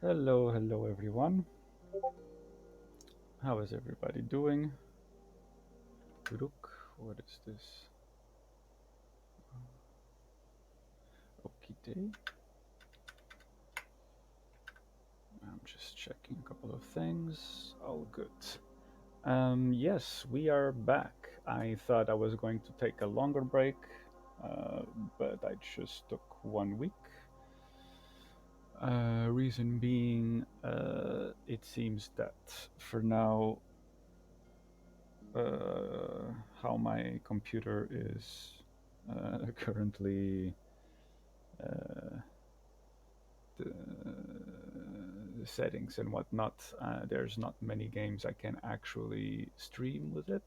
Hello, hello everyone. How is everybody doing? Look, what is this? Okie day. I'm just checking a couple of things. All good. Yes, we are back. I thought I was going to take a longer break, uh, but I just took 1 week. Reason being, it seems that for now, how my computer is currently uh, the settings and whatnot, there's not many games I can actually stream with it.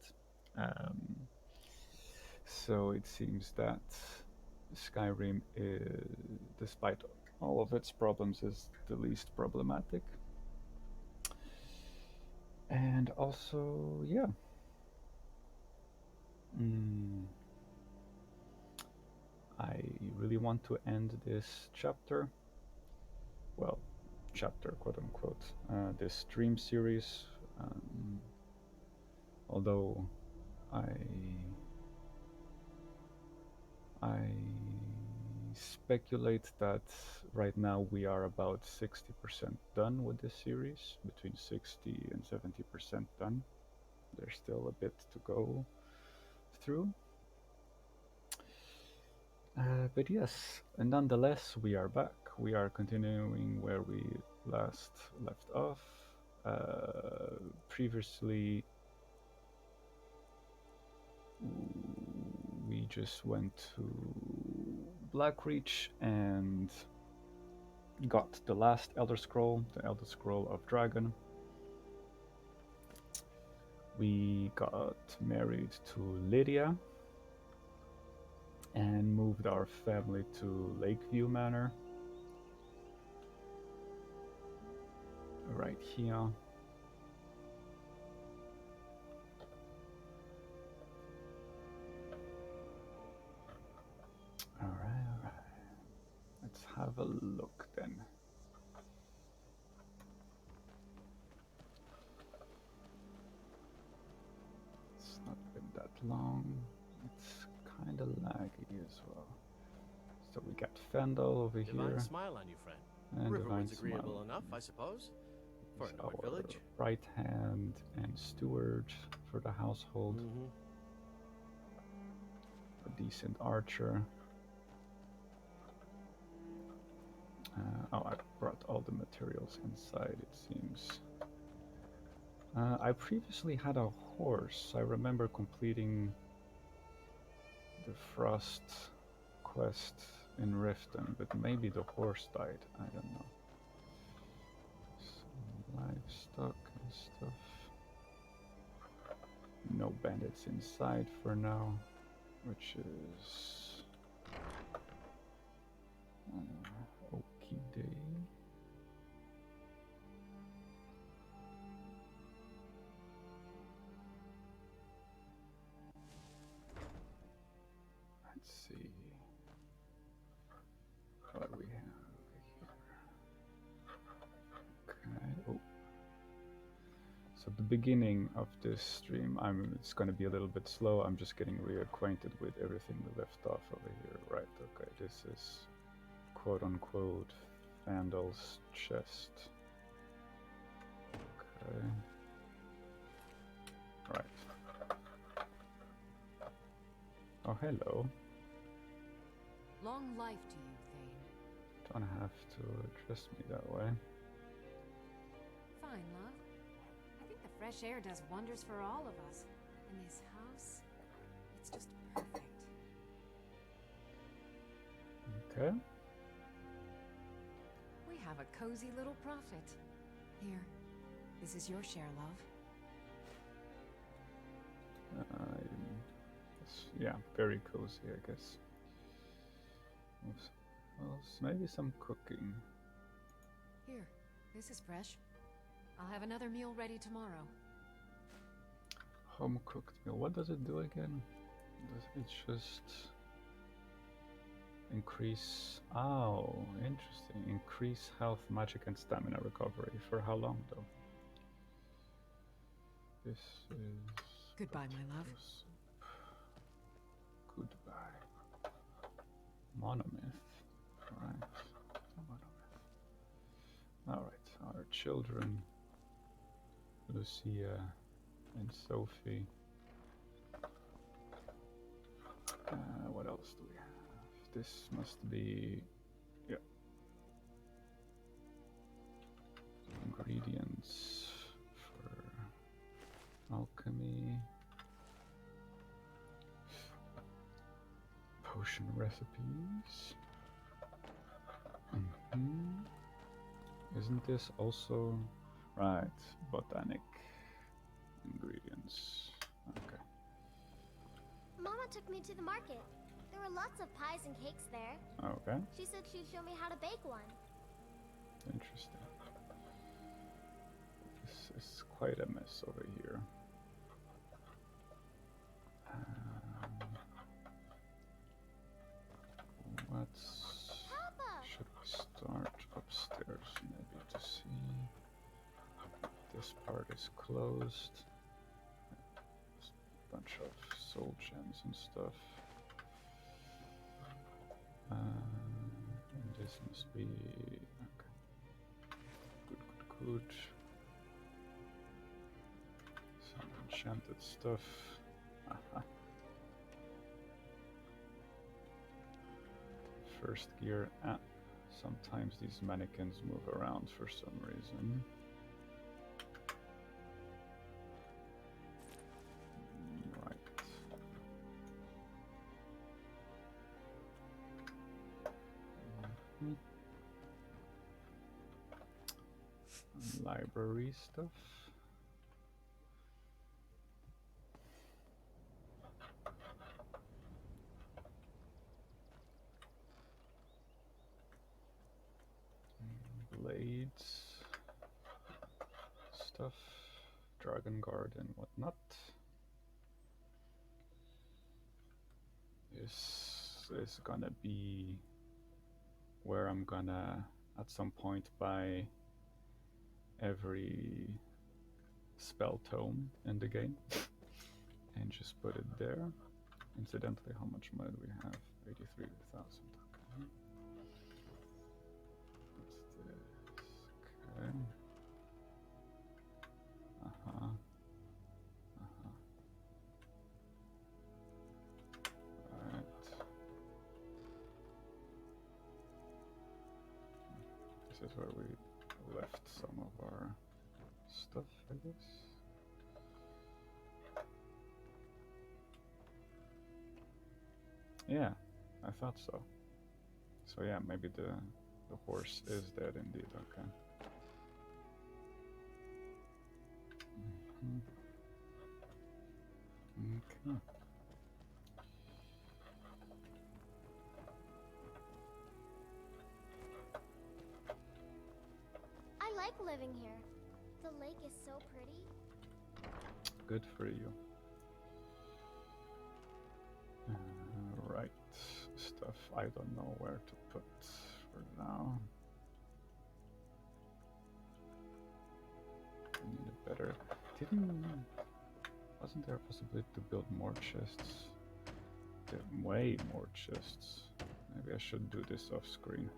Um, so it seems that Skyrim, despite all of its problems, is the least problematic. And also, yeah, mm, I really want to end this chapter. Well, chapter, quote unquote, this stream series. Um, although I I speculate that right now we are about 60% done with this series, between 60 and 70% done. There's still a bit to go through. But yes, and nonetheless, we are back. We are continuing where we last left off. Previously, we just went to Blackreach and got the last Elder Scroll, the Elder Scroll of Dragon. We got married to Lydia and moved our family to Lakeview Manor. Right here. Alright. Let's have a look then. It's not been that long. It's kind of laggy as well. So we got Fendel over Divine here. smile on you, friend. And Divine Riverwood's agreeable Smile. enough, I suppose, for a He's Nord our village. right hand and steward for the household. A decent archer. I brought all the materials inside, it seems. I previously had a horse. I remember completing the Frost quest in Riften, but maybe the horse died. I don't know. Some livestock and stuff. No bandits inside for now, which is okie day. Let's see what we have here. Okay. Oh. So the beginning of this stream, it's going to be a little bit slow. I'm just getting reacquainted with everything we left off over here. Right. Okay. This is quote unquote Vandal's chest. Okay. Right. Oh, hello. Long life to you, Thane. Don't have to address me that way. Fine, love. I think the fresh air does wonders for all of us. And this house, it's just perfect. Okay. We have a cozy little prophet. Here, this is your share, love. Yeah, very cozy, I guess. Well, maybe some cooking. Here, this is fresh. I'll have another meal ready tomorrow. Home cooked meal. What does it do again? It Increase. Oh, interesting. Increase health, magic, and stamina recovery. For how long, though? This is. Goodbye, my love. Goodbye. Monomyth. Right. Monomyth. Alright, our children, Lucia and Sophie. What else do we have? This must be. Yeah. Ingredients for alchemy. Potion recipes. Isn't this also right? Botanic ingredients. Okay. Mama took me to the market. There were lots of pies and cakes there. Okay. She said she'd show me how to bake one. Interesting. This is quite a mess over here. Should we start upstairs maybe to see? This part is closed. There's a bunch of soul gems and stuff. And this must be okay. Good. Some enchanted stuff. Aha. First gear. Sometimes these mannequins move around for some reason. Right. Library stuff. Blades, stuff, Dragon Guard and whatnot. This is gonna be where I'm gonna at some point buy every spell tome in the game and just put it there. Incidentally, how much money do we have? 83,000. Okay. Okay. Right. This is where we left some of our stuff, I guess. Yeah, I thought so. So yeah, maybe the horse is dead indeed, okay. Okay. I like living here. The lake is so pretty. Good for you. Right. Stuff I don't know where to put for now. I need a better. Wasn't there a possibility to build more chests? Way more chests. Maybe I should do this off screen.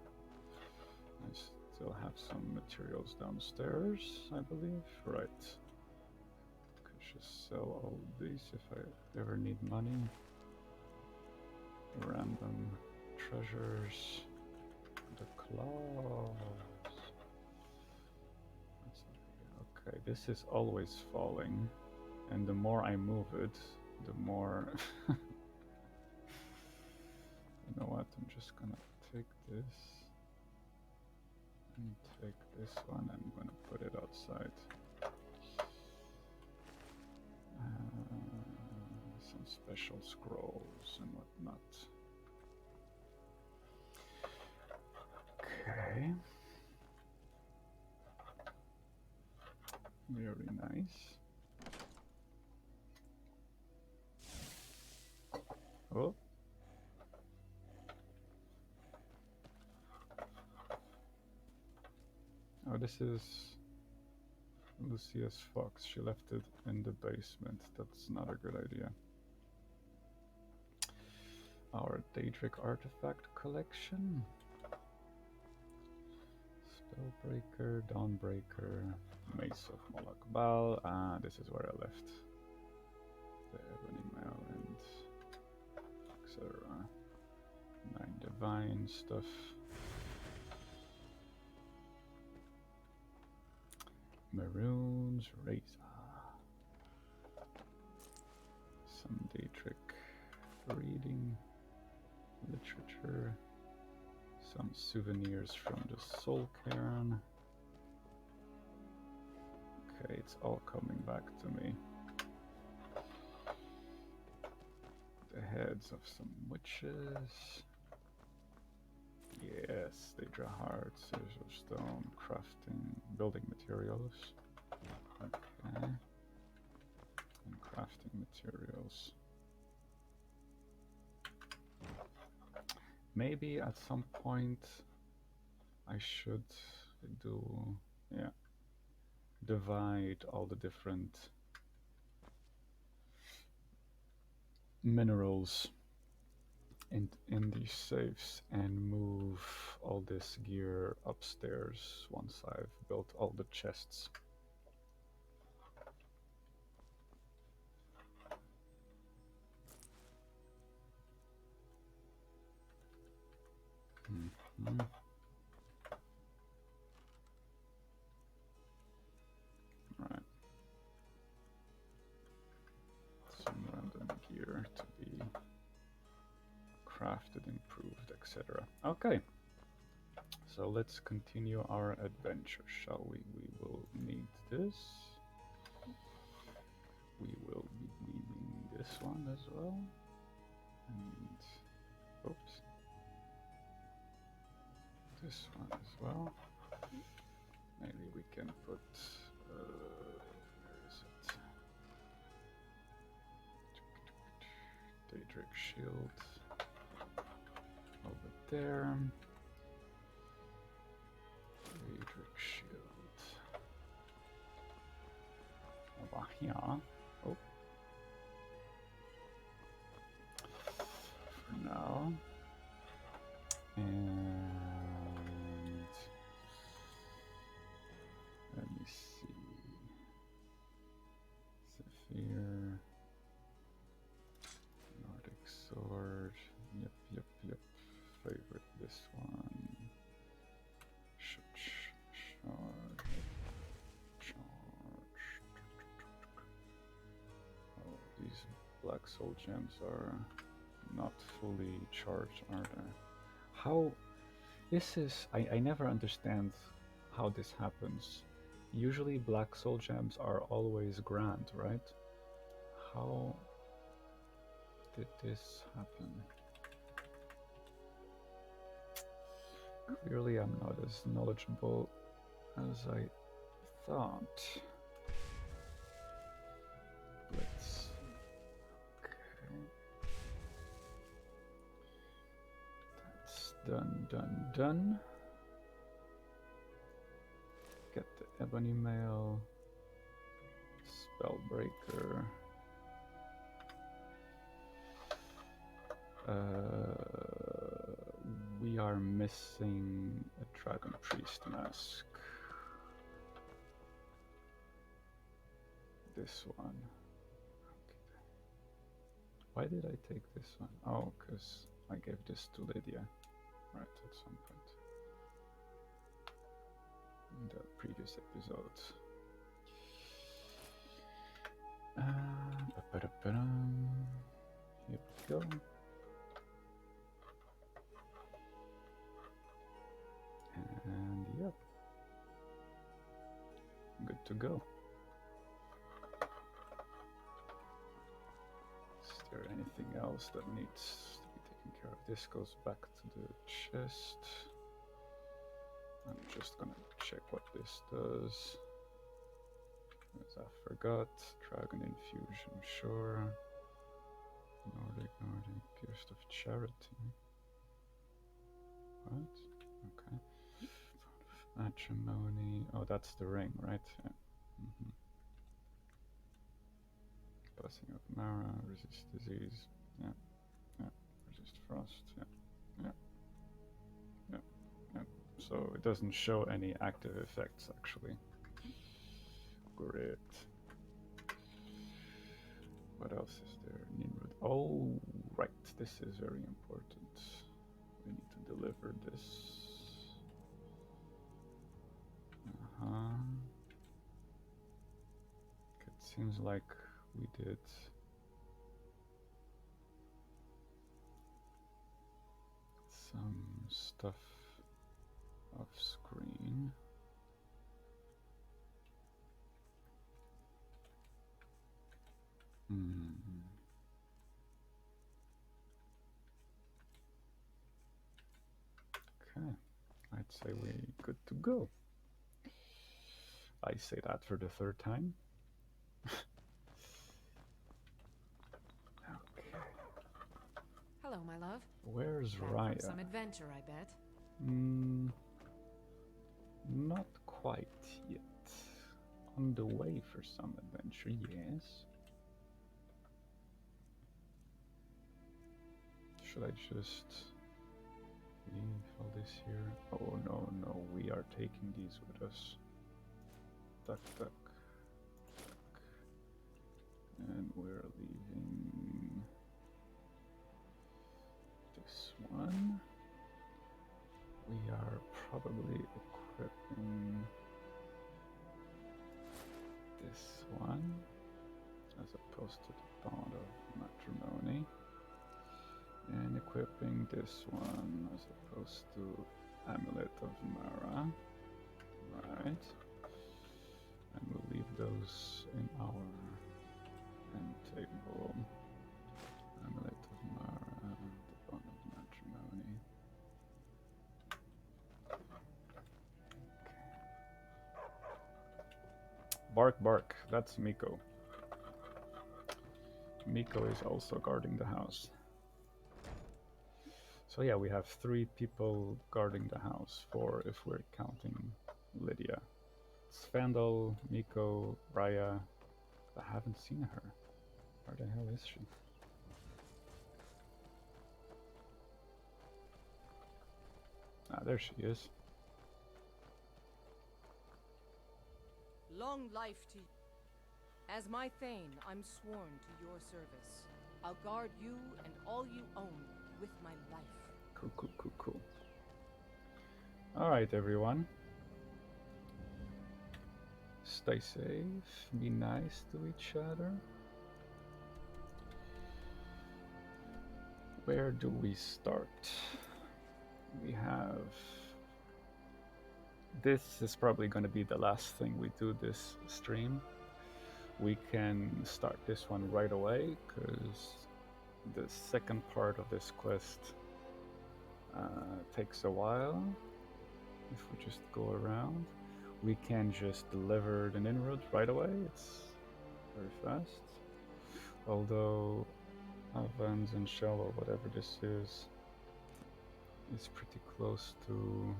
I still have some materials downstairs, I believe. Right. Could just sell all these if I ever need money. Random treasures. The claws. Okay, this is always falling. And the more I move it, the more... You know what, I'm just gonna take this. And take this one, I'm gonna put it outside. Some special scrolls and whatnot. Okay. Very nice. Oh. Oh, this is Lucia's fox. She left it in the basement. That's not a good idea. Our Daedric artifact collection. Spellbreaker, Dawnbreaker, Mace of Moloch Bal. Ah, this is where I left the Ebony Mail and etc. 9 Divine stuff. Maroons, Razor. Some Daedric reading, literature. Some souvenirs from the Soul Cairn. Okay, it's all coming back to me. The heads of some witches. Yes, they draw hearts, scissors of stone, crafting, building materials. Okay. And crafting materials. Maybe at some point I should do, yeah, divide all the different minerals in these safes and move all this gear upstairs once I've built all the chests. Mm-hmm. Right. Some random gear to be crafted, improved, etc. Okay. So let's continue our adventure, shall we? We will need this. We will be needing this one as well. And oops. This one as well. Maybe we can put where is it? Daedric shield over there. Daedric shield over here. Oh, for now. And let me see. Zephyr, Nordic sword. Yep. Favorite this one. Charge. Oh, these black soul gems are not fully charged, are they? How this is I never understand how this happens. Usually black soul gems are always grand, right? How did this happen? Clearly I'm not as knowledgeable as I thought. Let's okay. That's done. Get the Ebony Mail, Spellbreaker. We are missing a Dragon Priest mask. This one. Okay. Why did I take this one? Oh, because I gave this to Lydia. Right, at some point. In the previous episode. Here we go. And yep. Good to go. Is there anything else that needs to be taken care of? This goes back to the chest. I'm just gonna check what this does. As I forgot, Dragon Infusion, sure. Nordic, Gift of Charity. What? Okay. Matrimony. Oh, that's the ring, right? Yeah. Mm-hmm. Blessing of Mara, resist disease. Yeah, yeah. Resist frost. Yeah, yeah, yeah, yeah. So it doesn't show any active effects actually. Great. What else is there? Nimrod. Oh, right. This is very important. We need to deliver this. It seems like we did some stuff off screen. Okay, I'd say we're good to go. I say that for the third time. Okay. Hello, my love. Where's Back from Raya? some adventure, I bet. Not quite yet. On the way for some adventure, yes. Should I just leave all this here? Oh no, no, we are taking these with us. Duck, duck, duck. And we're leaving this one. We are probably equipping this one as opposed to the Bond of Matrimony, and equipping this one as opposed to Amulet of Mara. Right. And we'll leave those in our end table. Amulet of Mara, the Bond of Matrimony. Bark, bark. That's Miko. Miko is also guarding the house. So yeah, we have 3 people guarding the house, 4 if we're counting Lydia. It's Vandal, Miko, Raya. I haven't seen her. Where the hell is she? Ah, there she is. Long life to you. As my Thane, I'm sworn to your service. I'll guard you and all you own with my life. Cool, cool, cool, cool. Alright, everyone. Stay safe, be nice to each other. Where do we start? We have... This is probably going to be the last thing we do this stream. We can start this one right away, because the second part of this quest takes a while. If we just go around, we can just deliver the inroads right away. It's very fast. Although Avans and Shell, or whatever this is pretty close to...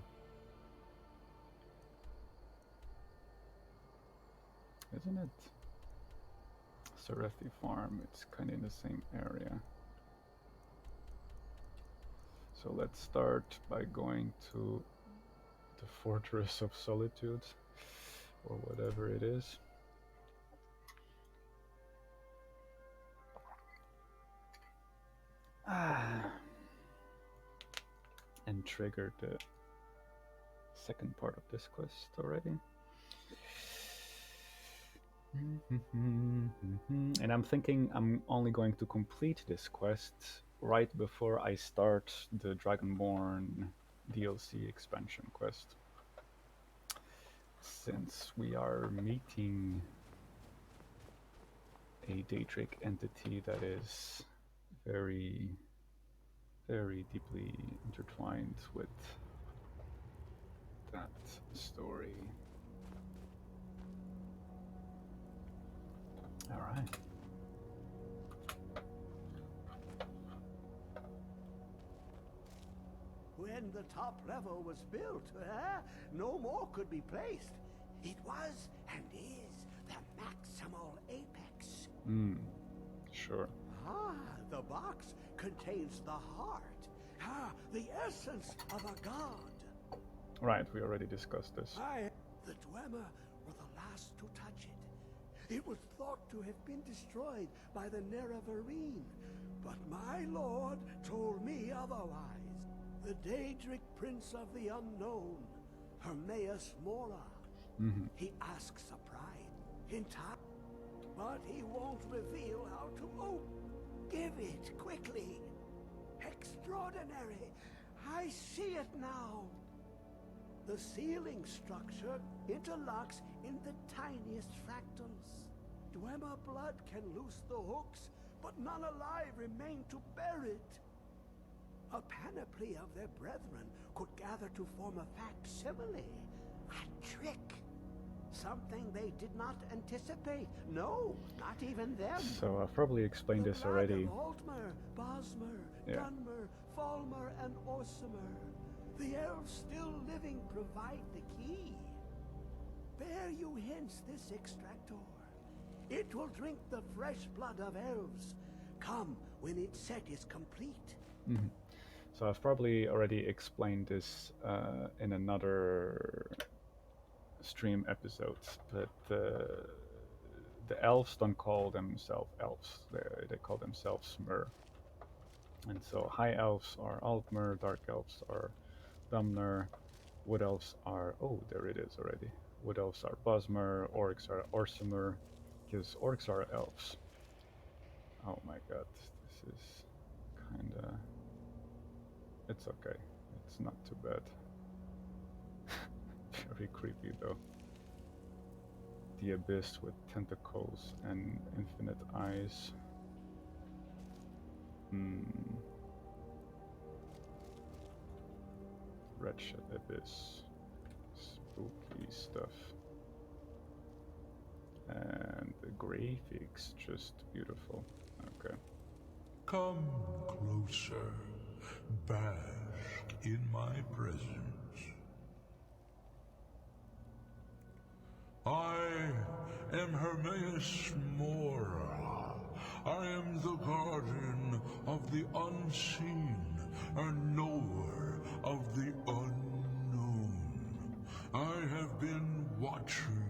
Isn't it? Serethi Farm, it's kind of in the same area. So let's start by going to the Fortress of Solitude, or whatever it is. And trigger the second part of this quest already. And I'm thinking I'm only going to complete this quest right before I start the Dragonborn DLC expansion quest. Since we are meeting a Daedric entity that is very, very deeply intertwined with that story. All right. when the top level was built, no more could be placed. It was and is the maximal apex. Sure. The box contains the heart. The essence of a god. Right, we already discussed this. The Dwemer were the last to touch it. It was thought to have been destroyed by the Nerevarine, but my lord told me otherwise. The Daedric Prince of the Unknown, Hermaeus Mora. He asks a prize in time, but he won't reveal how to give it quickly. Extraordinary. I see it now. The ceiling structure interlocks in the tiniest fractals. Dwemer blood can loose the hooks, but none alive remain to bear it. A panoply of their brethren could gather to form a facsimile. A trick. Something they did not anticipate. No, not even them. So I've probably explained this already. Altmer, Bosmer, Dunmer, Falmer, and Orsimer. The elves still living provide the key. Bear you hence this extractor. It will drink the fresh blood of elves. Come when its set is complete. So I've probably already explained this in another stream episode, but the elves don't call themselves elves. They call themselves Smur. And so high elves are Altmer, dark elves are Dumner, wood elves are, oh, there it is already. Wood elves are Bosmer, orcs are Orsimer, because orcs are elves. Oh my god, this is kinda... It's okay, it's not too bad. Very creepy though. The abyss with tentacles and infinite eyes. Wretched abyss. Spooky stuff. And the graphics, just beautiful. Okay. Come closer. Bask in my presence. I am Hermaeus Mora. I am the guardian of the unseen, and knower of the unknown. I have been watching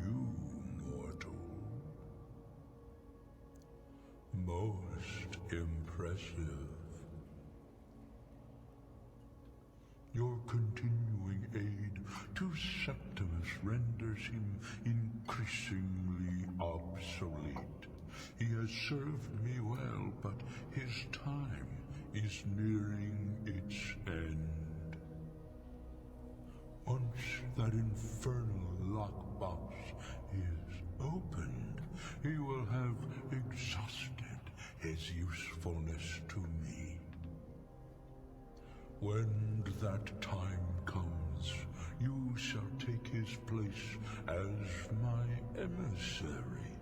you, mortal. Most impressive. Your continuing aid to Septimus renders him increasingly obsolete. He has served me well, but his time is nearing its end. Once that infernal lockbox is opened, he will have exhausted his usefulness to me. When that time comes, you shall take his place as my emissary.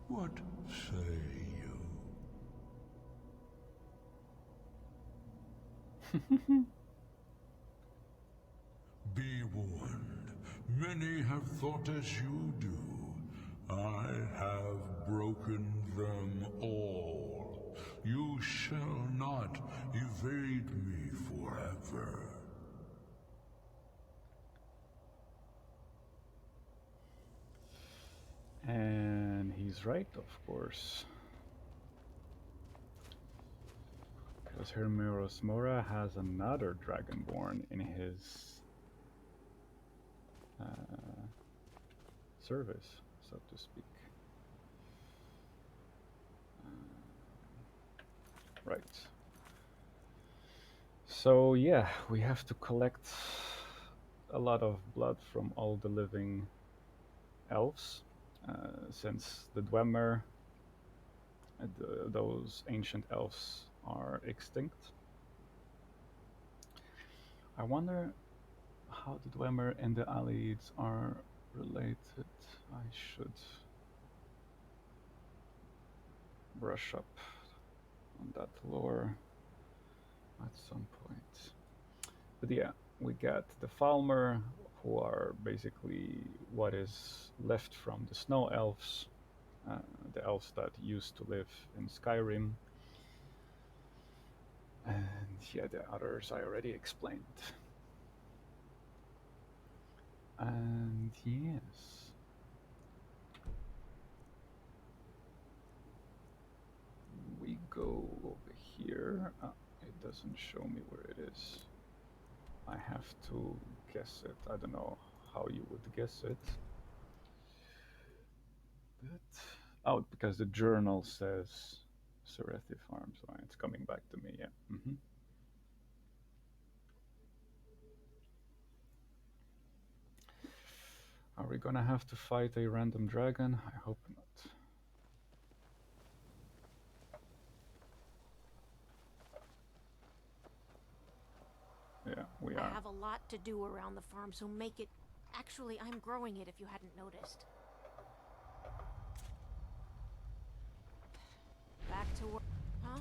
What say you? Be warned, many have thought as you do. I have broken them all. You shall not evade me forever. And he's right, of course. Because Hermaeus Mora has another Dragonborn in his service, so to speak. Right. So yeah, we have to collect a lot of blood from all the living elves, since the Dwemer, those ancient elves, are extinct. I wonder how the Dwemer and the Allieds are related. I should brush up on that lore at some point. But yeah, we got the Falmer, who are basically what is left from the Snow Elves, the elves that used to live in Skyrim. And yeah, the others I already explained. And yes. We go over here. It doesn't show me where it is. I have to guess it. I don't know how you would guess it. But oh, because the journal says Serethi Farms. Oh, it's coming back to me, yeah. Are we gonna have to fight a random dragon? I hope not. Yeah, we I are. have a lot to do around the farm, so make it... Actually, I'm growing it if you hadn't noticed. Back to work, huh?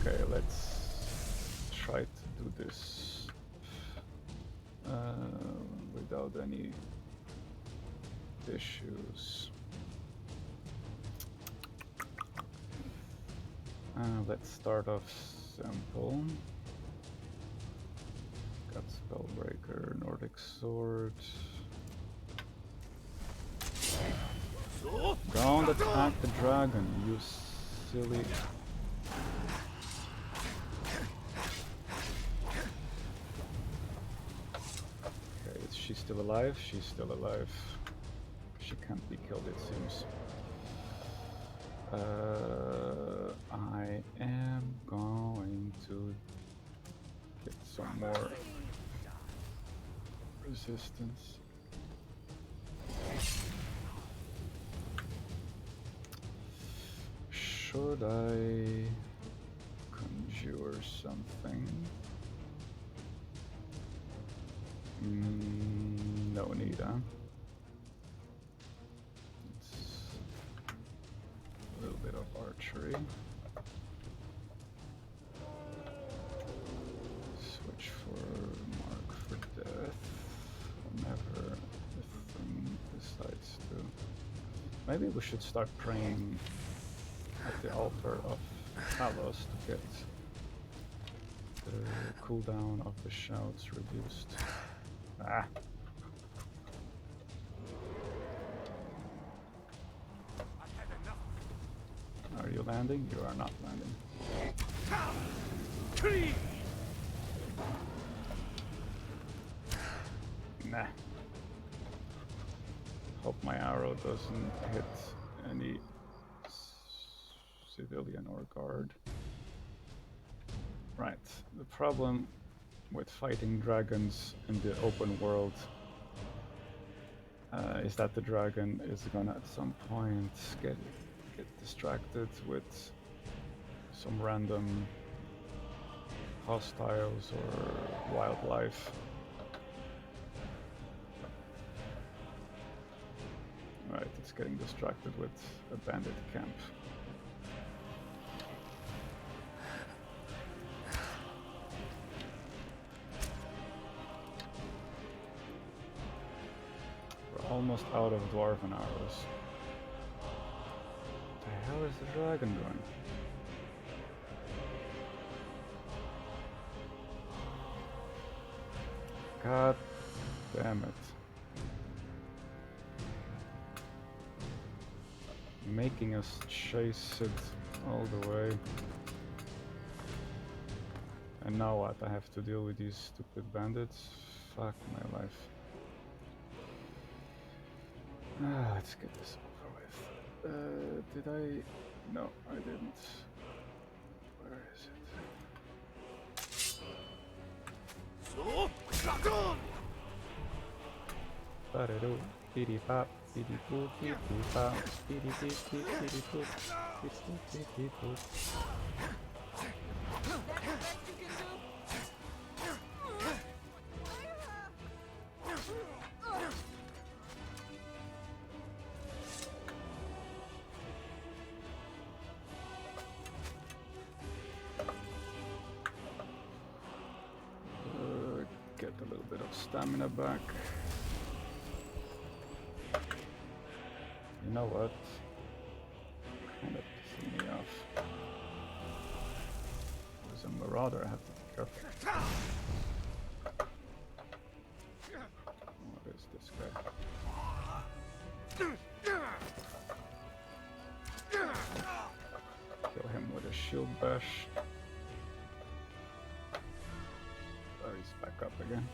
Okay, let's try to do this without any issues. Let's start off simple. Got Spellbreaker, Nordic Sword. Don't attack the dragon, you silly. Okay, is she still alive? She's still alive. She can't be killed, it seems. I am going to get some more resistance. Should I conjure something? No need, huh? A little bit of archery. Switch for mark for death whenever the thing decides to. Maybe we should start praying at the altar of Talos to get the cooldown of the shouts reduced. Ah. Are you landing? You are not landing. Nah. Hope my arrow doesn't hit any civilian or guard. Right. The problem with fighting dragons in the open world is that the dragon is gonna at some point get distracted with some random hostiles or wildlife. Right, it's getting distracted with a bandit camp. We're almost out of dwarven arrows. What the hell is the dragon doing? God damn it. Making us chase it all the way. And now what? I have to deal with these stupid bandits? Fuck my life. Let's get this over with. Did I? No, I didn't. Where is it? Ba-da-doo, biddy-bop, biddy-boop, biddy-bop, biddy-beep-beep, biddy-boop, biddy-beep-beep-boop. stamina back. You know what? Kind of pissing me off. There's a marauder, I have to be careful. What is this guy? Kill him with a shield bash. Oh, he's back up again.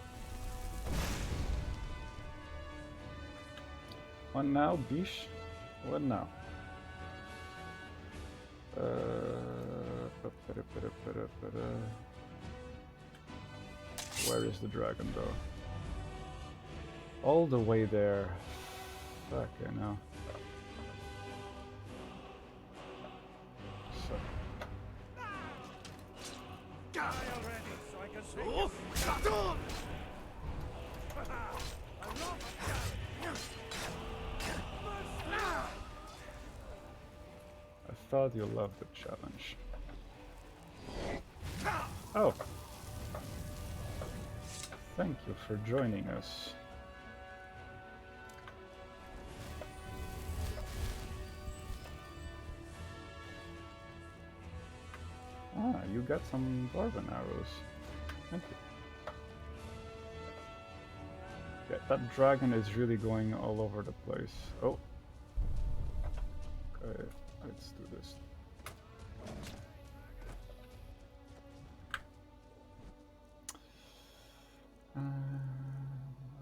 What now, Bish? What now? Where is the dragon though? All the way there. Fuck, I know. So. Die already, so I can see. I thought you loved the challenge. Oh. Thank you for joining us. Ah, you got some dwarven arrows. Thank you. Yeah, that dragon is really going all over the place. Oh. Okay, let's do this.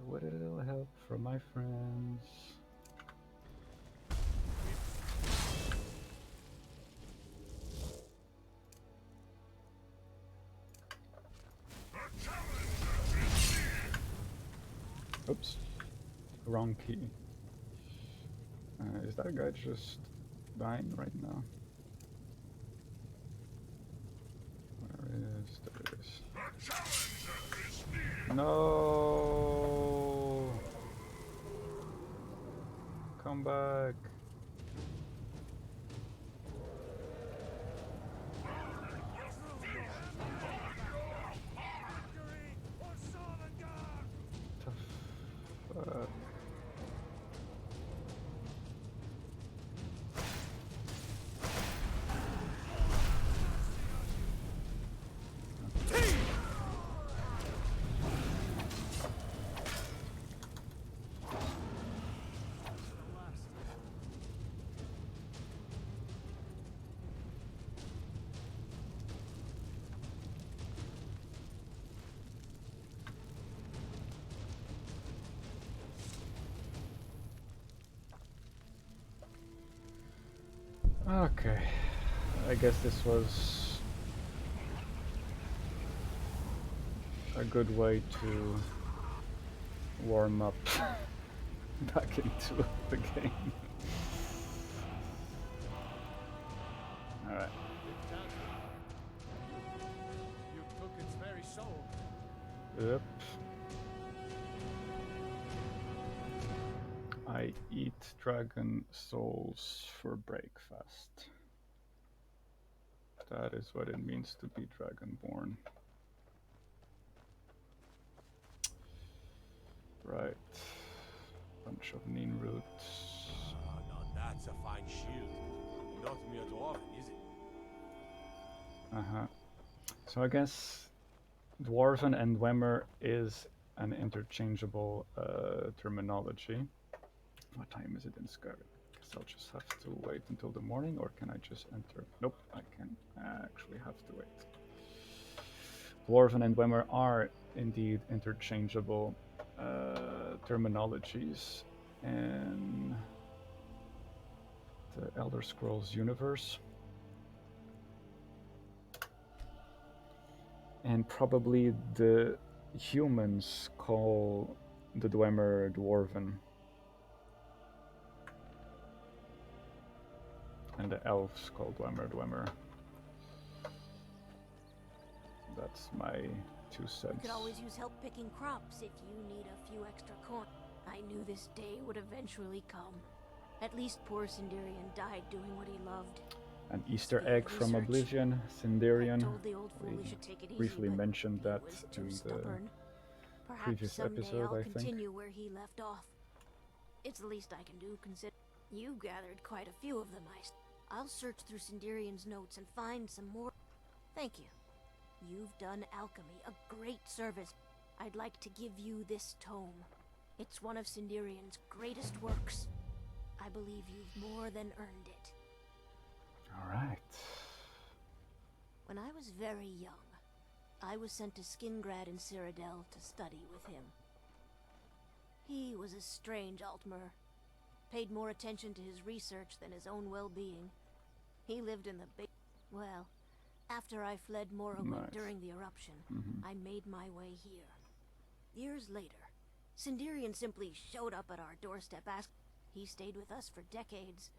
With a little help from my friends. Oops, wrong key. Is that guy just dying right now? Where is this? No! Come back. Fuck. Okay, I guess this was a good way to warm up back into the game. Alright. You took its very soul. Yep. I eat dragon souls for breakfast. That is what it means to be Dragonborn. Right. Bunch of neem roots. Ah, now that's a fine shield. Not mere dwarven, is it? Uh-huh. So I guess Dwarven and Dwemer is an interchangeable terminology. What time is it in Skyrim? Guess I'll just have to wait until the morning, or can I just enter? Nope, I can actually have to wait. Dwarven and Dwemer are indeed interchangeable terminologies in the Elder Scrolls universe. And probably the humans call the Dwemer Dwarven. And the elves call Dwemer Dwemer. That's my 2 cents. You could always use help picking crops if you need a few extra coin. I knew this day would eventually come. At least poor Sindarian died doing what he loved. An Easter Speaking egg of from research, Oblivion, I Sindarian. told the old fool We he should take it easy, briefly but mentioned he that was too in the stubborn. Perhaps previous someday episode, I'll I think. continue where he left off. It's the least I can do, consider you gathered quite a few of them. I'll search through Sindirian's notes and find some more. Thank you. You've done alchemy a great service. I'd like to give you this tome. It's one of Sindirian's greatest works. I believe you've more than earned it. All right. When I was very young, I was sent to Skingrad in Cyrodiil to study with him. He was a strange Altmer. Paid more attention to his research than his own well-being. He lived in the well, after I fled Morrowind Nice. during the eruption, I made my way here. Years later, Sindirian simply showed up at our doorstep. He stayed with us for decades.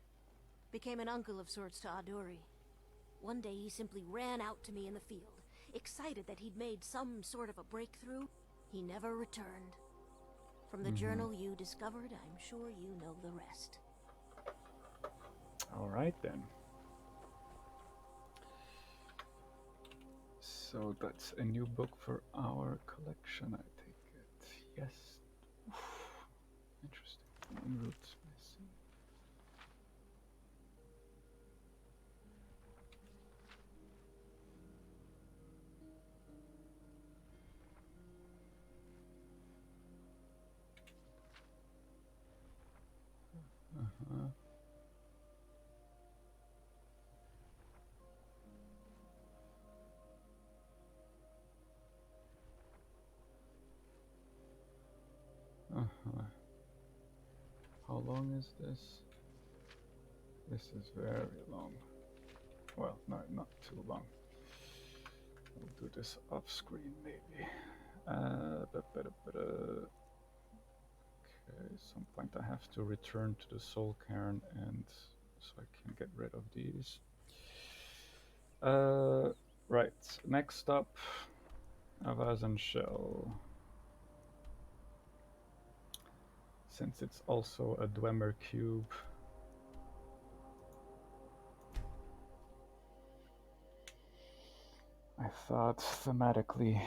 Became an uncle of sorts to Adori. One day he simply ran out to me in the field, excited that he'd made some sort of a breakthrough. He never returned. From the journal you discovered, I'm sure you know the rest. All right then. So that's a new book for our collection, I take it. Yes. Oof. Interesting. One route missing. Uh-huh. Uh-huh. How long is this? This is very long. Well, no, not too long. We'll do this off screen maybe. Okay, some point I have to return to the Soul Cairn and so I can get rid of these. Right, next up, Avazan Shell. Since it's also a Dwemer cube, I thought thematically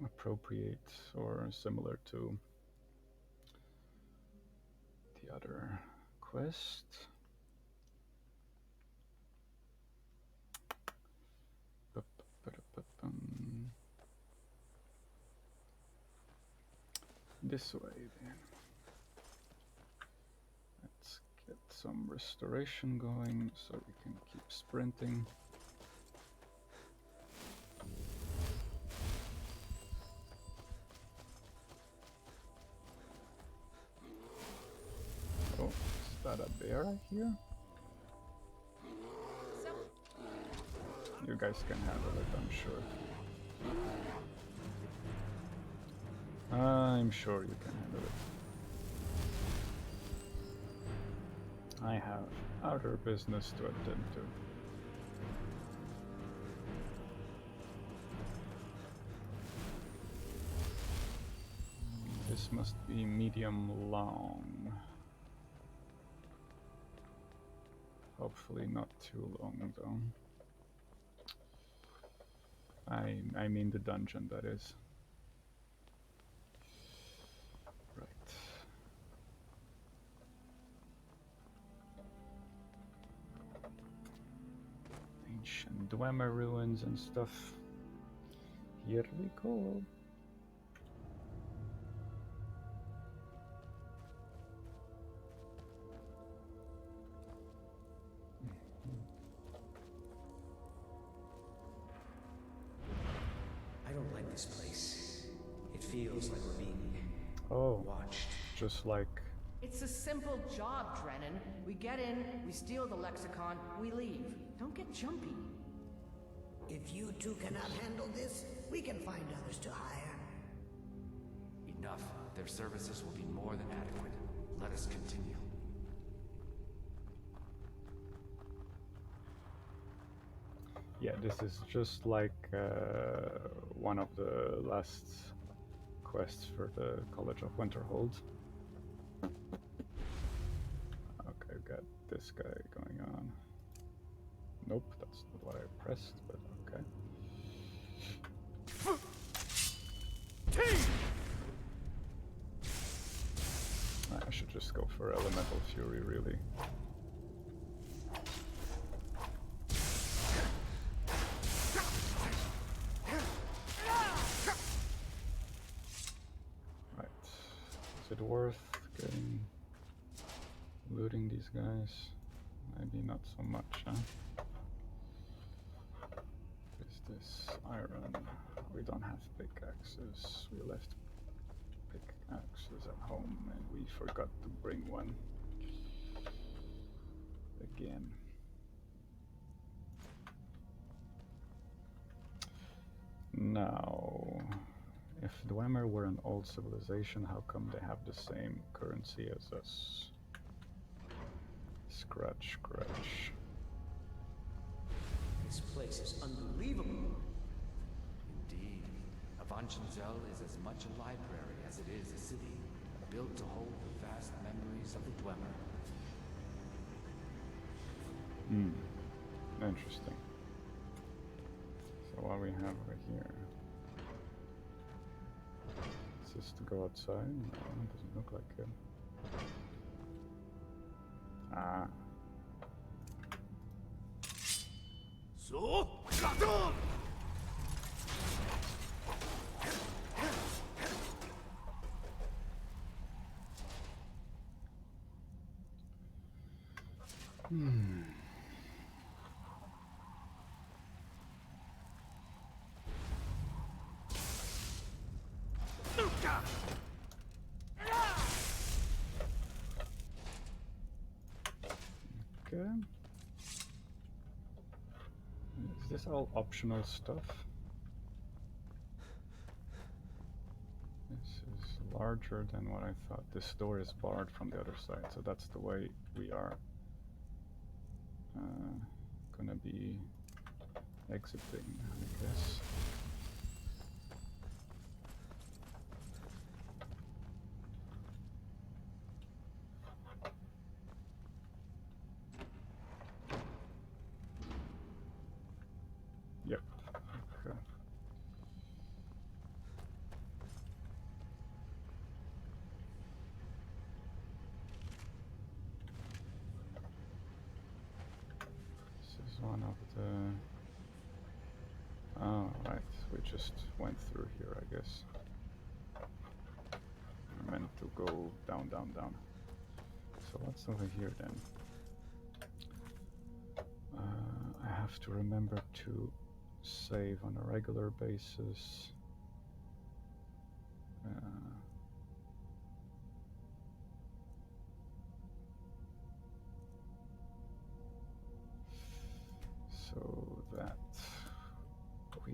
appropriate or similar to the other quest. This way then. Let's get some restoration going so we can keep sprinting. Oh, is that a bear I hear? You guys can handle it, I'm sure. I'm sure you can handle it. I have other business to attend to. This must be medium long. Hopefully not too long though. I mean the dungeon, that is. Right. Ancient Dwemer Ruins and stuff. Here we go. I don't like this place. It feels like we're being watched. Just like... It's a simple job, Drennan. We get in, we steal the lexicon, we leave. Don't get jumpy. If you two cannot handle this, we can find others to hire. Enough. Their services will be more than adequate. Let us continue. Yeah, this is just like one of the last quests for the College of Winterhold. Okay, we got this guy going on. Nope, that's not what I pressed, but okay. I should just go for Elemental Fury, really. Right. Is it worth getting... looting these guys? Maybe not so much, huh? What is this? Iron. We don't have pickaxes. We left pickaxes at home and we forgot to bring one. Again. Now, if Dwemer were an old civilization, how come they have the same currency as us? Scratch, scratch. This place is unbelievable. Indeed. Avanchenzell is as much a library as it is a city, built to hold the vast memories of the Dwemer. Interesting. So what we have over here? Is this to go outside? No, it doesn't look like it. Ah. So, Okay. Is this all optional stuff? This is larger than what I thought. This door is barred from the other side, so that's the way we are gonna be exiting, I guess. Yep. Okay. This is one of the... Oh, right. We just went through here, I guess. We're meant to go down, down, down. So what's over here then? I have to remember to save on a regular basis. So that we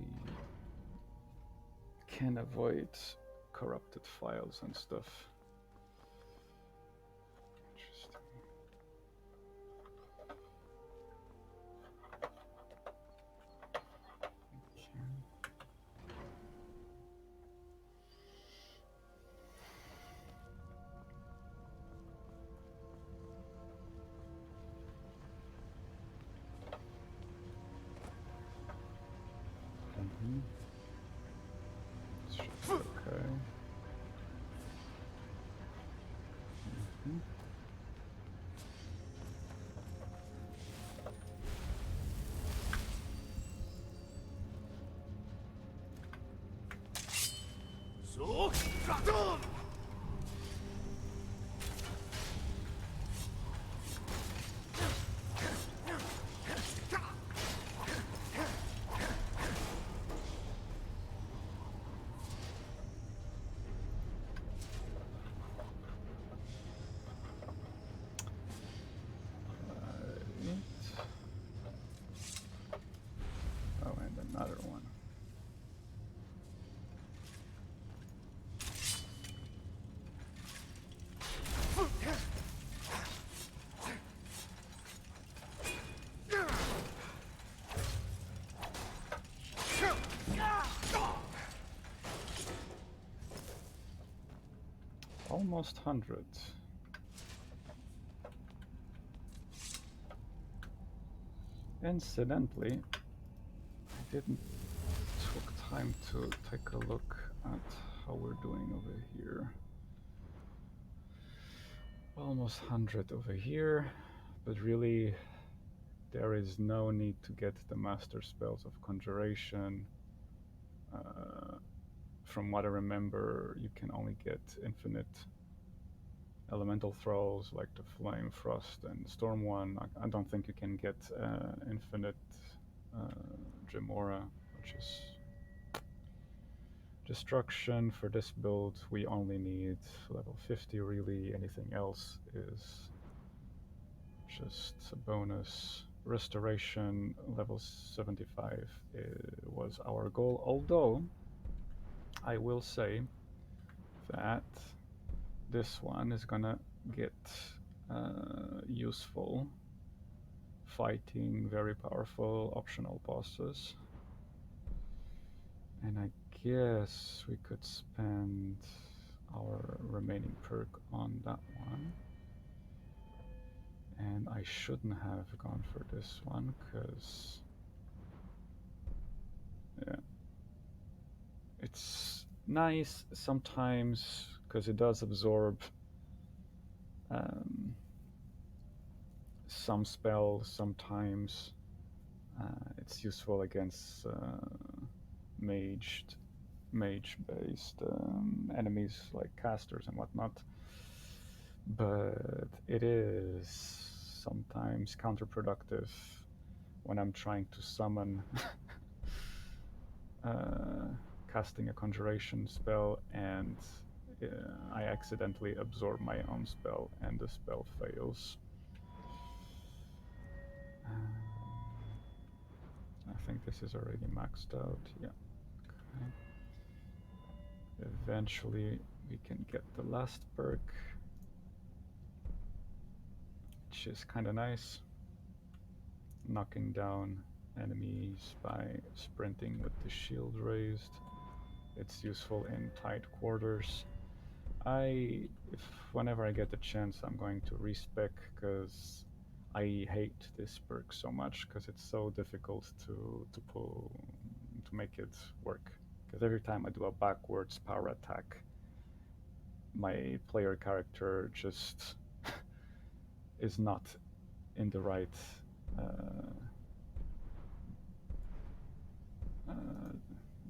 can avoid corrupted files and stuff. Interesting. Okay. so, Oh, and another one. Almost 100. Incidentally, I didn't took time to take a look at how we're doing over here. Almost 100 over here, but really there is no need to get the master spells of conjuration. From what I remember, you can only get infinite elemental throws like the Flame, Frost, and Storm one. I don't think you can get infinite Gemora, which is destruction. For this build, we only need level 50 really. Anything else is just a bonus. Restoration, level 75 was our goal, although I will say that this one is gonna get useful fighting very powerful optional bosses. And I guess we could spend our remaining perk on that one. And I shouldn't have gone for this one, because yeah, it's nice sometimes, because it does absorb some spells. Sometimes it's useful against mage-based enemies like casters and whatnot. But it is sometimes counterproductive when I'm trying to summon casting a conjuration spell and I accidentally absorb my own spell and the spell fails. I think this is already maxed out. Yeah. Okay. Eventually we can get the last perk, which is kind of nice. Knocking down enemies by sprinting with the shield raised. It's useful in tight quarters. Whenever I get the chance, I'm going to respec, because I hate this perk so much, because it's so difficult to make it work. Because every time I do a backwards power attack, my player character just is not in the right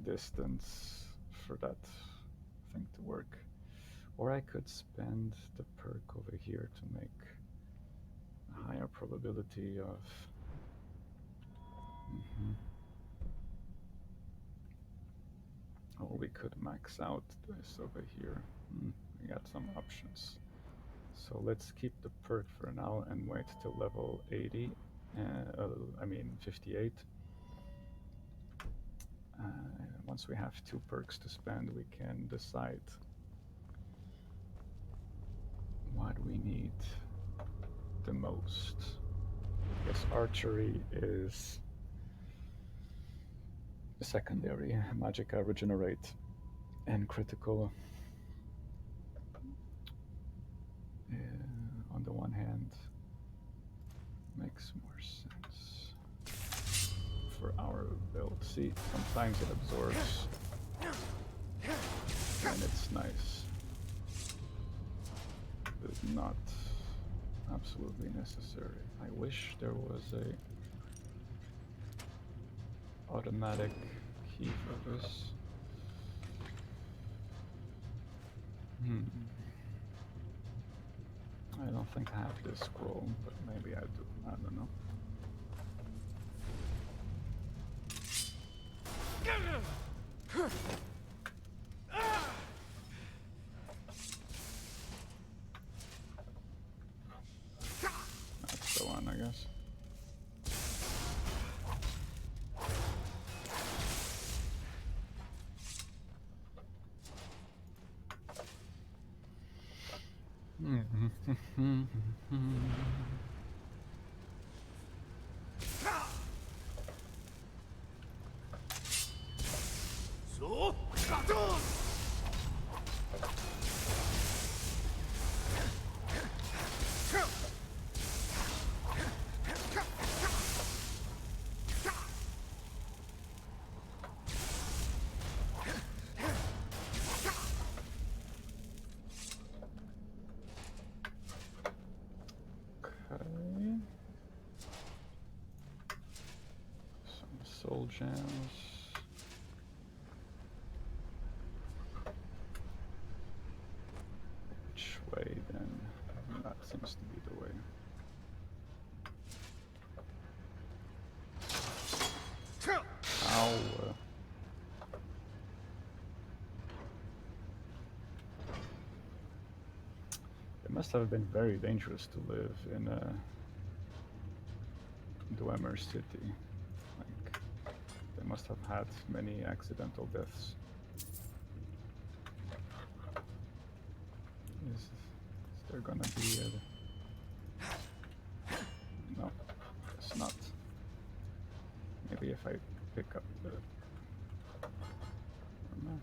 distance for that thing to work. Or I could spend the perk over here to make a higher probability of... Or we could max out this over here. We got some options. So let's keep the perk for now and wait till level 80. 58. Once we have 2 perks to spend, we can decide what we need the most. I guess archery is secondary. Magicka, regenerate, and critical. On the one hand, makes more sense for our build. See, sometimes it absorbs, and it's nice, but not absolutely necessary. I wish there was a automatic key for this. I don't think I have this scroll, but maybe I do. I don't know. That's the one, I guess. Soul gems. Which way then? That seems to be the way. Ow. It must have been very dangerous to live in Dwemer City. Like, they must have had many accidental deaths. Is there gonna be a... No, it's not. Maybe if I pick up the... No, no.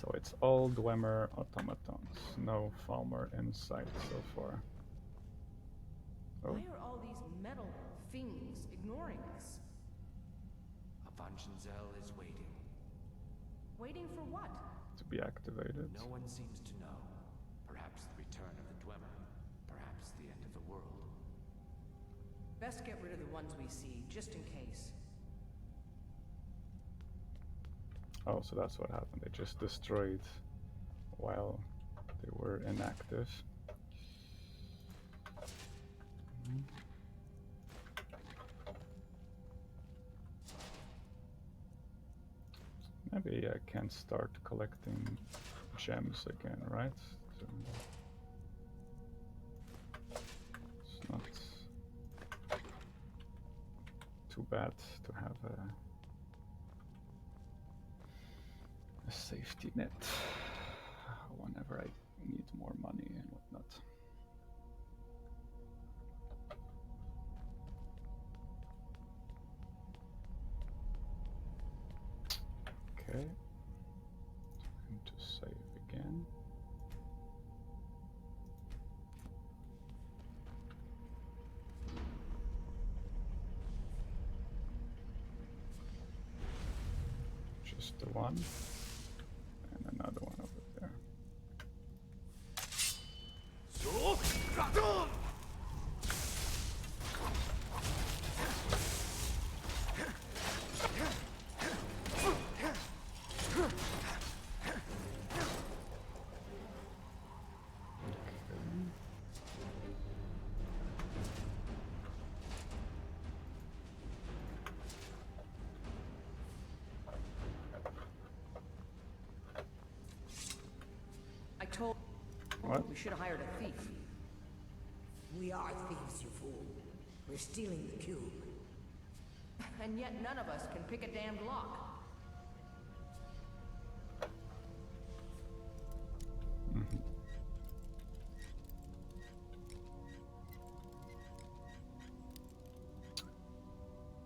So it's all Dwemer automatons, no Falmer in sight so far. Oh. Why are all these metal fiends ignoring us? Avanchenzell is waiting. Waiting for what? To be activated. No one seems to know. Perhaps the return of the Dwemer. Perhaps the end of the world. Best get rid of the ones we see, just in case. Oh, so that's what happened. They just destroyed while they were inactive. Maybe I can start collecting gems again, right? So it's not too bad to have a safety net whenever I need more money and whatnot. Okay, time to save again. Just the one. Another one over there. What? We should have hired a thief. We are thieves, you fool. We're stealing the cube. And yet none of us can pick a damned lock.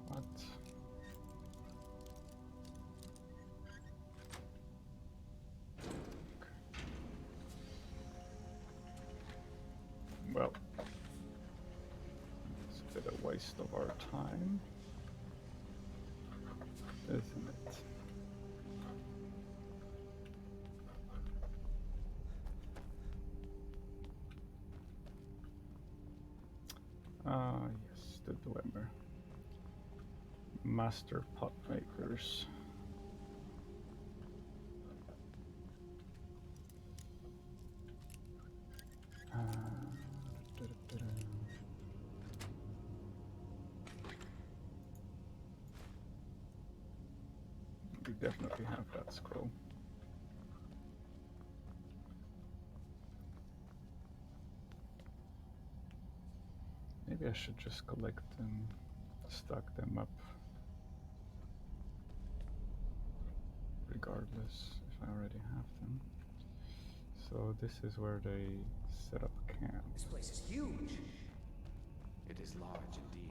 What? Well, it's a bit of a waste of our time, isn't it? Ah, yes, the Dwemer. Master pot makers. We definitely have that scroll. Maybe I should just collect them, stock them up, regardless if I already have them. So this is where they set up camp. This place is huge. It is large indeed.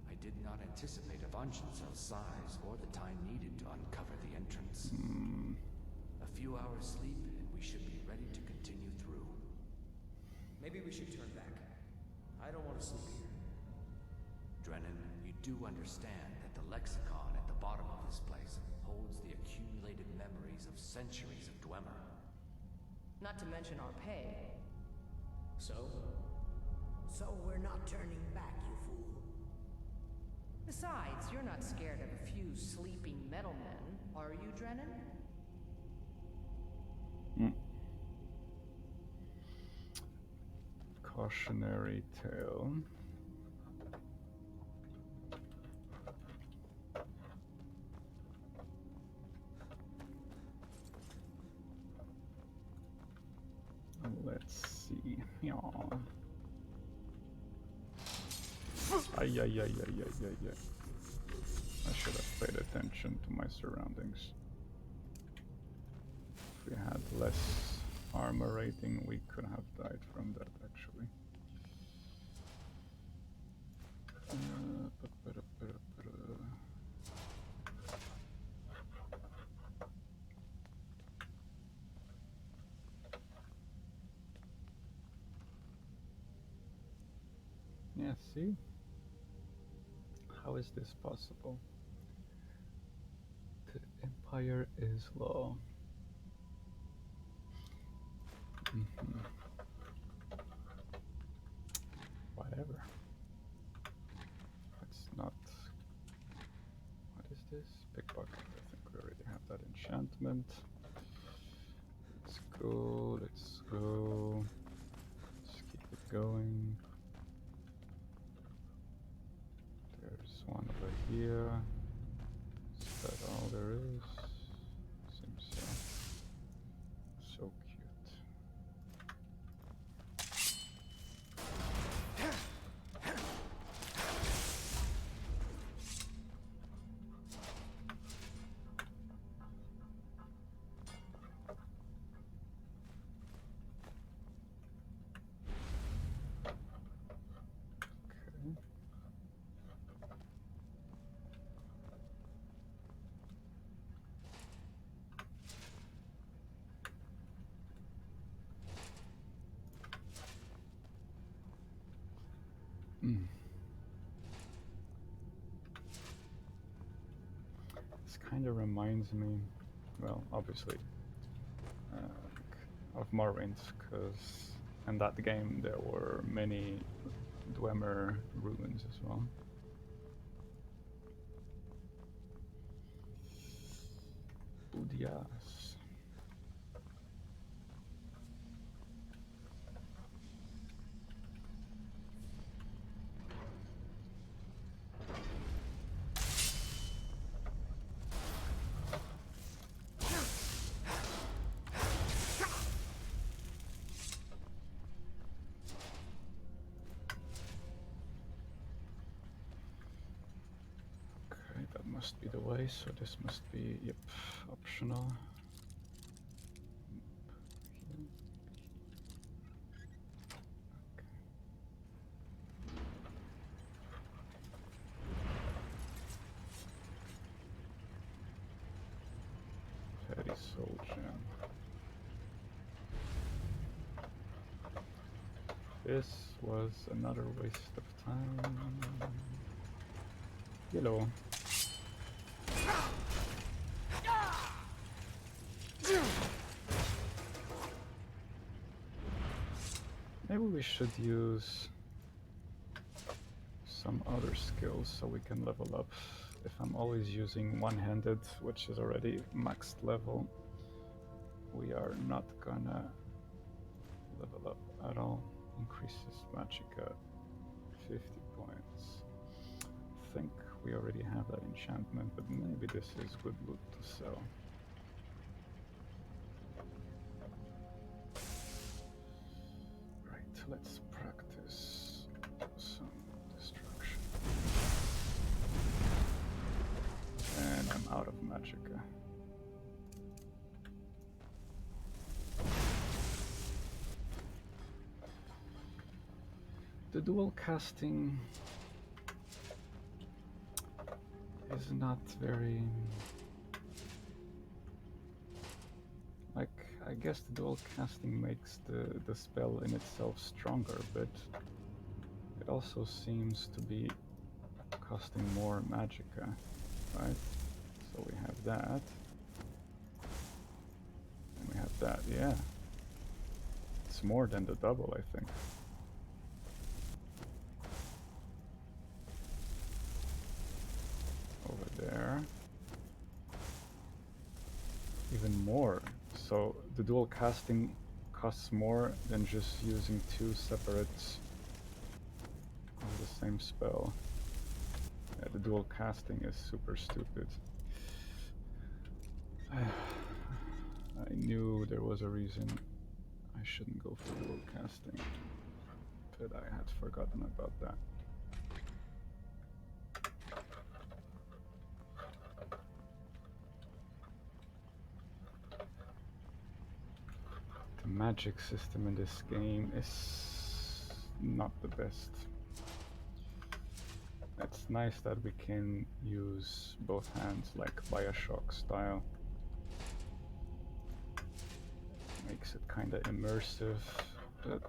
I did not anticipate Avanchenzell's size or the time needed to uncover the entrance. A few hours sleep and we should be ready to continue through. Maybe we should turn back. I don't want to sleep here. do understand that the lexicon at the bottom of this place holds the accumulated memories of centuries of Dwemer. Not to mention our pay. So? So we're not turning back, you fool. Besides, you're not scared of a few sleeping metalmen, are you, Drennan? Cautionary tale. Let's see. Yeah. Ay. I should have paid attention to my surroundings. If we had less armor rating, we could have died from that, actually. Yeah, see? How is this possible? The Empire is law. Whatever. It's not... What is this? Pickpocket. I think we already have that enchantment. Let's go, let's go. Let's keep it going. There's one over here. Is that all there is? Seems so. So cute. Okay. This kind of reminds me, well, obviously, of Morrowind, because in that game there were many Dwemer Ruins as well. Udias. That must be the way, so this must be, yep, optional. Okay. Petty soul gem. This was another waste of time. Hello. Maybe we should use some other skills so we can level up. If I'm always using one-handed, which is already maxed level, we are not gonna level up at all. Increases magic at 50 points. I think we already have that enchantment, but maybe this is good loot to sell. Right, let's practice some destruction. And I'm out of magicka. The dual casting is not very... Like, I guess the dual casting makes the spell in itself stronger, but it also seems to be costing more magicka, right? So we have that. And we have that, yeah. It's more than the double, I think. Over there. Even more. So the dual casting costs more than just using two separate of the same spell. Yeah, the dual casting is super stupid. I knew there was a reason I shouldn't go for dual casting, but I had forgotten about that. The magic system in this game is not the best. It's nice that we can use both hands like Bioshock style. Makes it kinda immersive, but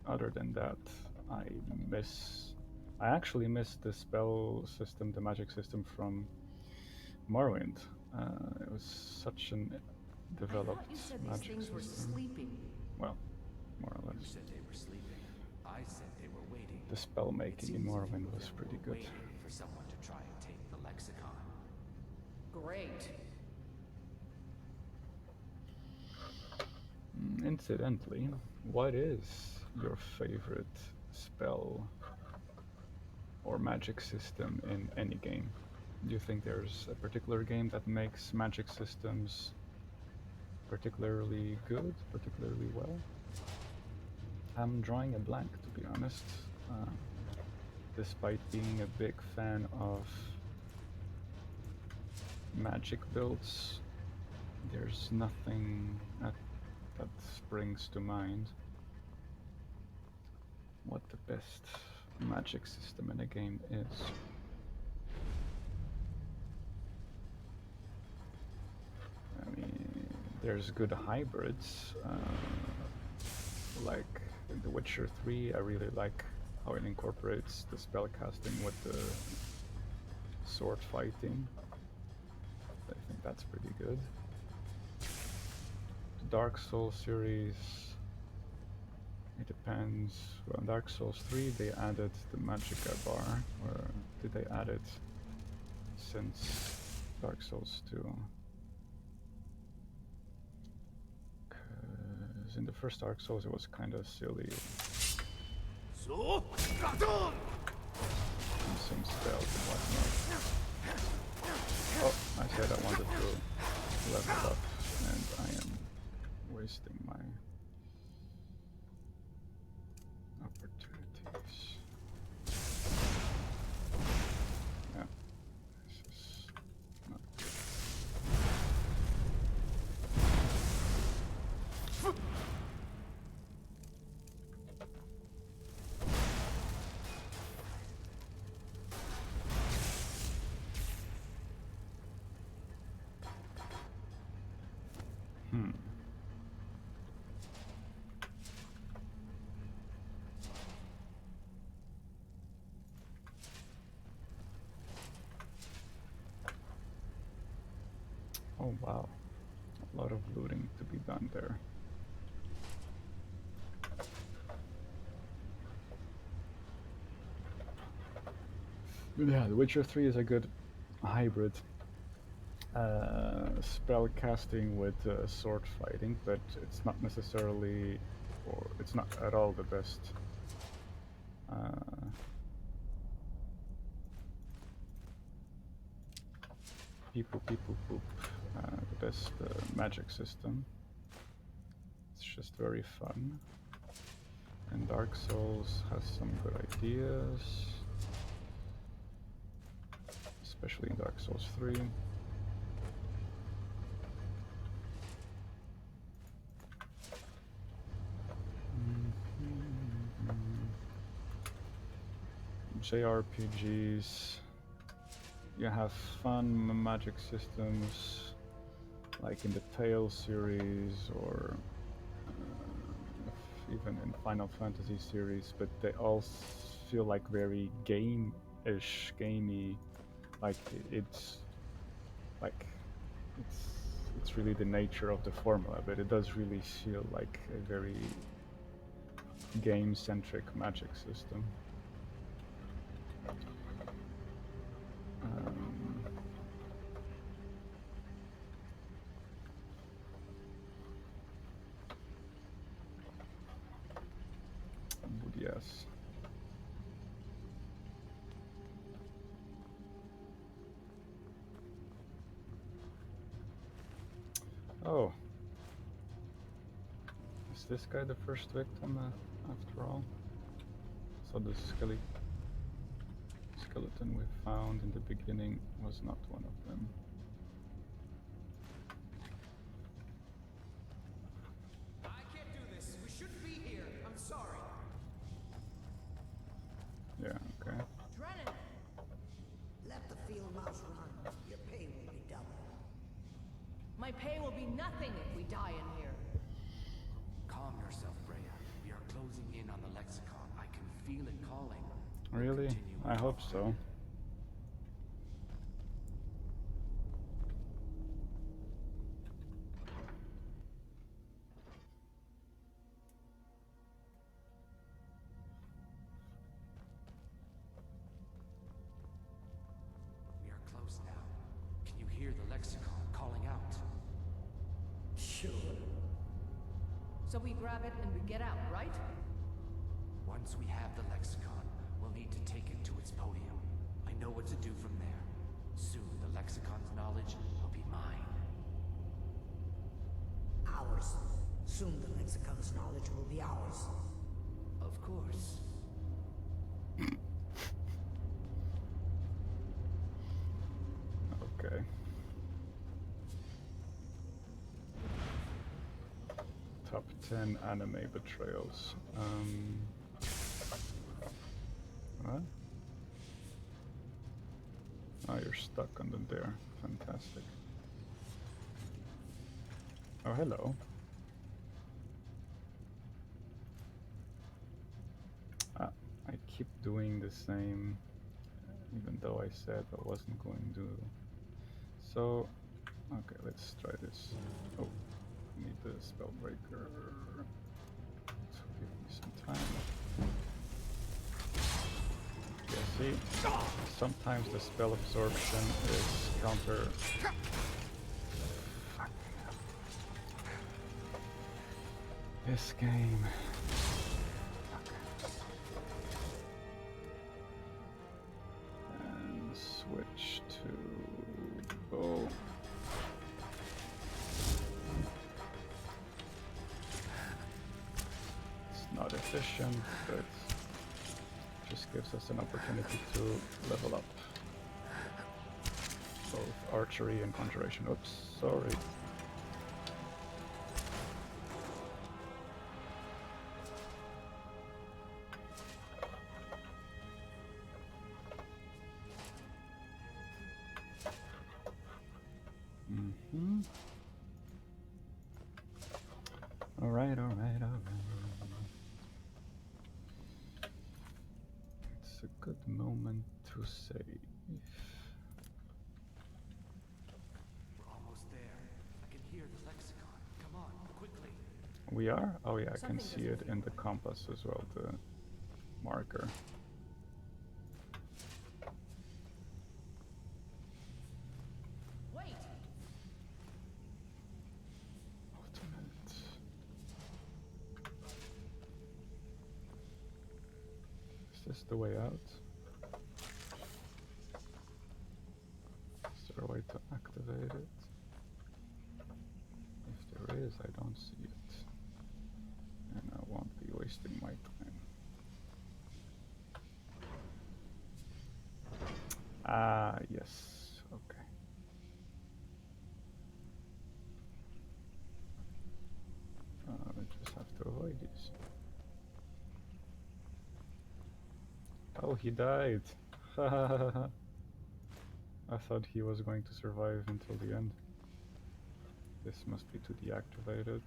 other than that, I actually miss the spell system, the magic system from Morrowind. It was such an developed you said magic these things system. were sleeping. Well, more or You less. said they were sleeping. I said they were waiting. The spell making in Morrowind was pretty good. Waiting for someone to try and take the lexicon. Great. Incidentally, what is your favorite spell or magic system in any game? Do you think there's a particular game that makes magic systems particularly good, particularly well? I'm drawing a blank, to be honest. Despite being a big fan of magic builds, there's nothing that springs to mind. What the best magic system in a game is. I mean, there's good hybrids, like in The Witcher 3. I really like how it incorporates the spell casting with the sword fighting. I think that's pretty good. The Dark Souls series, it depends. Well, in Dark Souls 3 they added the magicka bar, or did they add it since Dark Souls 2? Because in the first Dark Souls it was kind of silly. Some spells and whatnot. Oh, I said I wanted to level up, and I am wasting my opportunities. Yeah, this is not good. Oh wow, a lot of looting to be done there. Yeah, The Witcher 3 is a good hybrid spell casting with sword fighting, but it's not necessarily, or it's not at all the best the best magic system. It's just very fun, and Dark Souls has some good ideas, especially in Dark Souls 3. JRPGs, you have fun magic systems like in the Tale series, or even in Final Fantasy series, but they all feel like very game ish gamey. Like it's like it's really the nature of the formula, but it does really feel like a very game-centric magic system. But yes. Oh. Is this guy the first victim after all? So the skeleton we found in the beginning was not one of them. I can't do this. We shouldn't be here. I'm sorry. Yeah, okay. Drennan! Let the field mouse run. Your pay will be double. My pay will be nothing if we die in here. Calm yourself, Freya. We are closing in on the lexicon. I can feel it calling. Really? I hope so. We are close now. Can you hear the lexicon calling out? Sure. So we grab it and we get out, right? Once we have the lexicon, we'll need to take it to its podium. I know what to do from there. Soon the lexicon's knowledge will be mine. Ours. Soon the lexicon's knowledge will be ours. Of course. Okay. Top 10 anime betrayals. What? Oh, you're stuck under there. Fantastic. Oh, hello. I keep doing the same, even though I said I wasn't going to. So, okay, let's try this. Oh, I need the spellbreaker. So give me some time. Yeah, see, sometimes the spell absorption is counter. Fuck. This game. And switch to bow. It's not efficient, but just gives us an opportunity to level up both archery and conjuration. Oops, sorry. All right. It's a good moment to save. We're almost there. I can hear the lexicon. Come on, quickly. We are? Oh yeah, I can Something see doesn't it in the compass as well, the marker. Wait! Ultimate. Is this the way out? Is there a way to activate it? If there is, I don't see it. And I won't be wasting my time. Ah, yes. Okay. I just have to avoid these. Oh, he died. I thought he was going to survive until the end. This must be to deactivate it.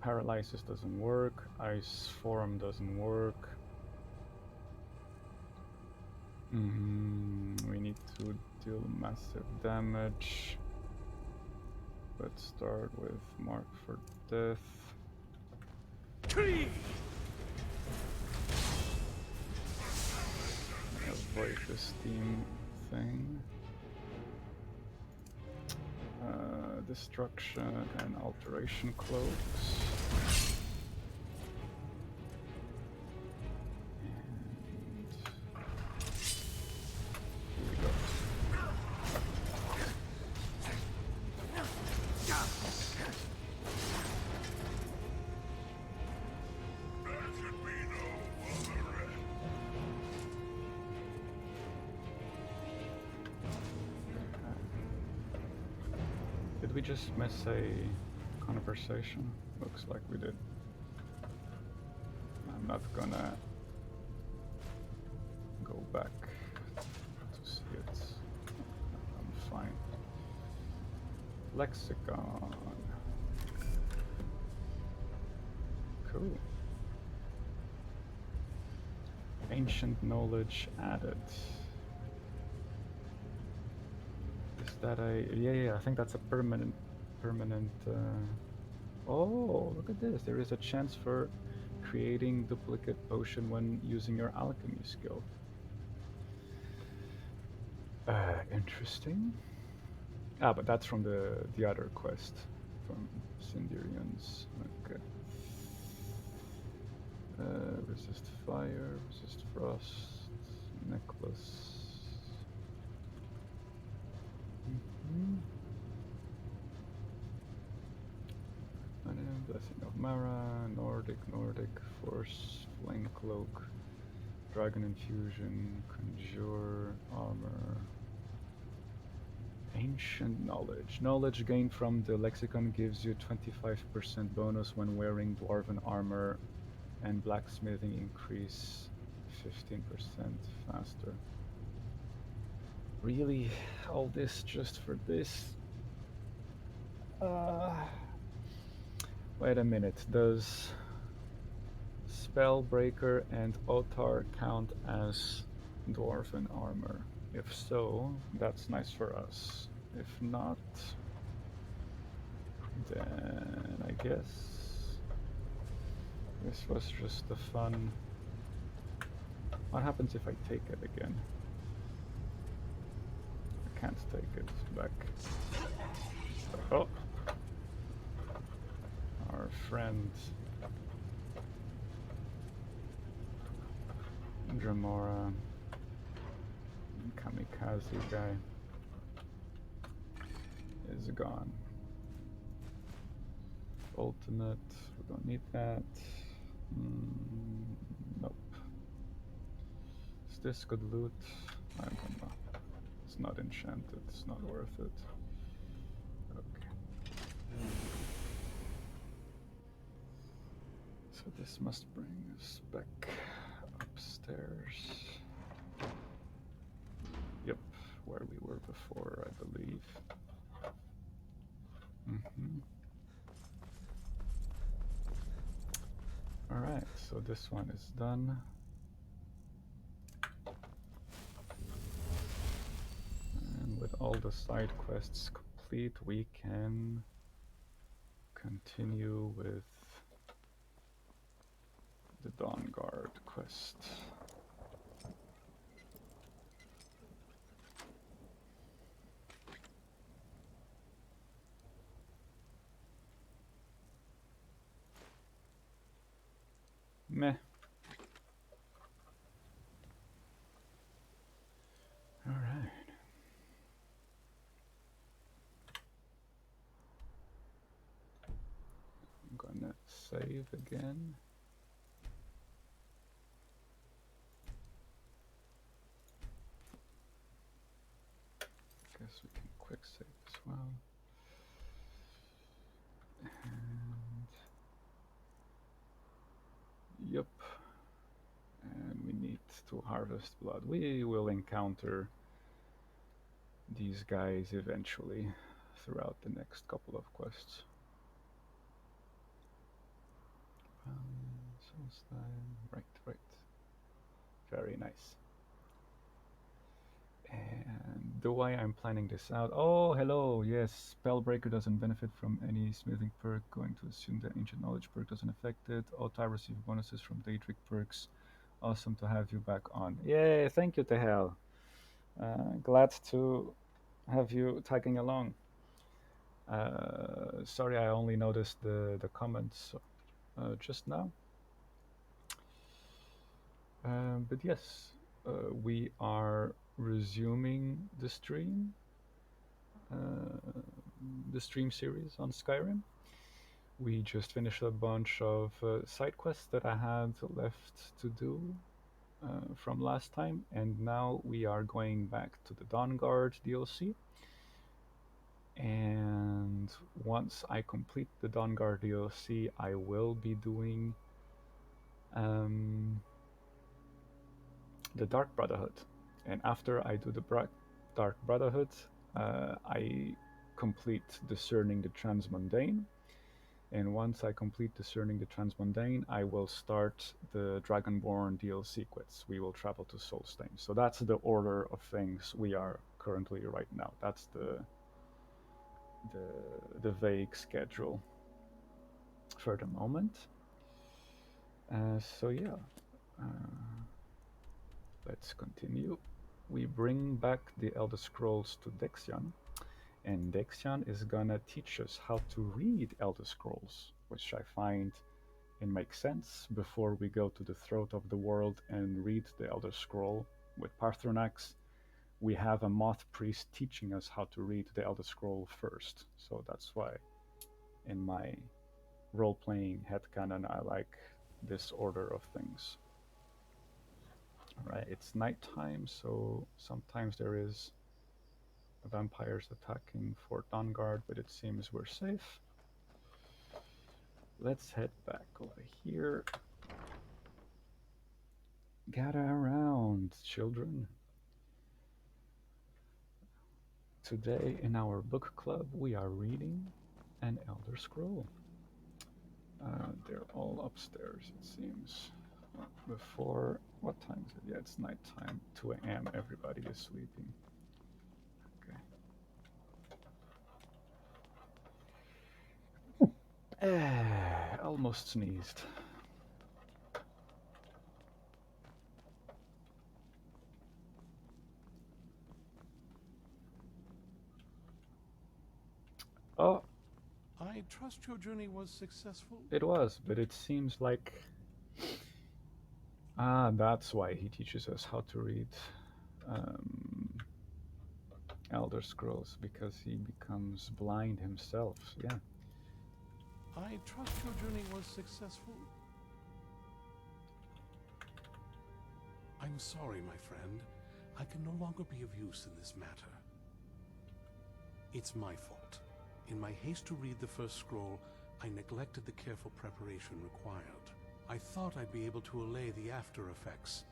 Paralysis doesn't work. Ice Form doesn't work. We need to deal massive damage. Let's start with Mark for Death. Avoid the steam thing. Destruction and Alteration Cloaks. Did we just miss a conversation? Looks like we did. I'm not gonna go back to see it. I'm fine. Lexicon. Cool. Ancient knowledge added. Is that a... Yeah, I think that's a permanent... Oh, look at this. There is a chance for creating duplicate potion when using your alchemy skill. Interesting. Ah, but that's from the other quest. From Sindirians. Okay. Resist fire, resist frost, necklace. Blessing of Mara, Nordic, Force, Flame Cloak, Dragon Infusion, Conjure, Armor. Ancient Knowledge. Knowledge gained from the lexicon gives you 25% bonus when wearing Dwarven armor, and blacksmithing increase 15% faster. Really? All this just for this? Wait a minute, does Spellbreaker and Otar count as Dwarven armor? If so, that's nice for us. If not, then I guess this was just a fun... What happens if I take it again? I can't take it back. Oh! Our friend Dramora, kamikaze guy, is gone. Ultimate, we don't need that. Nope. Is this good loot? I don't know. It's not enchanted, it's not worth it. Okay. So this must bring us back upstairs. Yep, where we were before, I believe. Alright, so this one is done. And with all the side quests complete, we can continue with the Dawn Guard quest. Meh. All right. I'm gonna save again. Guess we can quick save as well. And yep. And we need to harvest blood. We will encounter these guys eventually throughout the next couple of quests. last time. Right, right. Very nice. And the way I'm planning this out. Oh, hello. Yes, Spellbreaker doesn't benefit from any smithing perk. Going to assume that Ancient Knowledge perk doesn't affect it. Auto receive bonuses from Daedric perks. Awesome to have you back on. Yay, thank you, Tehel. Glad to have you tagging along. Sorry, I only noticed the comments just now. But yes, we are resuming the stream series on Skyrim. We just finished a bunch of side quests that I had left to do from last time, and now we are going back to the Dawnguard DLC. And once I complete the Dawnguard DLC, I will be doing the Dark Brotherhood. And after I do the Dark Brotherhood, I complete Discerning the Transmundane. And once I complete Discerning the Transmundane, I will start the Dragonborn DLC quests. We will travel to Solstheim. So that's the order of things we are currently right now. That's the vague schedule for the moment. So yeah, let's continue. We bring back the Elder Scrolls to Dexian, and Dexian is gonna teach us how to read Elder Scrolls, which I find it makes sense before we go to the throat of the world and read the Elder Scroll with Paarthurnax. We have a Moth priest teaching us how to read the Elder Scroll first, so that's why in my role-playing headcanon I like this order of things. Alright, it's nighttime, so sometimes there is vampires attacking Fort Dawnguard, but it seems we're safe. Let's head back over here. Gather around, children. Today in our book club we are reading an Elder Scroll. They're all upstairs, it seems. Before, what time is it? Yeah, it's nighttime. 2 a.m. Everybody is sleeping. Okay. Almost sneezed. Oh. I trust your journey was successful? It was, but it seems like... that's why he teaches us how to read Elder Scrolls, because he becomes blind himself, yeah. I trust your journey was successful? I'm sorry, my friend. I can no longer be of use in this matter. It's my fault. In my haste to read the first scroll, I neglected the careful preparation required. I thought I'd be able to allay the after effects,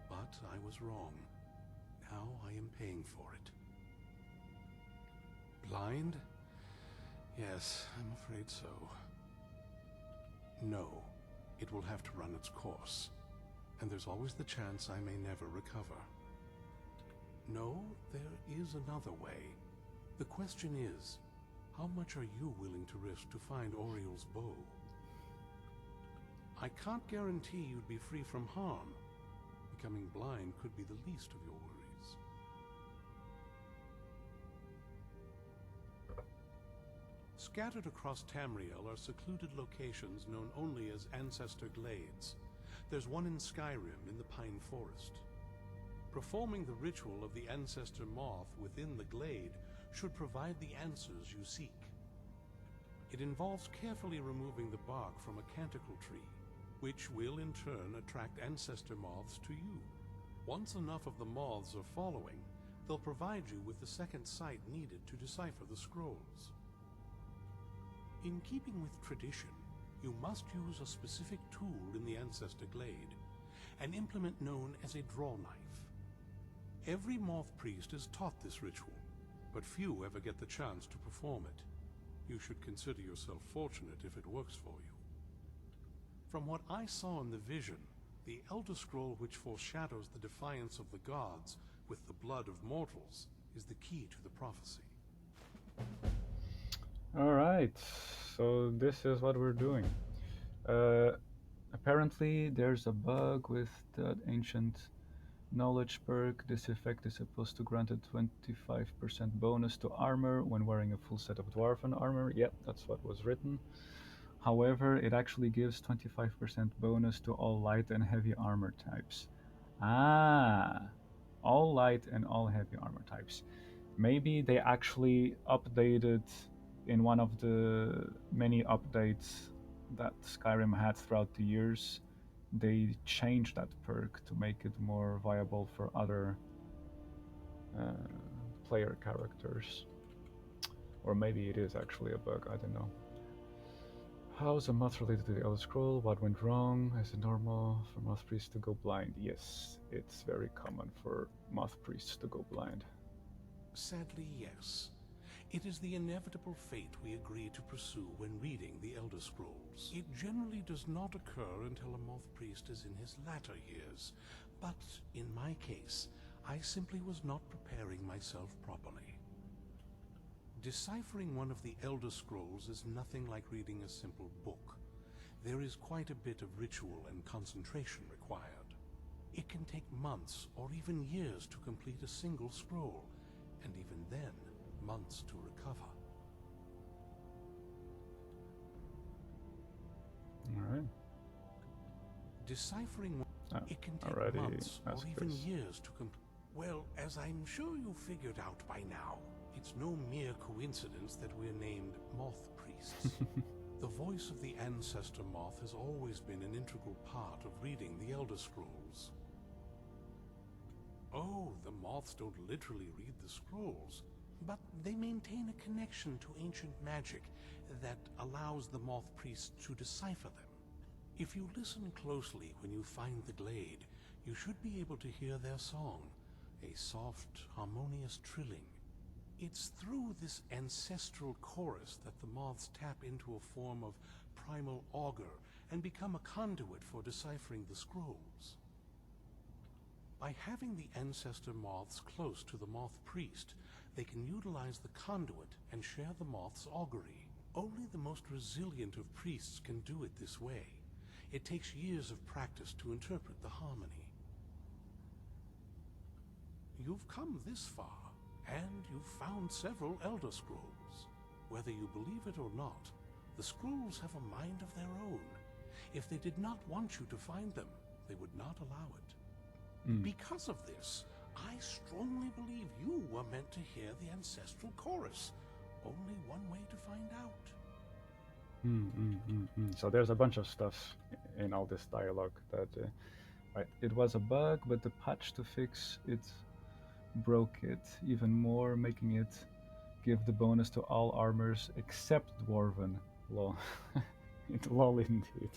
but I was wrong. Now I am paying for it. Blind? Yes, I'm afraid so. No, it will have to run its course, and there's always the chance I may never recover. No, there is another way. The question is, how much are you willing to risk to find Auri-El's bow? I can't guarantee you'd be free from harm. Becoming blind could be the least of your worries. Scattered across Tamriel are secluded locations known only as Ancestor Glades. There's one in Skyrim in the Pine Forest. Performing the ritual of the Ancestor Moth within the glade should provide the answers you seek. It involves carefully removing the bark from a canticle tree, which will in turn attract ancestor moths to you. Once enough of the moths are following, they'll provide you with the second sight needed to decipher the scrolls. In keeping with tradition, you must use a specific tool in the Ancestor Glade, an implement known as a draw knife. Every moth priest is taught this ritual, but few ever get the chance to perform it. You should consider yourself fortunate if it works for you. From what I saw in the vision, the Elder Scroll which foreshadows the defiance of the gods with the blood of mortals is the key to the prophecy. Alright, so this is what we're doing. Apparently there's a bug with that ancient knowledge perk. This effect is supposed to grant a 25% bonus to armor when wearing a full set of dwarven armor. Yep, that's what was written. However, it actually gives 25% bonus to all light and heavy armor types. Ah, all light and all heavy armor types. Maybe they actually updated in one of the many updates that Skyrim had throughout the years. They changed that perk to make it more viable for other player characters. Or maybe it is actually a bug, I don't know. How is a moth related to the Elder Scroll? What went wrong? Is it normal for moth priests to go blind? Yes, it's very common for moth priests to go blind. Sadly, yes. It is the inevitable fate we agree to pursue when reading the Elder Scrolls. It generally does not occur until a moth priest is in his latter years, but in my case, I simply was not preparing myself properly. Deciphering one of the Elder Scrolls is nothing like reading a simple book. There is quite a bit of ritual and concentration required. It can take months or even years to complete a single scroll, and even then, months to recover. Alright. Deciphering it can take months or even years to complete. Well, as I'm sure you figured out by now, it's no mere coincidence that we're named Moth Priests. The voice of the ancestor Moth has always been an integral part of reading the Elder Scrolls. Oh, the Moths don't literally read the scrolls, but they maintain a connection to ancient magic that allows the Moth Priests to decipher them. If you listen closely when you find the glade, you should be able to hear their song, a soft, harmonious trilling. It's through this ancestral chorus that the moths tap into a form of primal augur and become a conduit for deciphering the scrolls. By having the ancestor moths close to the moth priest, they can utilize the conduit and share the moth's augury. Only the most resilient of priests can do it this way. It takes years of practice to interpret the harmony. You've come this far, and you've found several Elder Scrolls. Whether you believe it or not, the scrolls have a mind of their own. If they did not want you to find them, they would not allow it. Because of this, I strongly believe you were meant to hear the ancestral chorus. Only one way to find out. So there's a bunch of stuff in all this dialogue that, right, it was a bug, but the patch to fix it broke it even more, making it give the bonus to all armors except Dwarven. Lol. Lol indeed.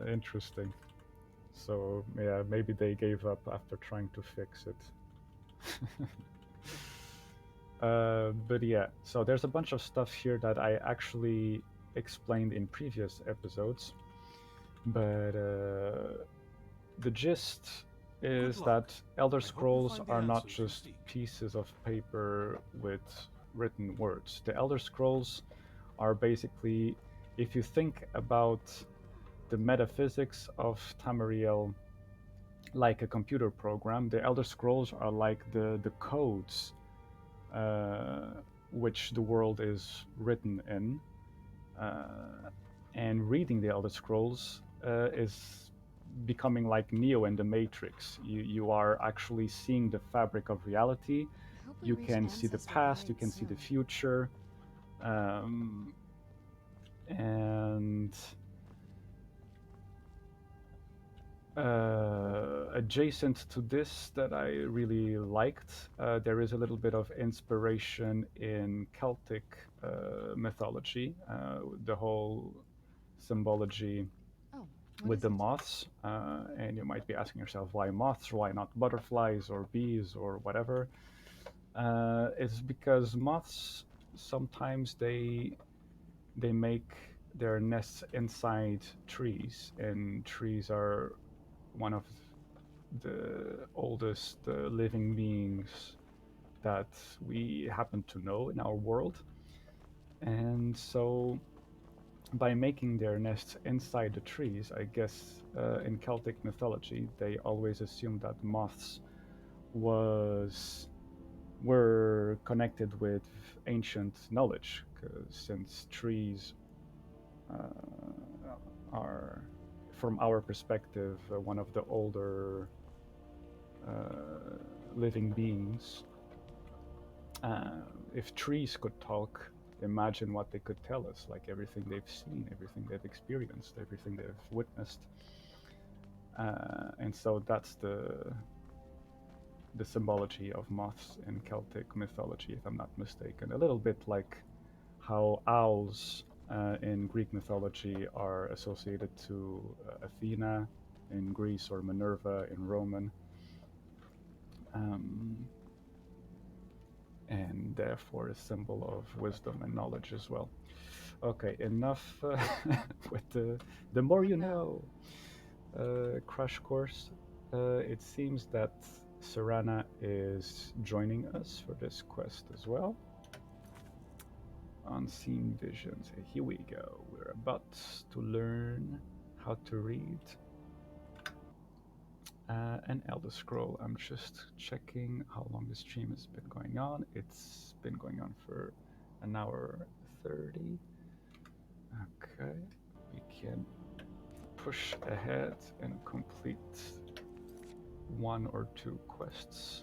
Interesting. So yeah, maybe they gave up after trying to fix it. But yeah, so there's a bunch of stuff here that I actually explained in previous episodes, but the gist is that Elder Scrolls are not just pieces of paper with written words. The Elder Scrolls are basically, if you think about the metaphysics of Tamariel like a computer program, the Elder Scrolls are like the codes which the world is written in. And reading the Elder Scrolls is becoming like Neo in the Matrix. You are actually seeing the fabric of reality. You can see the past, you can see the future. And adjacent to this that I really liked, there is a little bit of inspiration in Celtic mythology, the whole symbology with the moths. And you might be asking yourself, why moths? Why not butterflies or bees or whatever? It's because moths sometimes they make their nests inside trees, and trees are one of the oldest living beings that we happen to know in our world. And so by making their nests inside the trees, I guess in Celtic mythology, they always assumed that moths were connected with ancient knowledge, because since trees are, from our perspective, one of the older living beings. If trees could talk, imagine what they could tell us, like everything they've seen, everything they've experienced, everything they've witnessed. And so that's the symbology of moths in Celtic mythology, if I'm not mistaken. A little bit like how owls in Greek mythology are associated to Athena in Greece, or Minerva in Roman. And therefore a symbol of wisdom and knowledge as well. Okay, enough with the more you know crash course. It seems that Serana is joining us for this quest as well. Unseen Visions. Here we go. We're about to learn how to read an Elder Scroll. I'm just checking how long the stream has been going on. It's been going on for an hour 30. Okay, we can push ahead and complete one or two quests.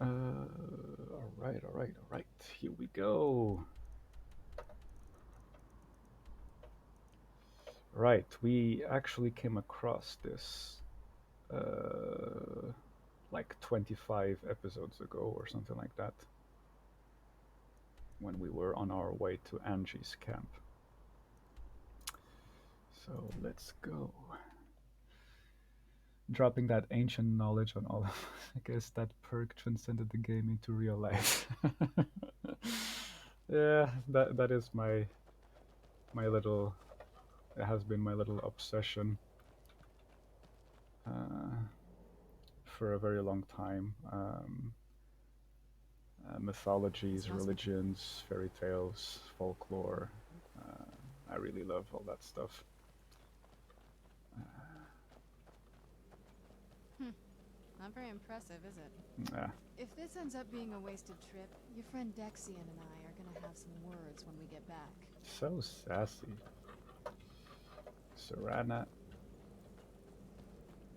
All right. Here we go. Right, we actually came across this like 25 episodes ago or something like that, when we were on our way to Angie's camp. So let's go. Dropping that ancient knowledge on all of us. I guess that perk transcended the game into real life. Yeah, that is my little. It has been my little obsession for a very long time. Mythologies, religions, fairy tales, folklore. I really love all that stuff. Not very impressive, is it? Yeah. If this ends up being a wasted trip, your friend Dexian and I are gonna have some words when we get back. So sassy. Serana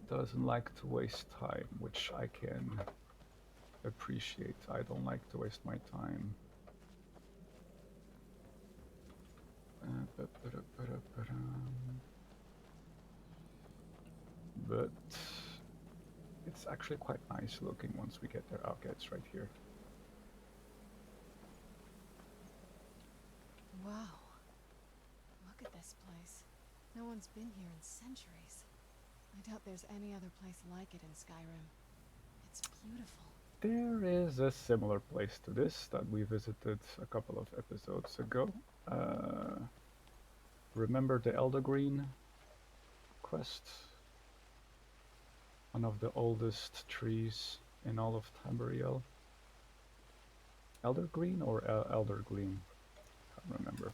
doesn't like to waste time, which I can appreciate. I don't like to waste my time. But it's actually quite nice looking once we get there. Okay, it's right here. Wow. Look at this place. No one's been here in centuries. I doubt there's any other place like it in Skyrim. It's beautiful. There is a similar place to this that we visited a couple of episodes ago. Remember the Eldergreen quest? One of the oldest trees in all of Auri-El. Eldergreen or Eldergreen? Can't remember.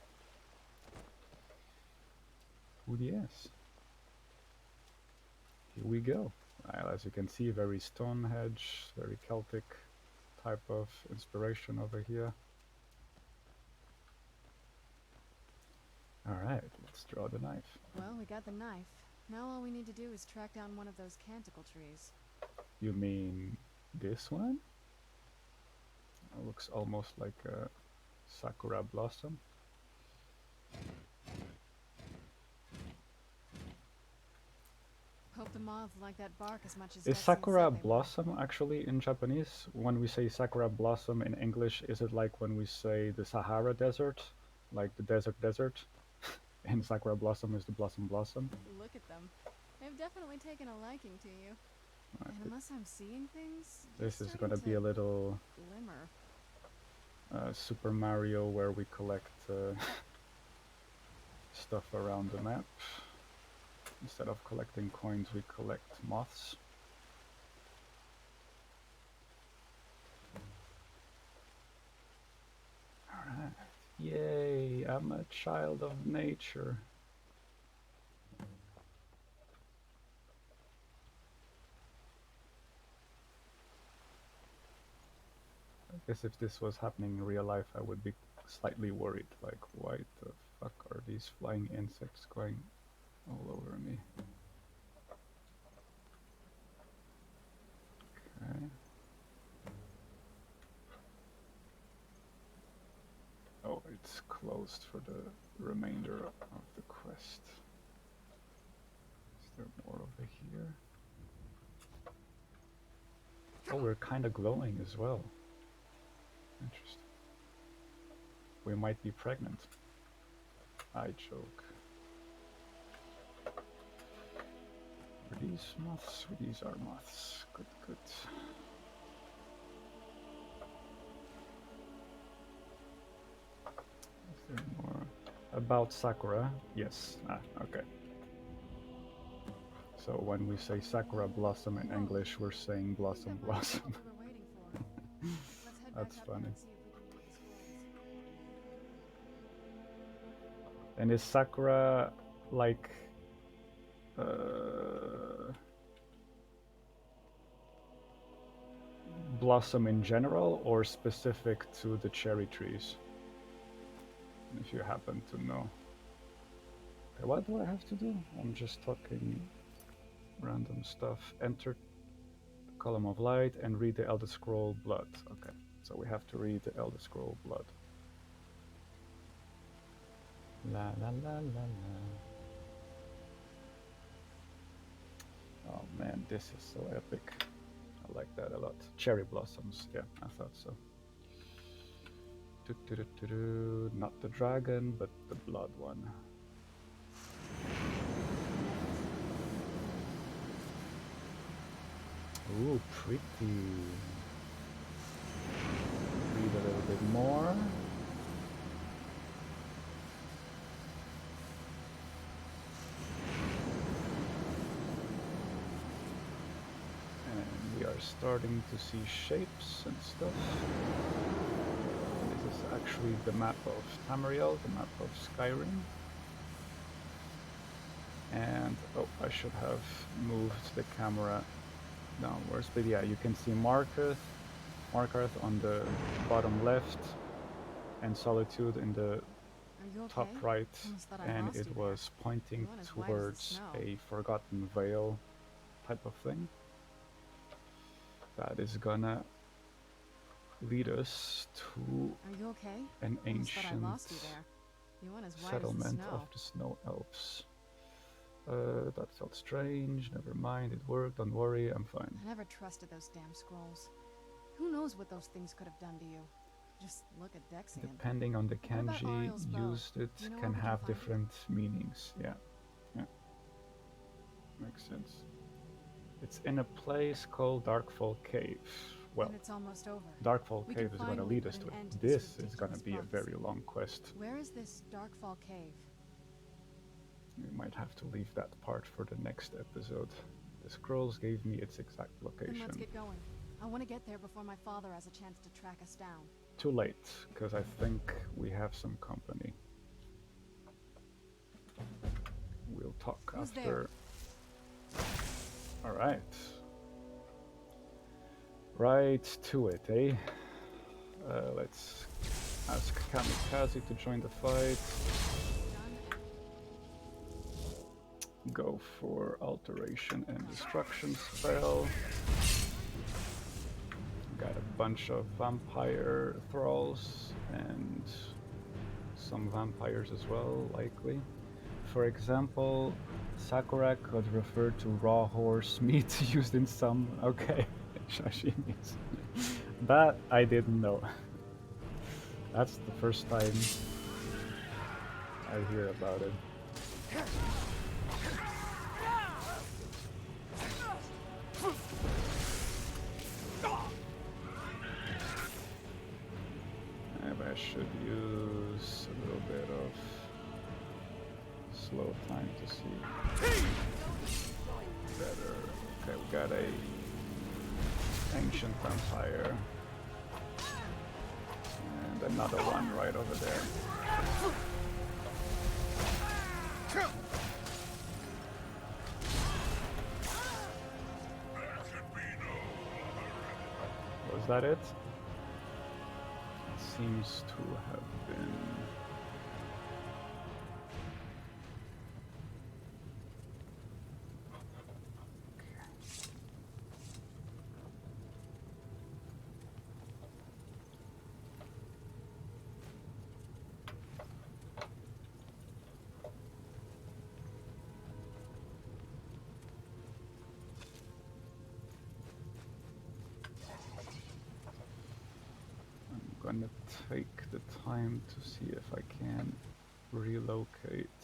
Oh yes. Here we go. As you can see, very Stonehenge, very Celtic type of inspiration over here. Alright, let's draw the knife. Well, we got the knife. Now all we need to do is track down one of those canticle trees. You mean this one? It looks almost like a sakura blossom. Hope the moths like that bark as much as Is sakura blossom actually in Japanese? When we say sakura blossom in English, is it like when we say the Sahara Desert? Like the desert? And Sakura Blossom is the Blossom Blossom. Look at them. They've definitely taken a liking to you. And unless I'm seeing things, this is gonna be a little glimmer. Super Mario where we collect stuff around the map. Instead of collecting coins, we collect moths. Alright. Yay, I'm a child of nature. I guess if this was happening in real life, I would be slightly worried. Like, why the fuck are these flying insects going all over me? Okay. Oh, it's closed for the remainder of the quest. Is there more over here? Oh, we're kind of glowing as well. Interesting. We might be pregnant. I joke. Are these moths? These are moths. Good, good. Is there more about Sakura? Yes. Ah, okay. So when we say Sakura Blossom in English, we're saying Blossom Blossom. That's funny. And is Sakura like blossom in general or specific to the cherry trees? If you happen to know. Okay, what do I have to do? I'm just talking random stuff. Enter the column of light and read the Elder Scroll Blood. Okay, so we have to read the Elder Scroll Blood. La la la la la. Oh man, this is so epic. I like that a lot. Cherry blossoms, yeah, I thought so. Not the dragon, but the blood one. Ooh, pretty. Read a little bit more. And we are starting to see shapes and stuff. This is actually the map of Tamriel, the map of Skyrim. And, oh, I should have moved the camera downwards, but yeah, you can see Markarth on the bottom left, and Solitude in the top right, and it was pointing towards a Forgotten Vale type of thing. That is gonna lead us to an ancient settlement of the Snow Elves. That felt strange. Never mind, it worked. Don't worry, I'm fine. I never trusted those damn scrolls. Who knows what those things could have done to you? Just look at Dexian. Depending on the kanji used, it can have different meanings. Yeah, yeah, makes sense. It's in a place called Darkfall Cave. Well, it's almost over. Darkfall Cave is going to lead us to it. This is going to be a very long quest. Where is this Darkfall Cave? We might have to leave that part for the next episode. The scrolls gave me its exact location. Then let's get going. I want to get there before my father has a chance to track us down. Too late, because I think we have some company. We'll talk after. Alright. Right to it, eh? Let's ask Kamikaze to join the fight. Go for alteration and destruction spell. Got a bunch of vampire thralls and some vampires as well, likely. For example, Sakura could refer to raw horse meat used in some, okay, sashimis. That I didn't know. That's the first time I hear about it. Maybe I should use a little bit of slow time to see better. Okay, we got a ancient vampire. And another one right over there. Was that it? It seems to have been... I'm gonna take the time to see if I can relocate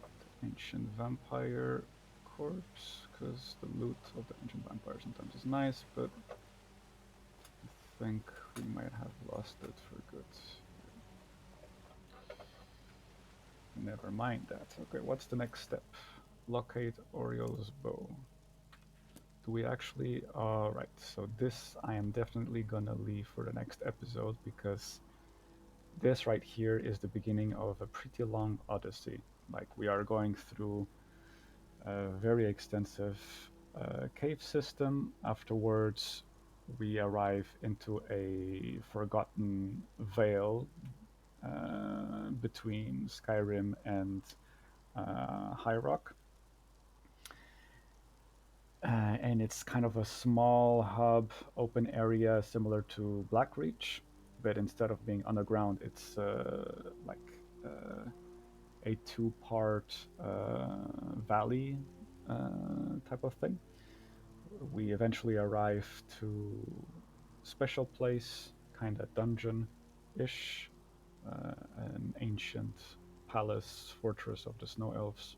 the ancient vampire corpse, because the loot of the ancient vampire sometimes is nice, but I think we might have lost it for good. Never mind that. Okay, what's the next step? Locate Auri-El's bow. Do we actually... Alright, so this I am definitely gonna leave for the next episode, because this right here is the beginning of a pretty long odyssey. Like, we are going through a very extensive cave system. Afterwards, we arrive into a Forgotten Vale between Skyrim and High Rock. And it's kind of a small hub, open area similar to Blackreach, but instead of being underground, it's like a two-part valley type of thing. We eventually arrive to special place, kind of dungeon-ish, an ancient palace, fortress of the Snow Elves.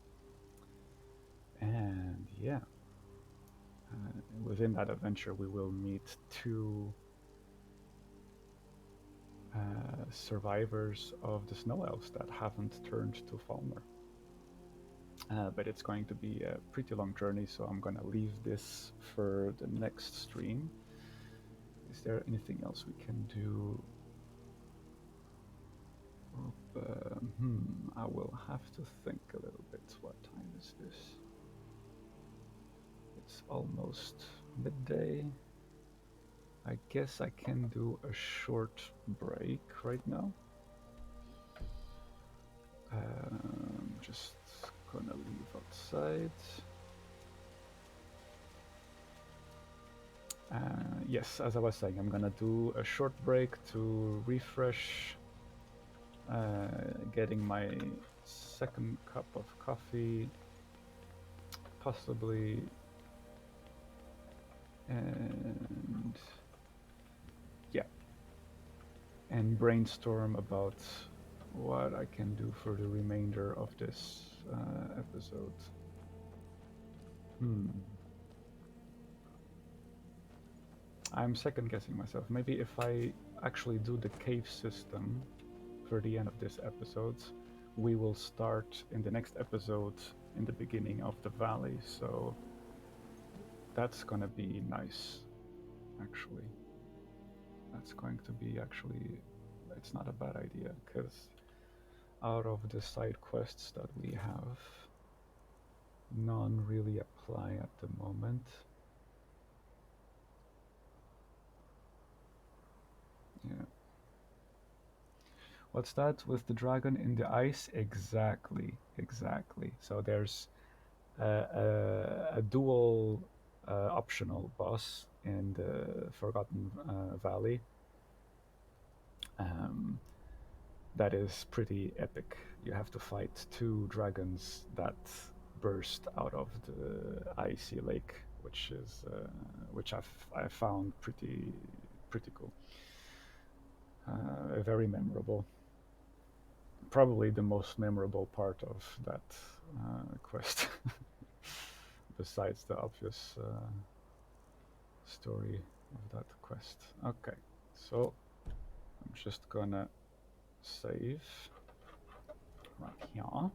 And yeah, within that adventure we will meet two survivors of the Snow Elves that haven't turned to Falmer. But it's going to be a pretty long journey, so I'm gonna leave this for the next stream. Is there anything else we can do? I will have to think a little bit. What time is this? It's almost midday. I guess I can do a short break right now. Just gonna leave outside. Yes, as I was saying, I'm gonna do a short break to refresh, getting my second cup of coffee, possibly, and yeah, and brainstorm about what I can do for the remainder of this episode. I'm second guessing myself. Maybe if I actually do the cave system for the end of this episode, we will start in the next episode in the beginning of the valley, so that's gonna be nice, actually. That's going to be it's not a bad idea, because out of the side quests that we have, none really apply at the moment. Yeah. What's that with the dragon in the ice? Exactly. So there's a dual optional boss in the Forgotten Valley. That is pretty epic. You have to fight two dragons that burst out of the icy lake, which I found pretty cool. Very memorable. probably the most memorable part of that quest, besides the obvious story of that quest. Okay, so I'm just gonna save right here.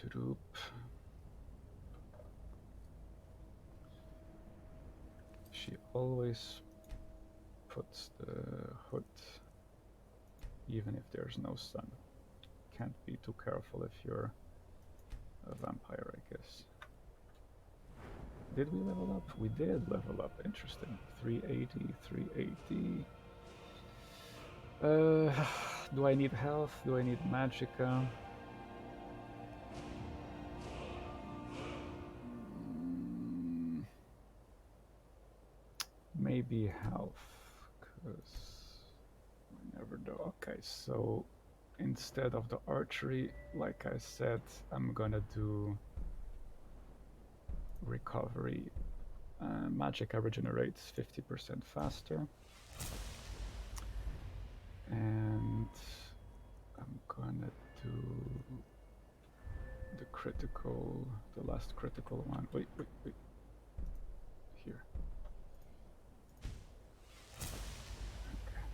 Doop. She always puts the hood even if there's no sun. Can't be too careful if you're a vampire, I guess. Did we level up? We did level up. Interesting. 380, 380. Do I need health? Do I need magicka? Maybe health, because I never do. Okay, so instead of the archery, like I said, I'm gonna do recovery. Magicka regenerates 50% faster. And I'm gonna do the critical, the last critical one. Wait. Here. Okay.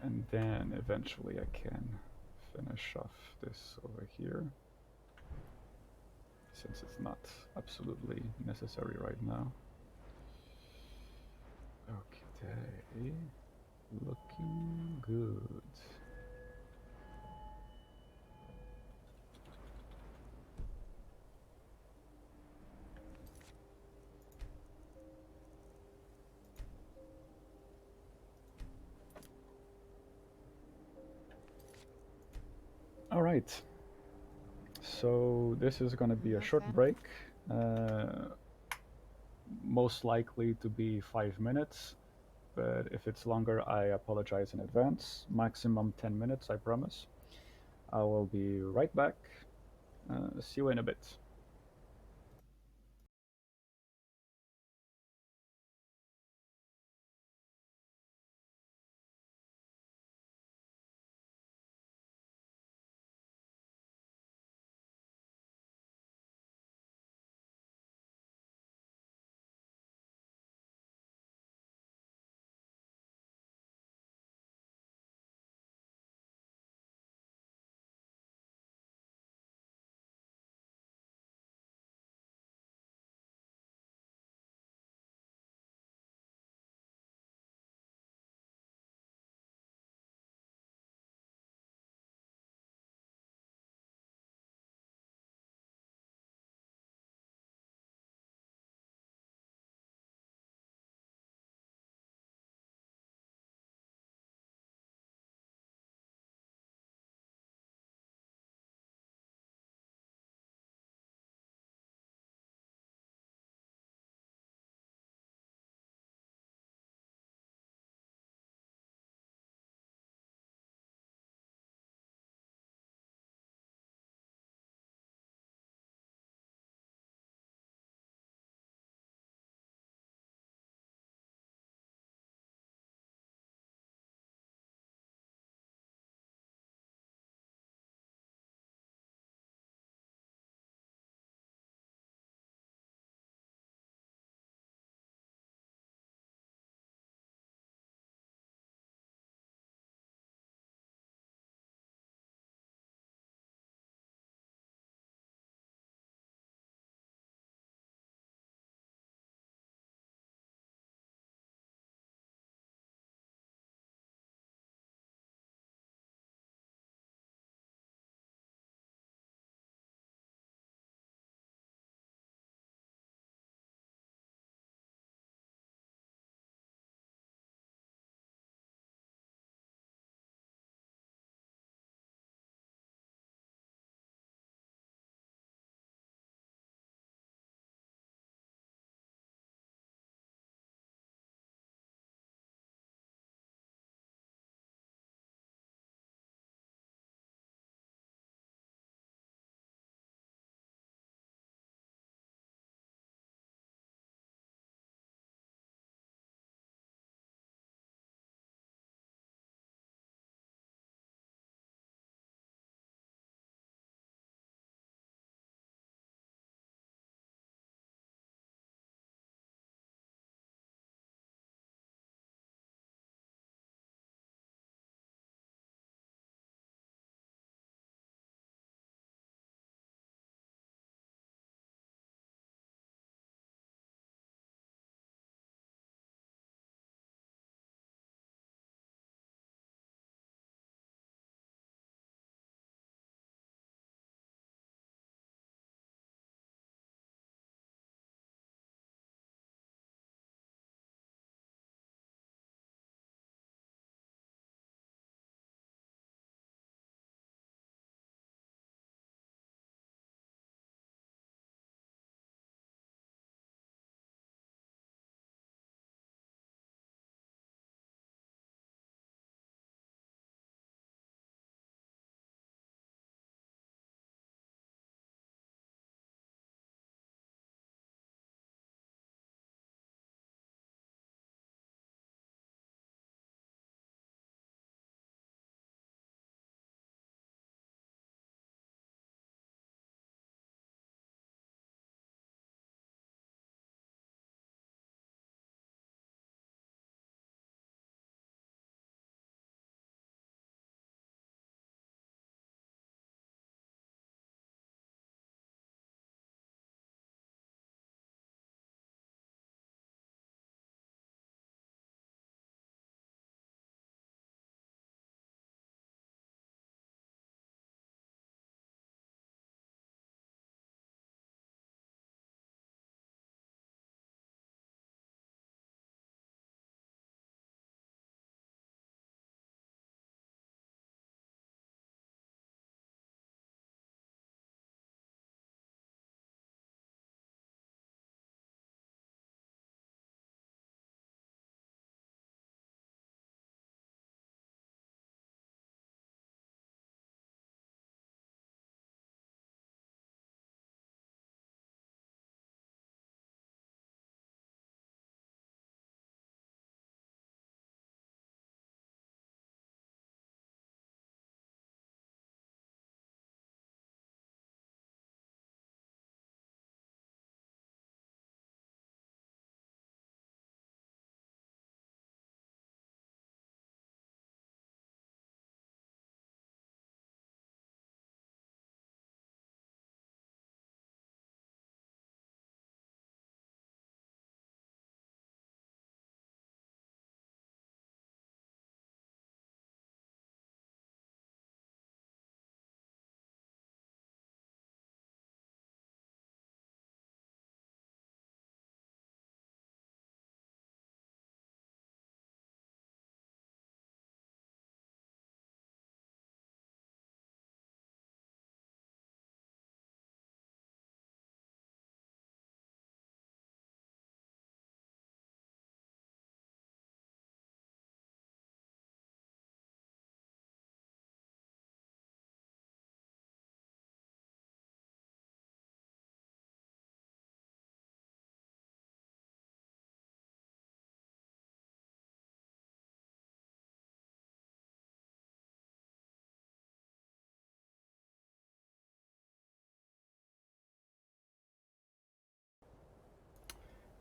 And then eventually I can finish off this over here, since it's not absolutely necessary right now. Okay, looking good. All right, so this is going to be a short break, most likely to be 5 minutes, but if it's longer, I apologize in advance. Maximum 10 minutes, I promise. I will be right back. See you in a bit.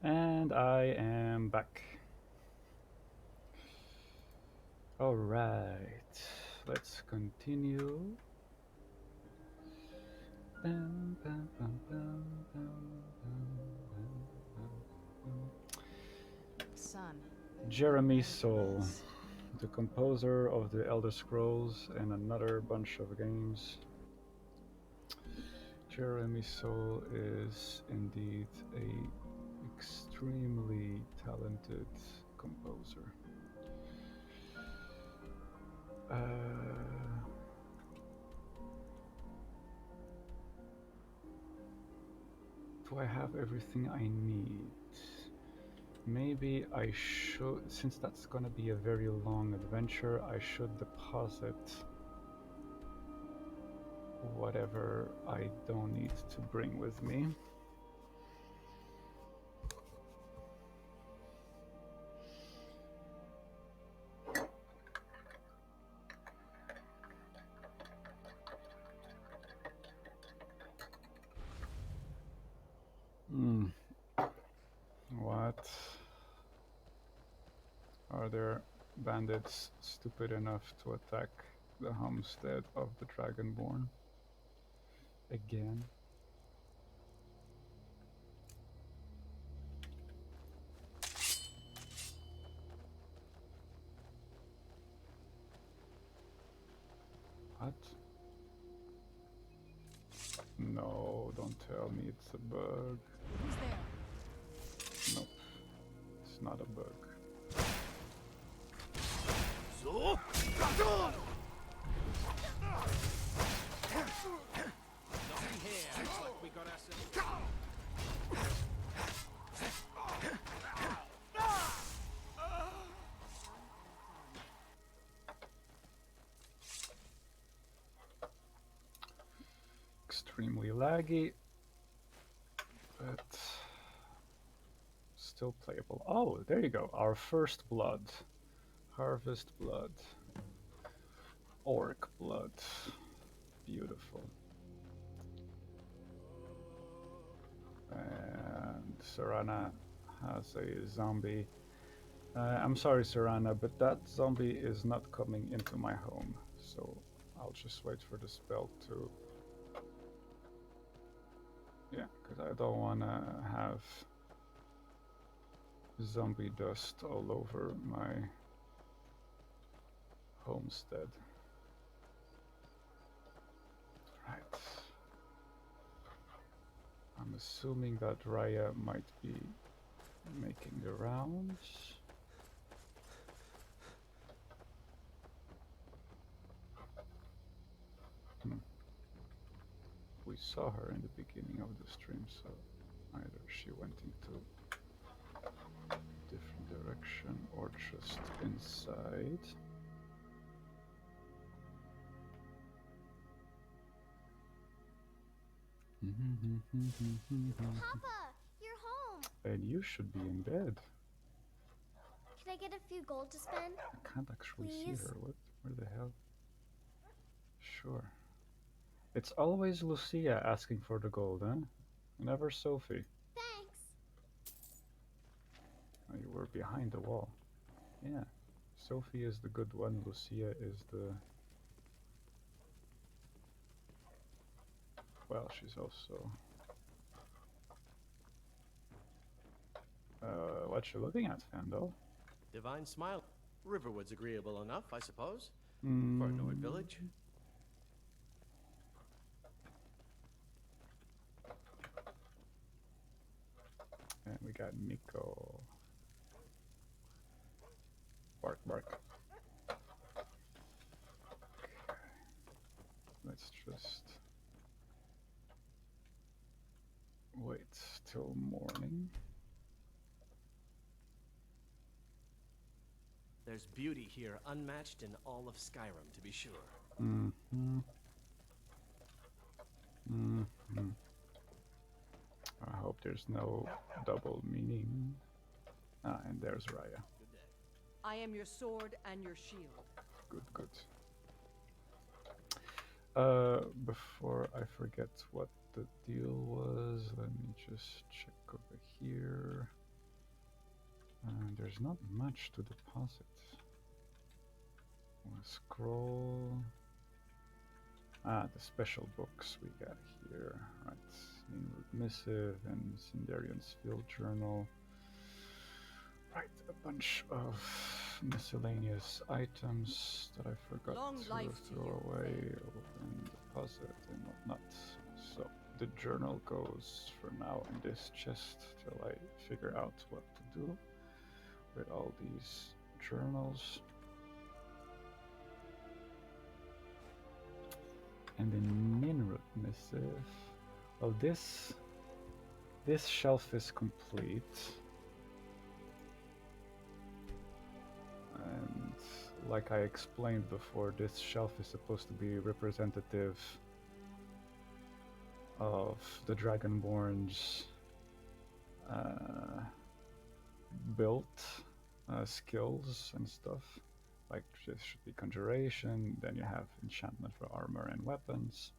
And I am back. All right, let's continue. Son. Jeremy Soule, the composer of the Elder Scrolls and another bunch of games. Jeremy Soule is indeed a extremely talented composer. Do I have everything I need? Maybe I should, since that's gonna be a very long adventure, I should deposit whatever I don't need to bring with me. What? Are there bandits stupid enough to attack the homestead of the Dragonborn? Again? What? No, don't tell me it's a bug. Who's there? Nope. It's not a bug. So, nothing here. Looks like we got ourselves. Extremely laggy, but still playable. Oh, there you go. Our first blood. Harvest blood. Orc blood. Beautiful. And Serana has a zombie. I'm sorry, Serana, but that zombie is not coming into my home. So I'll just wait for the spell to... Yeah, because I don't want to have zombie dust all over my homestead. Right. I'm assuming that Raya might be making the rounds. We saw her in the beginning of the stream, so either she went into a different direction or just inside. Papa, you're home. And you should be in bed. Can I get a few gold to spend? I can't actually Please? see her. What? Where the hell? Sure. It's always Lucia asking for the gold, huh? Never Sophie. Thanks. Oh, you were behind the wall. Yeah. Sophie is the good one. Lucia is the... Well, she's also... what you looking at, Fandel? Divine smile. Riverwood's agreeable enough, I suppose. For a Nord village. And we got Miko. Bark, bark. Okay. Let's just wait till morning. There's beauty here unmatched in all of Skyrim, to be sure. I hope there's no double meaning. Ah, and there's Raya. Good day. I am your sword and your shield. Good, good. Before I forget what the deal was, let me just check over here. There's not much to deposit. A scroll. The special books we got here. Right. Meanwood Missive and Sindarian's Field Journal. Right, a bunch of miscellaneous items that I forgot to throw away and deposit and whatnot. So the journal goes for now in this chest till I figure out what to do with all these journals. And the Ninrut Missive. Well, this shelf is complete. And like I explained before, this shelf is supposed to be representative of the Dragonborn's built skills and stuff. Like this should be conjuration, then you have enchantment for armor and weapons,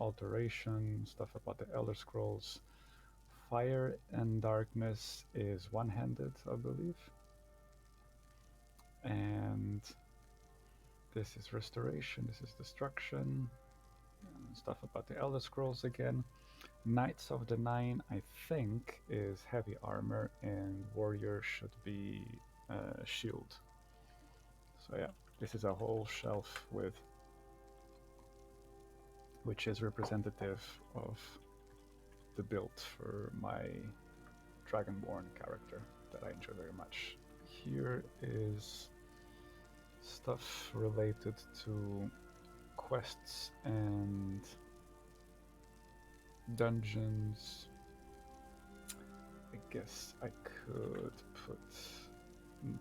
alteration, stuff about the Elder Scrolls. Fire and darkness is one-handed, I believe. And this is restoration, this is destruction, stuff about the Elder Scrolls again. Knights of the Nine, I think, is heavy armor, and warrior should be shield. So yeah, this is a whole shelf with, which is representative of the build for my Dragonborn character that I enjoy very much. Here is stuff related to quests and dungeons. I guess I could put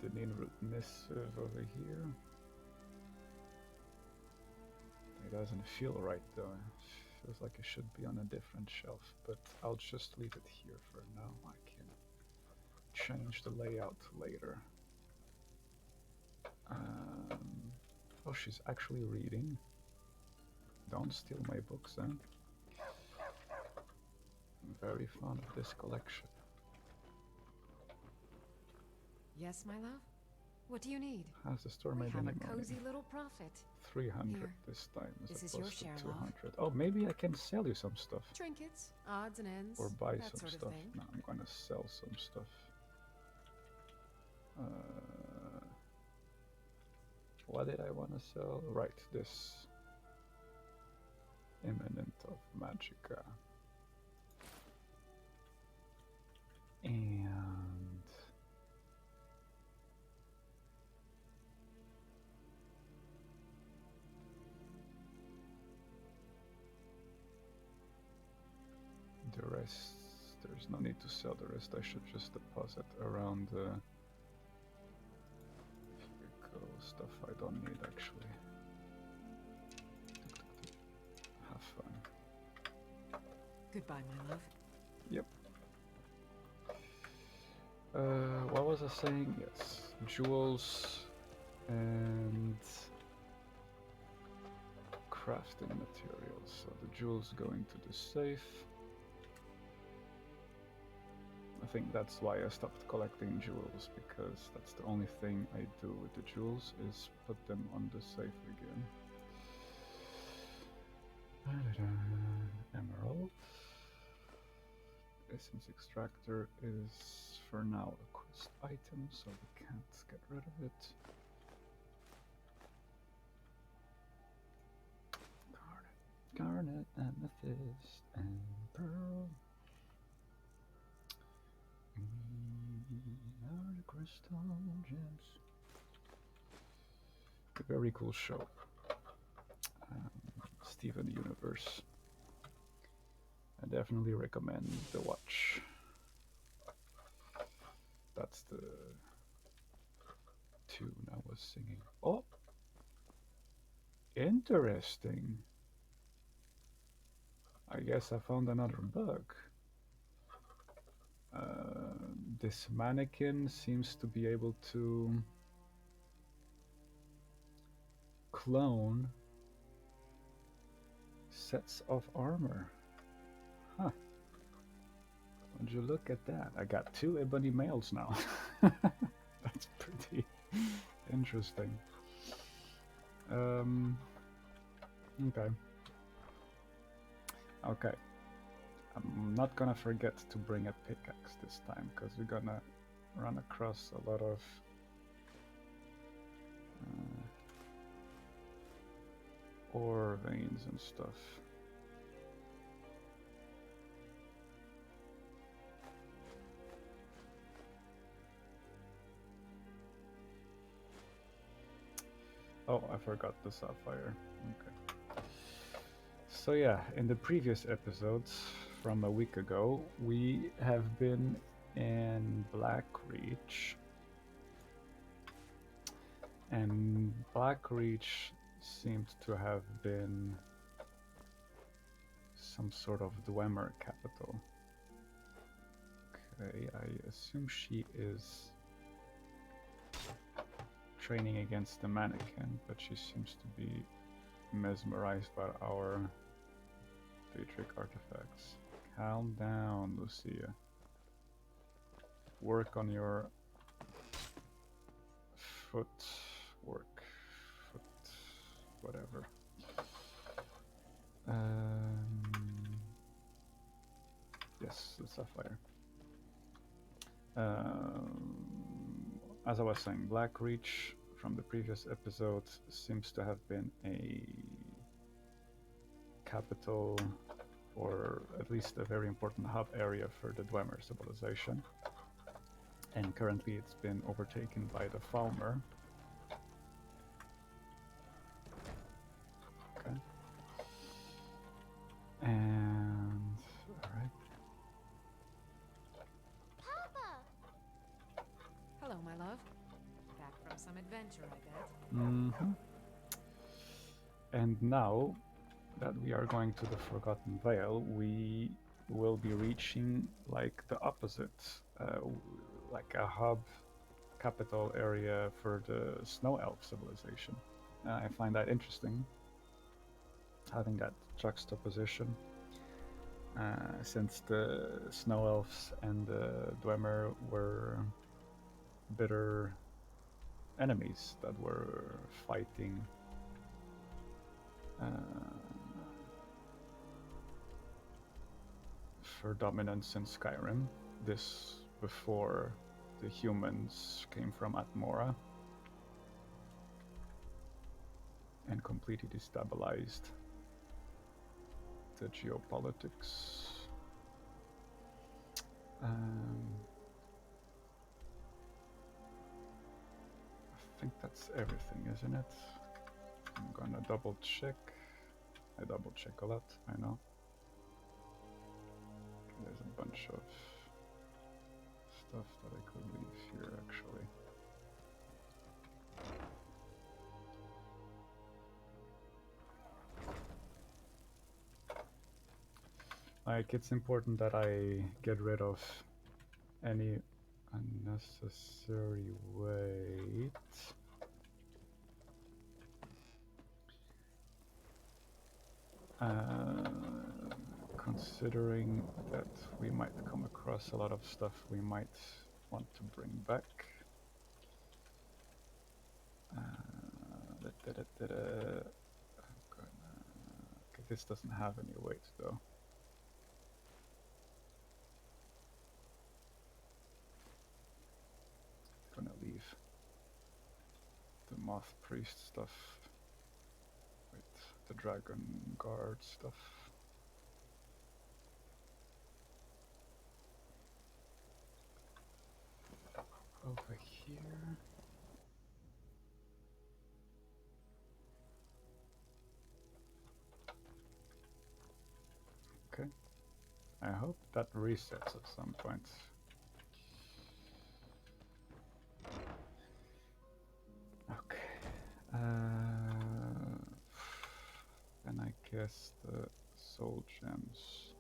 the Ninrut Missive over here. It doesn't feel right though. It feels like it should be on a different shelf, but I'll just leave it here for now. I can change the layout later. Oh, she's actually reading. Don't steal my books, then. I'm very fond of this collection. Yes, my love? What do you need? Has the store We made have any a cozy money? little profit. 300 Here. this time This as is your opposed to share, 200. Oh, maybe I can sell you some stuff. Trinkets, odds and ends, Or buy that some sort of stuff. thing. No, I'm gonna sell some stuff. What did I want to sell? Right, this Imminent of Magicka. And the rest, there's no need to sell the rest. I should just deposit around the stuff I don't need actually. Have fun. Goodbye, my love. Yep. What was I saying? Yes, jewels and crafting materials. So the jewels going to the safe. I think that's why I stopped collecting jewels, because that's the only thing I do with the jewels is put them on the safe again. Emerald. Essence extractor is for now a quest item, so we can't get rid of it. Garnet, amethyst, and pearl. Are the crystal gems. A very cool show. Steven Universe. I definitely recommend the watch. That's the tune I was singing. Oh! Interesting. I guess I found another bug. This mannequin seems to be able to clone sets of armor. Huh. Would you look at that? I got 2 ebony males now. That's pretty interesting. Okay. Okay. I'm not gonna forget to bring a pickaxe this time, because we're gonna run across a lot of ore veins and stuff. Oh, I forgot the sapphire. Okay. So yeah, in the previous episodes from a week ago, we have been in Blackreach. And Blackreach seemed to have been some sort of Dwemer capital. Okay, I assume she is training against the mannequin, but she seems to be mesmerized by our Daedric artifacts. Calm down, Lucia. Work on your footwork. Whatever. Yes, the sapphire. As I was saying, Blackreach from the previous episode seems to have been a capital, or at least a very important hub area for the Dwemer civilization. And currently it's been overtaken by the Falmer. Okay. And alright. Papa! Hello, my love. Back from some adventure, I bet. Mm-hmm. And now that we are going to the Forgotten Vale, we will be reaching like the opposite, like a hub capital area for the Snow Elf civilization. I find that interesting, having that juxtaposition, since the Snow Elves and the Dwemer were bitter enemies that were fighting for dominance in Skyrim. This before the humans came from Atmora and completely destabilized the geopolitics. I think that's everything, isn't it? I'm gonna double check. I double check a lot, I know. Okay, there's a bunch of stuff that I could leave here, actually. Like, it's important that I get rid of any unnecessary weight. Considering that we might come across a lot of stuff we might want to bring back. Okay, this doesn't have any weight though. Gonna leave the Moth Priest stuff. Wait, the Dragon Guard stuff. Over here. Okay. I hope that resets at some point. Okay. And I guess the soul gems.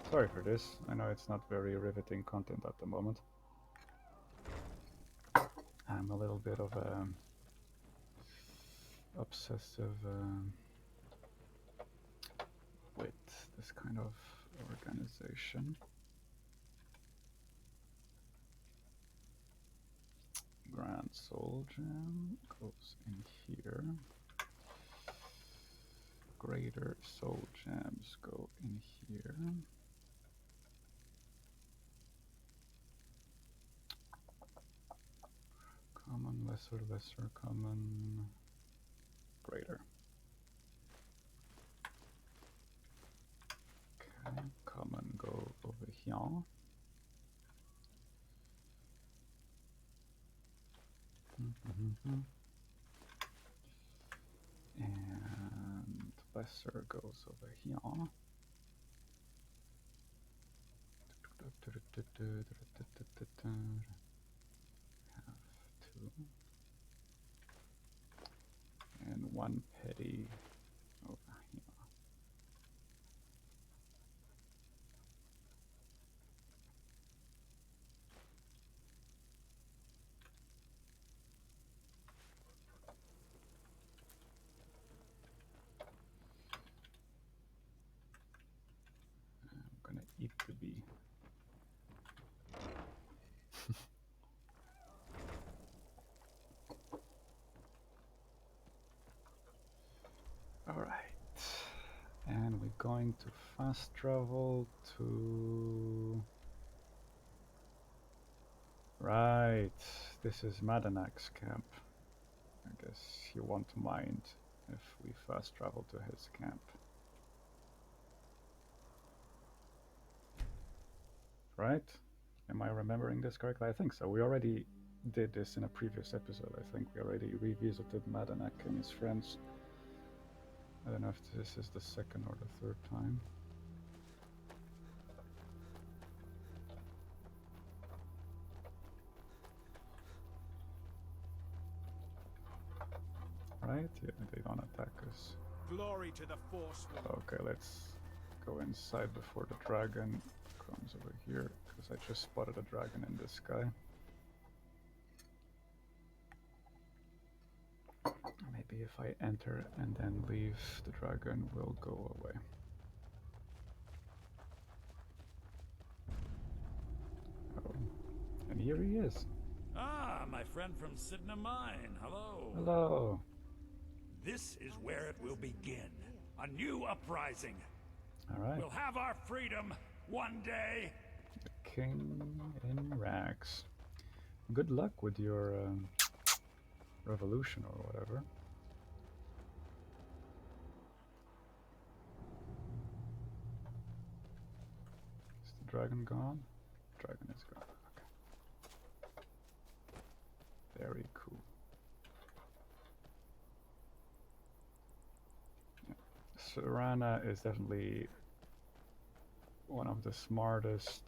Sorry for this. I know it's not very riveting content at the moment. I'm a little bit of obsessive with this kind of organization. Grand Soul Gem goes in here. Greater Soul Gems go in here. Common, lesser, lesser, common, greater. Okay, common go over here. And lesser goes over here. Have two. And one petty over here. I'm gonna eat the bee. All right, and we're going to fast travel to. Right, this is Madanak's camp. I guess he won't mind if we fast travel to his camp. Right? Am I remembering this correctly? I think so. We already did this in a previous episode. I think we already revisited Madanak and his friends. I don't know if this is the second or the third time. Right? Yeah, they don't attack us. Glory to the Force. Okay, let's go inside before the dragon comes over here, because I just spotted a dragon in the sky. Maybe if I enter and then leave, the dragon will go away. Oh, and here he is. Ah, my friend from Sidna Mine. Hello. Hello. This is where it will begin. A new uprising. All right. We'll have our freedom one day. The king in rags. Good luck with your revolution or whatever. Is the dragon gone? Dragon is gone. Okay. Very cool. Serana is definitely one of the smartest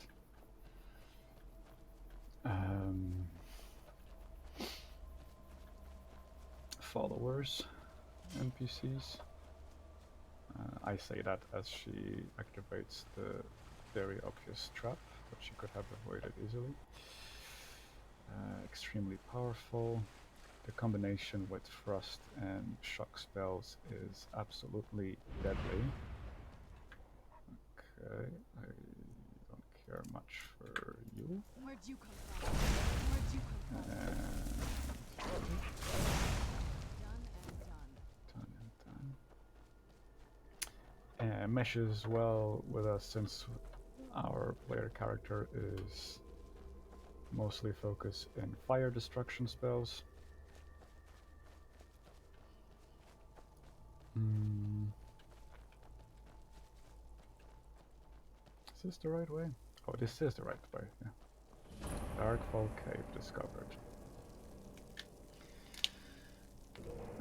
followers, NPCs. I say that as she activates the very obvious trap, but she could have avoided easily. Extremely powerful. The combination with Frost and Shock spells is absolutely deadly. Okay, I don't care much for you. Where'd you come from? Where'd you come from? Done and done. Meshes well with us since our player character is mostly focused in fire destruction spells. Is this the right way? Oh, this is the right way, yeah. Darkfall Cave discovered.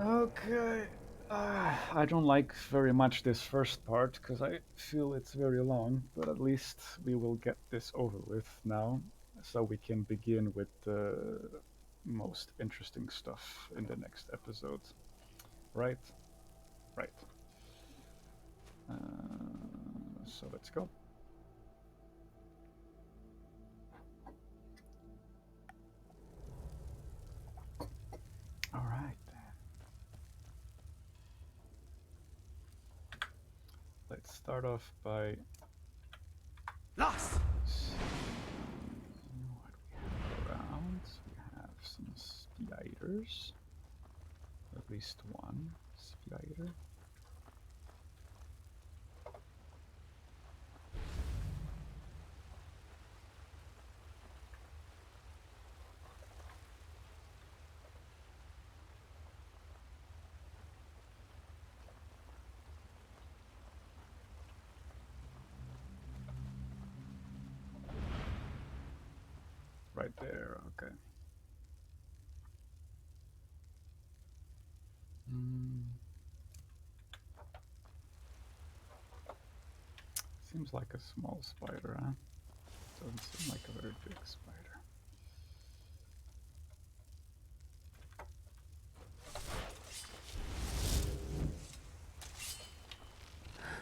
Okay. I don't like very much this first part, because I feel it's very long, but at least we will get this over with now, so we can begin with the most interesting stuff in the next episode. Right? Right. So let's go. All right. start off by lost. What we have around. We have some spiders. At least one spider. Right there, okay. Seems like a small spider, huh? Doesn't seem like a very big spider.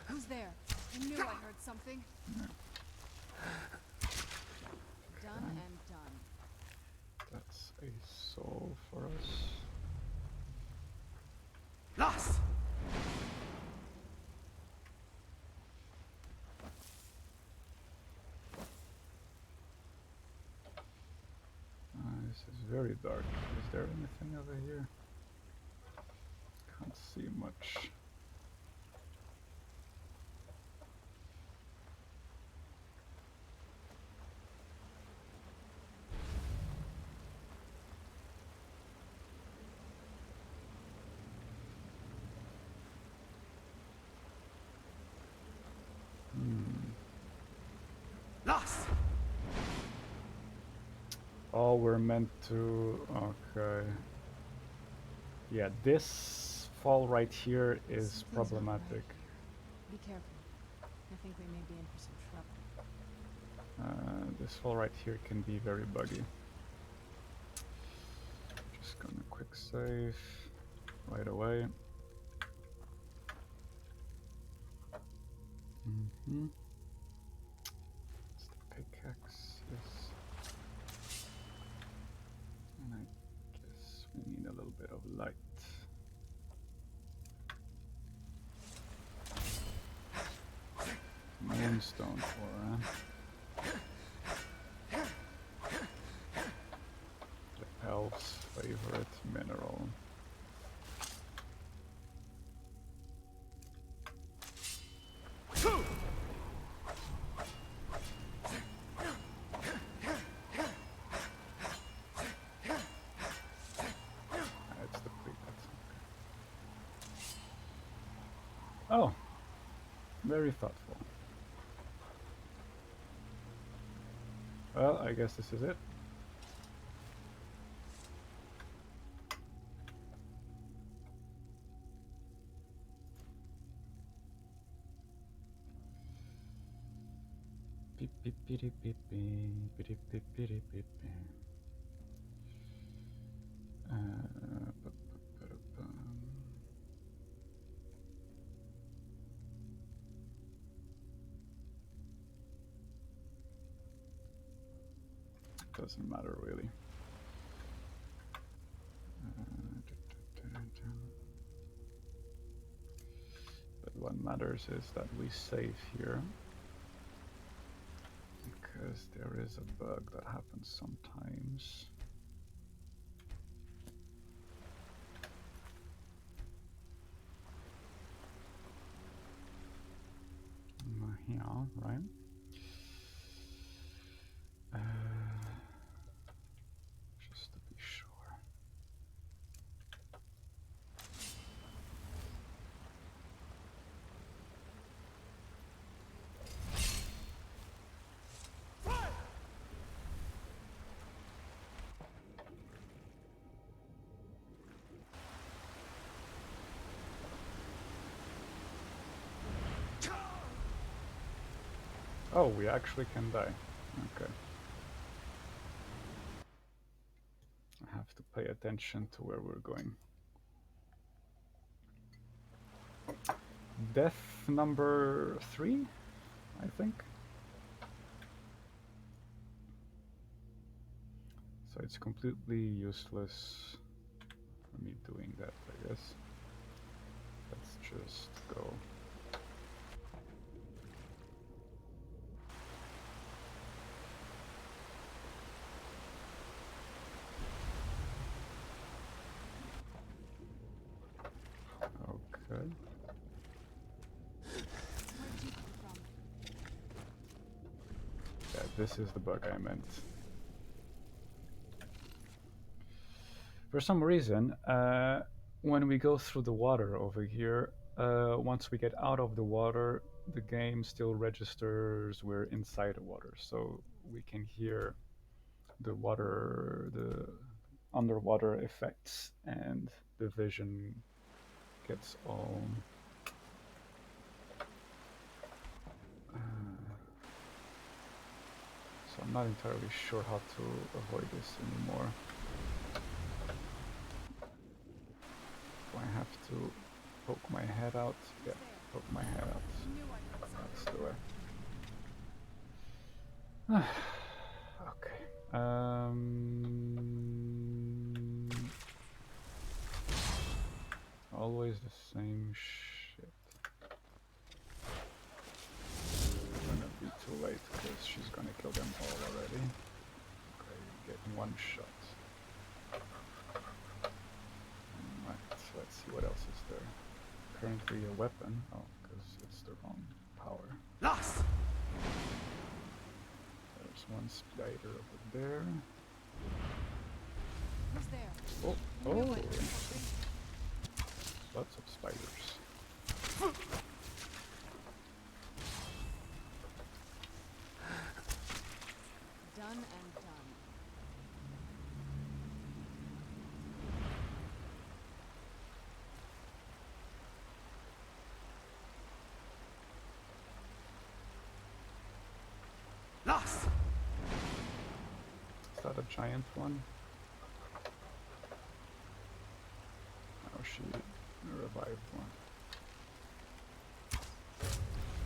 Who's there? I knew I heard something. Yeah. Done and done. That's a soul for us. Lost. This is very dark. Is there anything over here? Can't see much. Lost. Oh, we're meant to... Okay. Yeah, this fall right here is problematic. Be careful. I think we may be in for some trouble. This fall right here can be very buggy. Just gonna quick save right away. It's the pickaxe, yes. And I guess we need a little bit of light. Moonstone for the elves' favorite mineral. It's depleted. Oh, very thoughtful. Well, I guess this is it. Beep, beep, beep, beep, beep, beep, beep, beep, beep, beep, beep. Doesn't matter really. But what matters is that we save here, because there is a bug that happens sometimes. Yeah, right. Just to be sure. Oh, we actually can die. Okay. I have to pay attention to where we're going. Death number 3, I think. So it's completely useless for me doing that, I guess. Let's just go. This is the bug I meant. For some reason, when we go through the water over here, once we get out of the water, the game still registers we're inside the water, so we can hear the water, the underwater effects, and the vision gets all so I'm not entirely sure how to avoid this anymore. Do I have to poke my head out? Yeah, poke my head out. That's the way. Okay. Always the same shit. It's gonna be too late because she's gonna kill them all already. Okay, get one shot. Right, let's see what else is there. Currently a weapon. Oh, because it's the wrong power. Lost! There's one spider over there. Who's there? Oh, oh! Lots of spiders. Done and done. Lost! Is that a giant one? Oh, she revived one.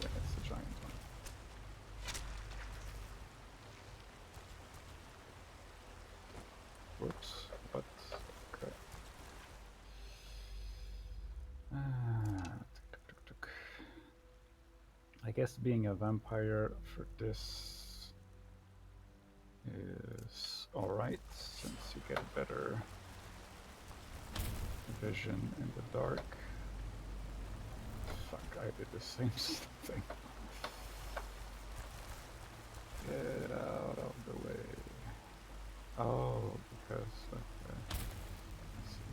Yeah, it's the giant one. Whoops. What? Okay. I guess being a vampire for this is alright, since you get better vision in the dark. Fuck, I did the same thing. Get out of the way. Oh, because, okay. Let's see.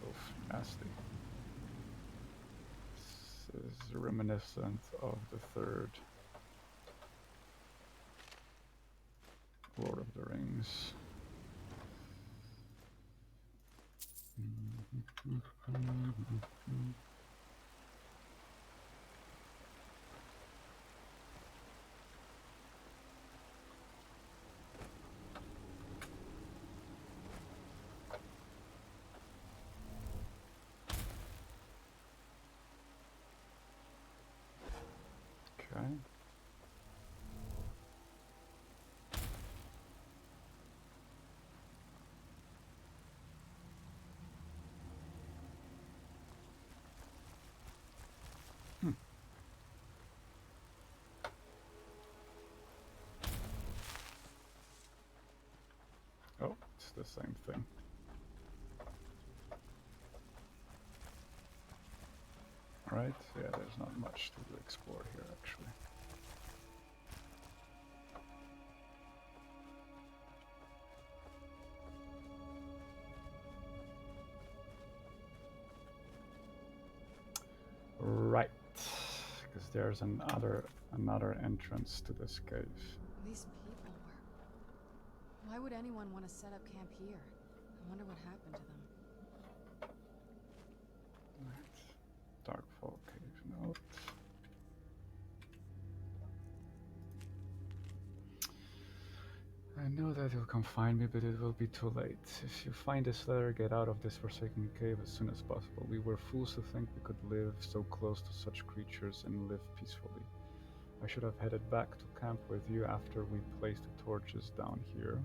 Oof, nasty. This is reminiscent of the third Lord of the Rings. Okay. Oh, it's the same thing. Alright, yeah, there's not much to explore here, actually. Right, because there's another entrance to this cave. These people were... Why would anyone want to set up camp here? I wonder what happened to them. Right. Darkfall cave note. I know that he'll come find me, but it will be too late. If you find this letter, get out of this forsaken cave as soon as possible. We were fools to think we could live so close to such creatures and live peacefully. I should have headed back to camp with you after we placed the torches down here.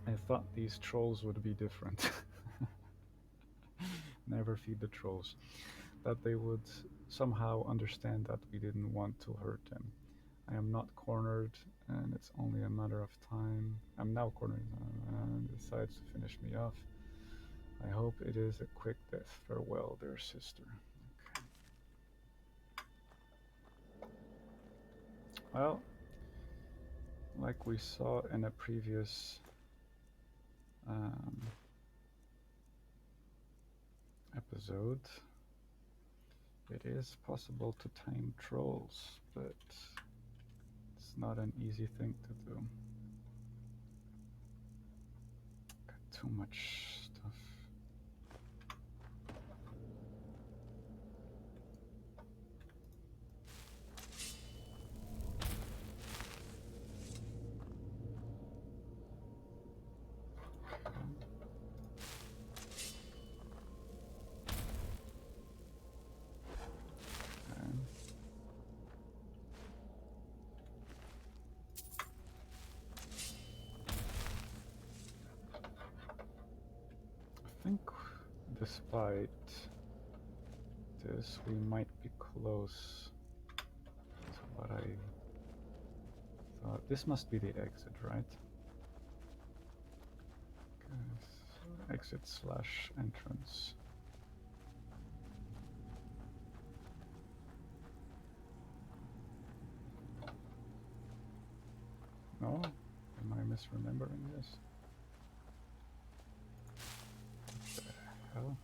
I thought these trolls would be different. Never feed the trolls. That they would somehow understand that we didn't want to hurt them. I am not cornered, and it's only a matter of time. I'm now cornered and decides to finish me off. I hope it is a quick death. Farewell, dear sister. Okay. Well, like we saw in a previous episode, it is possible to tame trolls, but it's not an easy thing to do. Got too much stuff. I think despite this, we might be close to what I thought. This must be the exit, right? Exit / entrance. No? Am I misremembering this? What the hell?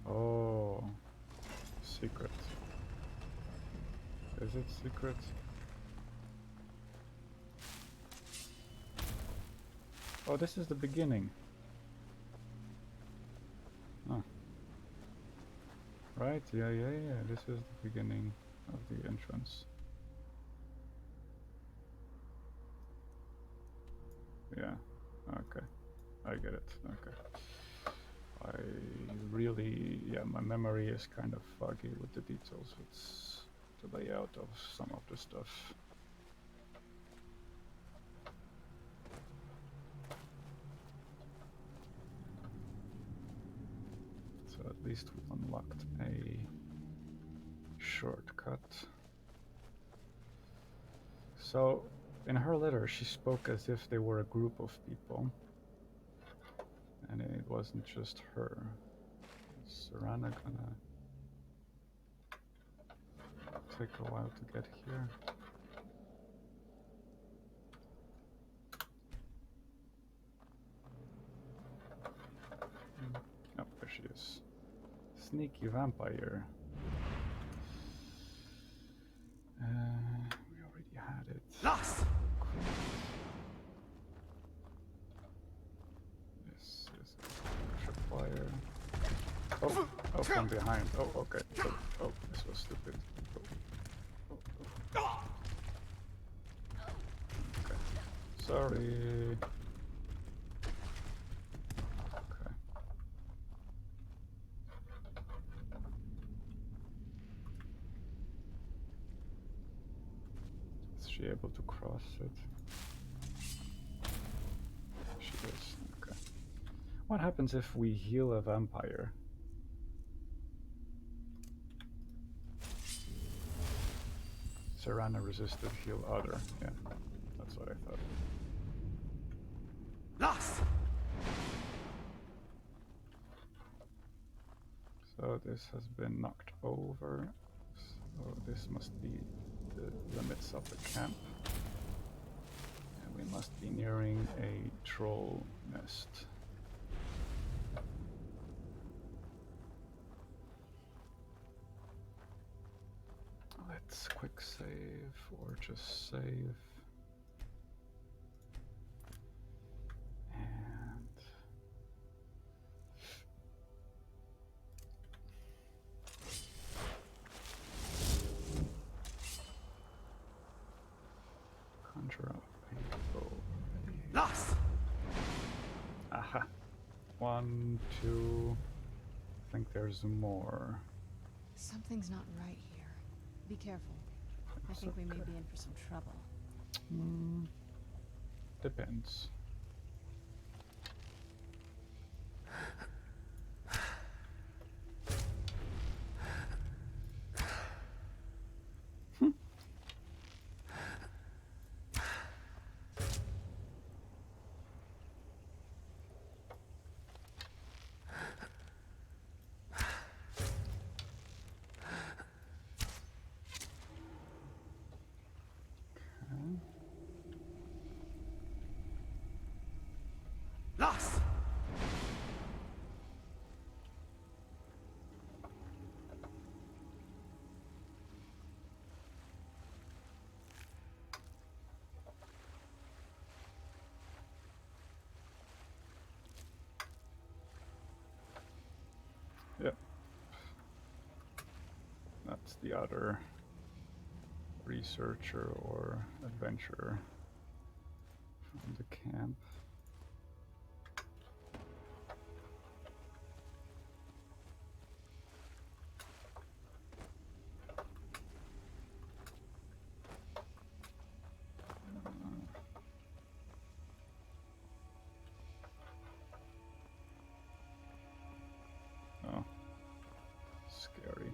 Oh, secret. Is it secret? Oh, this is the beginning. Oh. Right, yeah. This is the beginning of the entrance. Yeah, okay. I get it, okay. I really, my memory is kind of foggy with the details. It's the layout of some of the stuff. So at least we unlocked a shortcut. So in her letter, she spoke as if they were a group of people. And it wasn't just her. Is Serana gonna take a while to get here? Oh, there she is. Sneaky vampire. We already had it. Lost! Fire. Oh, from behind. Oh, okay. Oh, this was stupid. Oh. Okay. Sorry. Okay. Is she able to cross it? She is. Okay. What happens if we heal a vampire? Serana resisted heal other. Yeah, that's what I thought. Lost! So this has been knocked over. So this must be the limits of the camp. And we must be nearing a troll nest. Let's quick save or just save. And conjure up a bow. Lost! Aha. 1, 2. I think there's more. Something's not right here. Be careful. I think we may be in for some trouble. Depends. That's the other researcher or adventurer from the camp. Oh, scary.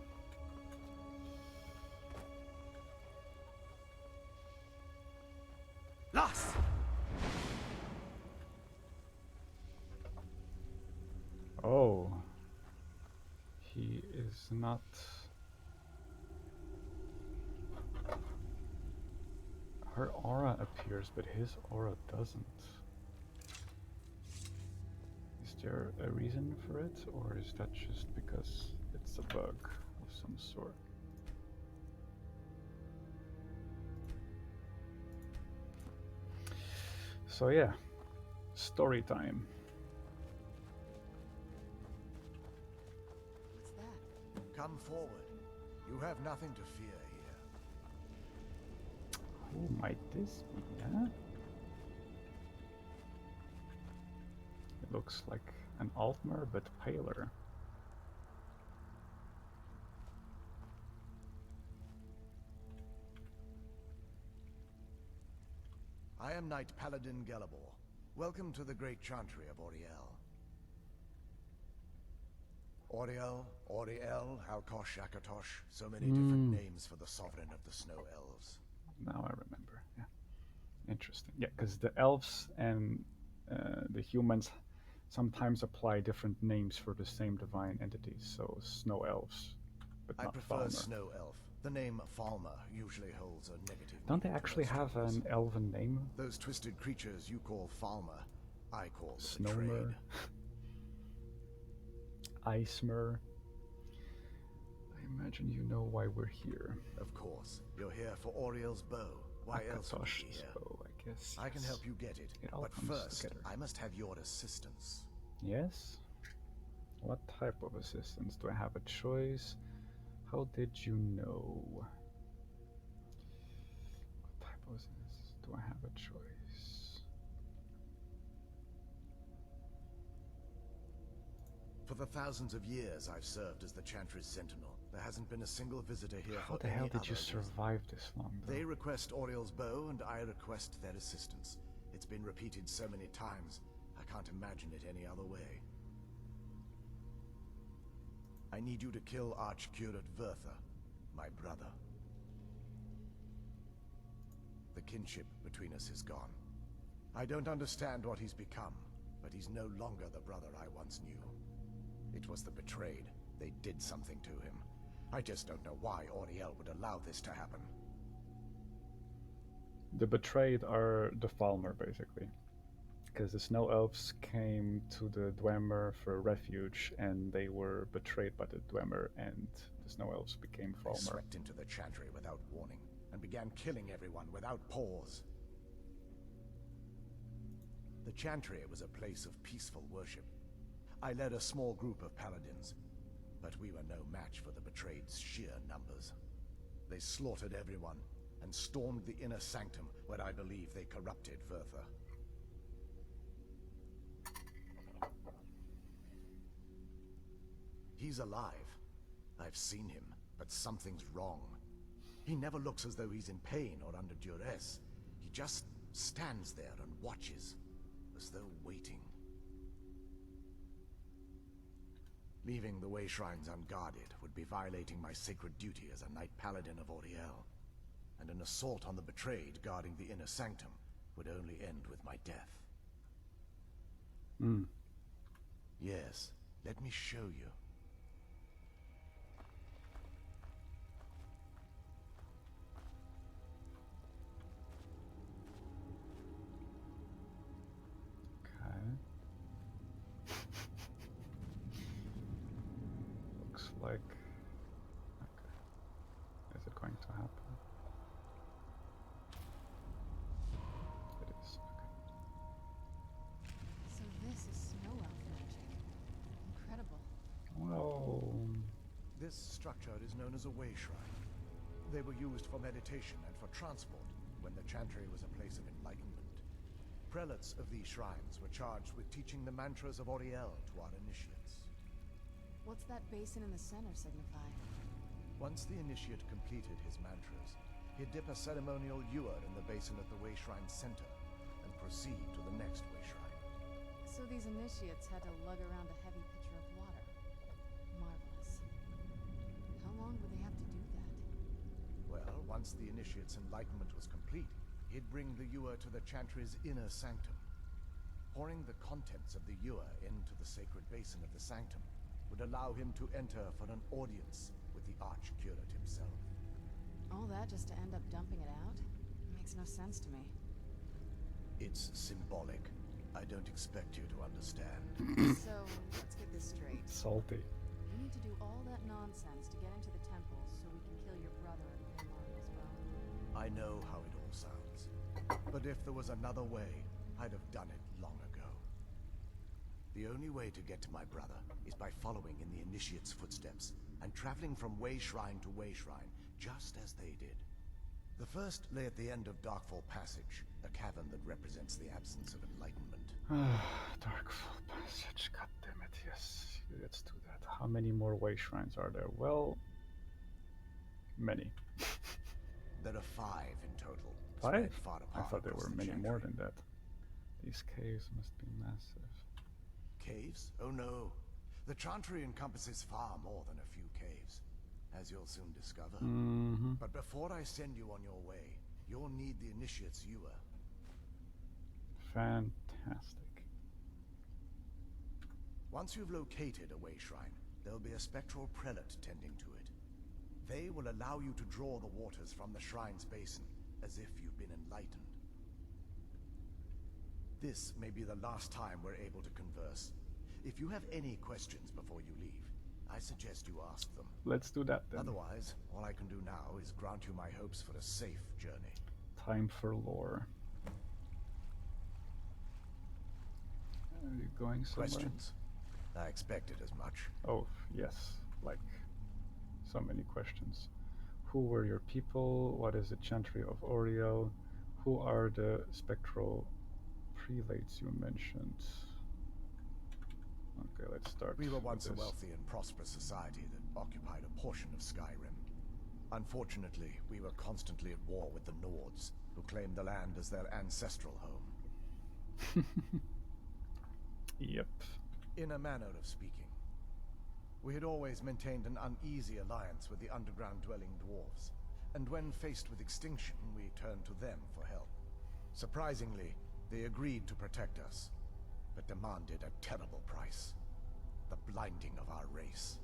Lost! Oh, he is not. Her aura appears, but his aura doesn't. Is there a reason for it, or is that just because it's a bug of some sort? So yeah, story time. What's that? Come forward. You have nothing to fear here. Who might this be, huh? It looks like an Altmer, but paler. I am Knight Paladin Gelabor. Welcome to the great Chantry of Auri-El. Auri-El, Auri-El, Halkosh, Akatosh, so many different names for the sovereign of the Snow Elves. Now I remember, yeah. Interesting. Yeah, because the elves and the humans sometimes apply different names for the same divine entities, so snow elves, but I not prefer Falmer. Snow Elf. The name Falmer usually holds a negative Don't they meaning to actually most have humans. an elven name? Those twisted creatures you call Falmer, I call the Snowmer, betrayed. Icemer. I imagine you know why we're here. Of course. You're here for Auri-El's bow. Why else would you be Akatosh's here? bow, I guess. I can yes. help you get it. It all But comes first, together. I must have your assistance. Yes? What type of assistance? Do I have a choice? How did you know? What type of assistance? Do I have a choice? For the thousands of years I've served as the Chantry's sentinel, there hasn't been a single visitor here How for the hell any did you other reason. survive this long, though? They request Auri-El's bow, and I request their assistance. It's been repeated so many times, I can't imagine it any other way. I need you to kill Archcurate Vertha, my brother. The kinship between us is gone. I don't understand what he's become, but he's no longer the brother I once knew. It was the betrayed. They did something to him. I just don't know why Auri-El would allow this to happen. The betrayed are the Falmer, basically. Because the Snow Elves came to the Dwemer for refuge, and they were betrayed by the Dwemer, and the Snow Elves became They Falmer. swept into the Chantry without warning, and began killing everyone without pause. The Chantry was a place of peaceful worship. I led a small group of paladins, but we were no match for the betrayed's sheer numbers. They slaughtered everyone, and stormed the inner sanctum, where I believe they corrupted Vertha. He's alive. I've seen him, but something's wrong. He never looks as though he's in pain or under duress. He just stands there and watches, as though waiting. Leaving the way shrines unguarded would be violating my sacred duty as a Knight Paladin of Auri-El. And an assault on the betrayed guarding the inner sanctum would only end with my death. Yes, let me show you. Looks like... Okay. Is it going to happen? It is. Okay. So this is snow elf magic. Incredible. Well, This structure is known as a way shrine. They were used for meditation and for transport when the Chantry was a place of enlightenment. Prelates of these shrines were charged with teaching the mantras of Auri-El to our initiates. What's that basin in the center signify? Once the initiate completed his mantras, he'd dip a ceremonial ewer in the basin at the way shrine's center and proceed to the next way shrine. So these initiates had to lug around a heavy pitcher of water. Marvelous. How long would they have to do that? Well, once the initiate's enlightenment was complete, he'd bring the ewer to the Chantry's inner sanctum. Pouring the contents of the ewer into the sacred basin of the sanctum would allow him to enter for an audience with the Archcurate himself. All that just to end up dumping it out? Makes no sense to me. It's symbolic. I don't expect you to understand. So, let's get this straight. Salty. You need to do all that nonsense to get into the temple so we can kill your brother and put him on as well. I know how it all sounds. But if there was another way, I'd have done it long ago. The only way to get to my brother is by following in the initiate's footsteps and traveling from way shrine to way shrine, just as they did. The first lay at the end of Darkfall Passage, a cavern that represents the absence of enlightenment. Darkfall Passage, goddammit, yes. Let's do that. How many more way shrines are there? Well, many. There are 5 in total. 5? Far I apart thought there across were the many Chantry. more than that. These caves must be massive. Caves? Oh no. The Chantry encompasses far more than a few caves, as you'll soon discover. But before I send you on your way, you'll need the initiate's ewer. Fantastic. Once you've located a way shrine, there'll be a spectral prelate tending to it. They will allow you to draw the waters from the shrine's basin, as if you've been enlightened. This may be the last time we're able to converse. If you have any questions before you leave, I suggest you ask them. Let's do that then. Otherwise, all I can do now is grant you my hopes for a safe journey. Time for lore. Are you going somewhere? Questions? I expected as much. Oh, yes. Like, so many questions. Who were your people? What is the Chantry of Auri-El? Who are the spectral prelates you mentioned? Okay, let's start. We were once a with this. wealthy and prosperous society that occupied a portion of Skyrim. Unfortunately, we were constantly at war with the Nords, who claimed the land as their ancestral home. Yep. In a manner of speaking. We had always maintained an uneasy alliance with the underground-dwelling dwarves, and when faced with extinction, we turned to them for help. Surprisingly, they agreed to protect us, but demanded a terrible price. The blinding of our race.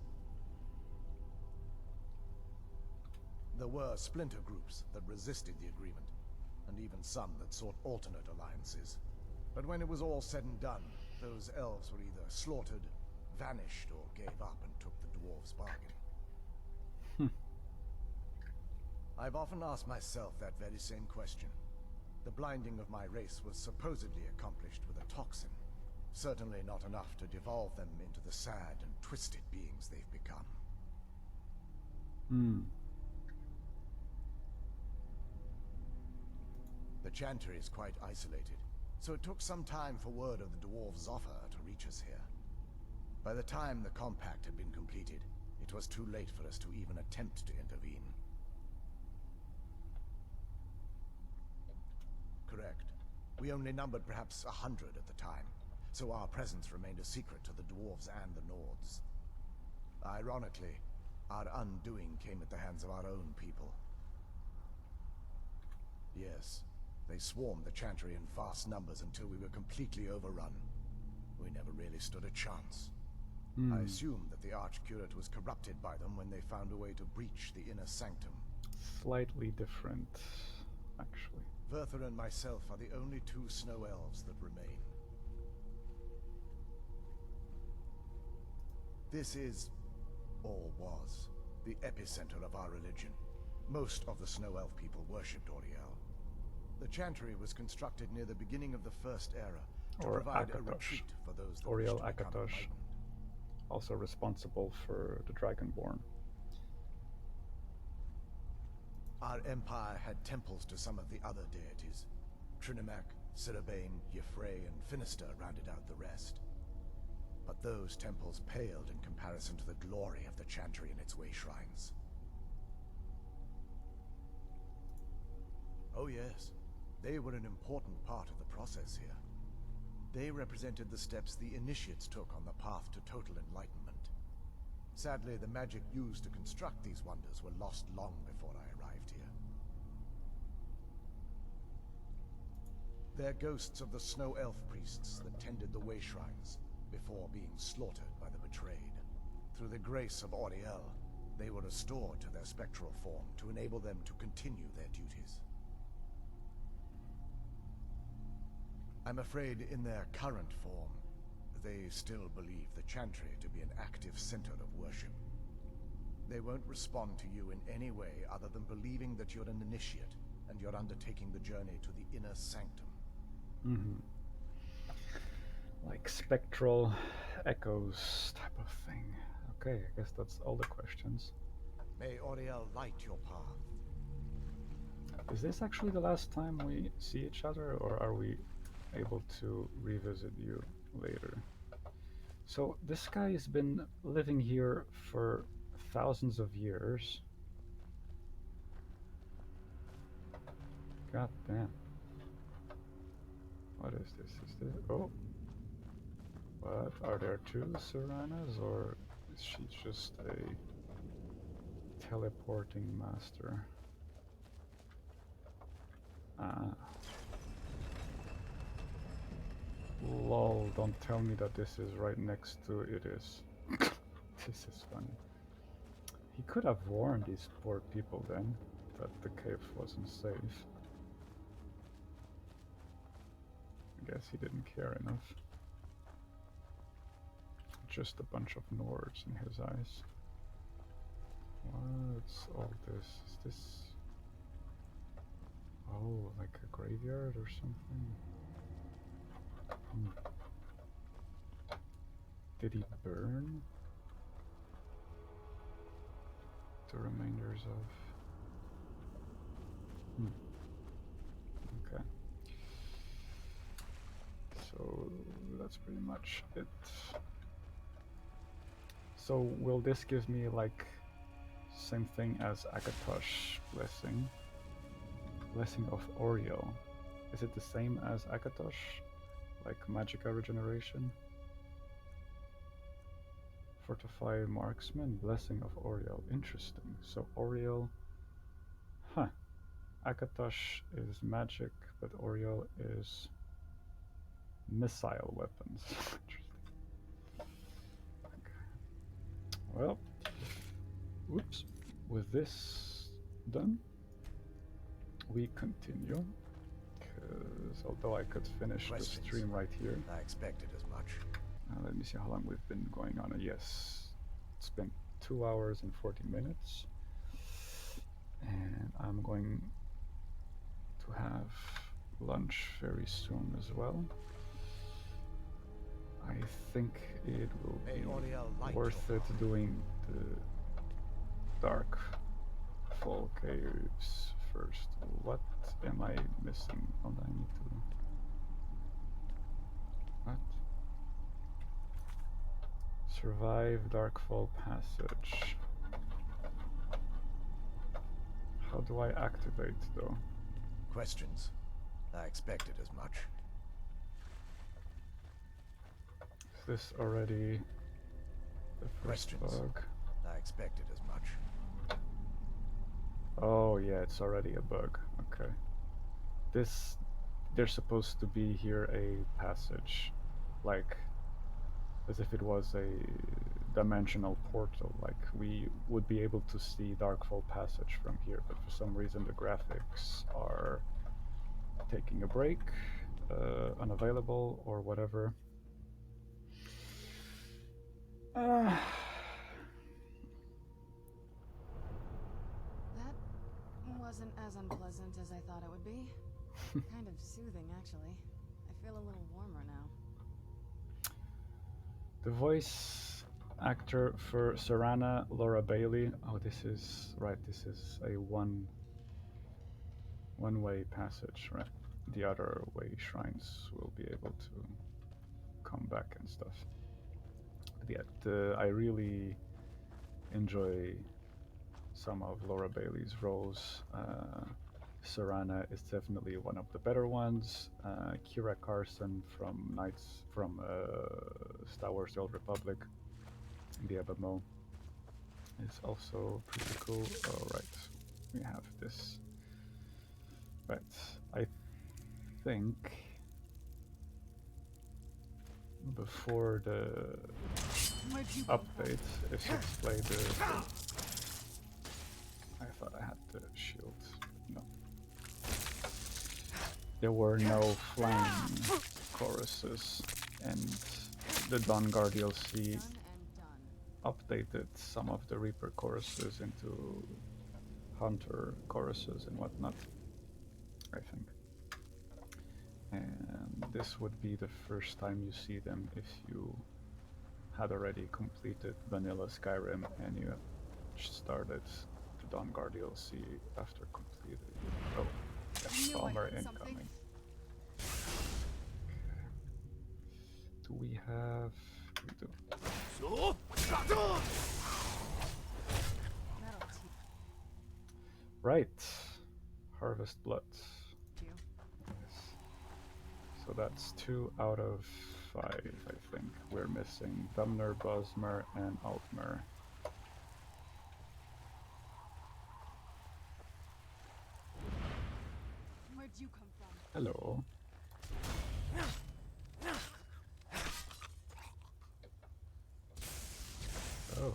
There were splinter groups that resisted the agreement, and even some that sought alternate alliances. But when it was all said and done, those elves were either slaughtered, vanished, or gave up and took the dwarves' bargain. I've often asked myself that very same question. The blinding of my race was supposedly accomplished with a toxin. Certainly not enough to devolve them into the sad and twisted beings they've become. The Chantry is quite isolated, so it took some time for word of the dwarves' offer to reach us here. By the time the compact had been completed, it was too late for us to even attempt to intervene. Correct. We only numbered perhaps 100 at the time, so our presence remained a secret to the dwarves and the Nords. Ironically, our undoing came at the hands of our own people. Yes, they swarmed the Chantry in vast numbers until we were completely overrun. We never really stood a chance. I assume that the Archcurate was corrupted by them when they found a way to breach the inner sanctum. Slightly different, actually. Verther and myself are the only 2 snow elves that remain. This is, or was, the epicenter of our religion. Most of the snow elf people worshipped Auri-El. The Chantry was constructed near the beginning of the First Era to Or provide a Akatosh. retreat for those that Auri-El wished to become Akatosh. enlightened. Also responsible for the Dragonborn. Our empire had temples to some of the other deities. Trinimac, Sirabane, Yffrey, and Finister rounded out the rest. But those temples paled in comparison to the glory of the Chantry and its way shrines. Oh yes, they were an important part of the process here. They represented the steps the initiates took on the path to total enlightenment. Sadly, the magic used to construct these wonders were lost long before I arrived here. They're ghosts of the snow elf priests that tended the way shrines before being slaughtered by the betrayed. Through the grace of Auri-El, they were restored to their spectral form to enable them to continue their duties. I'm afraid in their current form, they still believe the Chantry to be an active center of worship. They won't respond to you in any way other than believing that you're an initiate and you're undertaking the journey to the inner sanctum. Like spectral echoes type of thing. Okay, I guess that's all the questions. May Auri-El light your path. Is this actually the last time we see each other, or are we able to revisit you later? So this guy has been living here for thousands of years. God damn. What is this? Is this... Oh. What? Are there two Seranas, or is she just a teleporting master? Ah. Lol, don't tell me that this is right next to it is. This is funny. He could have warned these poor people then that the cave wasn't safe. I guess he didn't care enough. Just a bunch of Nords in his eyes. What's all this? Is this... Oh, like a graveyard or something? Did he burn the remainders of... Okay. So that's pretty much it. So will this give me like same thing as Akatosh Blessing? Blessing of Auri-El. Is it the same as Akatosh? Like Magicka Regeneration? Fortify Marksman, Blessing of Auri-El. Interesting. So Auri-El... Huh. Akatosh is magic, but Auri-El is missile weapons. Interesting. Okay. Well, oops. With this done, we continue. Because although I could finish the stream right here. I expected as much. Let me see how long we've been going on. Yes, it's been 2 hours and 40 minutes. And I'm going to have lunch very soon as well. I think it will be worth it doing the Dark Fall Caves first. What am I missing? What do I need to... What? Survive Darkfall Passage. How do I activate though? Questions? I expected as much. Is this already the first bug? I expected as much. Oh yeah, it's already a bug. Okay. There's supposed to be here a passage, like as if it was a dimensional portal, like we would be able to see Darkfall Passage from here, but for some reason the graphics are taking a break, unavailable or whatever. That wasn't as unpleasant as I thought it would be. Kind of soothing, actually. I feel a little warmer now. The voice actor for Serana, Laura Bailey. Oh, this is right. This is a one one-way passage, right? The other way shrines will be able to come back and stuff. But yeah, I really enjoy some of Laura Bailey's roles. Serana is definitely one of the better ones. Kira Carson from Star Wars: The Old Republic, the MMO, is also pretty cool. All right, we have this. Right, I think before the update, if it's played I thought I had the shield. No. There were no flame choruses, and the Dawnguard DLC updated some of the Reaper choruses into Hunter choruses and whatnot, I think. And this would be the first time you see them if you had already completed vanilla Skyrim and you started the Dawnguard DLC after completing. Oh, yes, Palmer incoming. Okay. Do we have? We do. Right. Harvest Blood. Yes. So that's 2 out of 5, I think. We're missing Dwemer, Bosmer, and Altmer. Where'd you come from? Hello. Oh.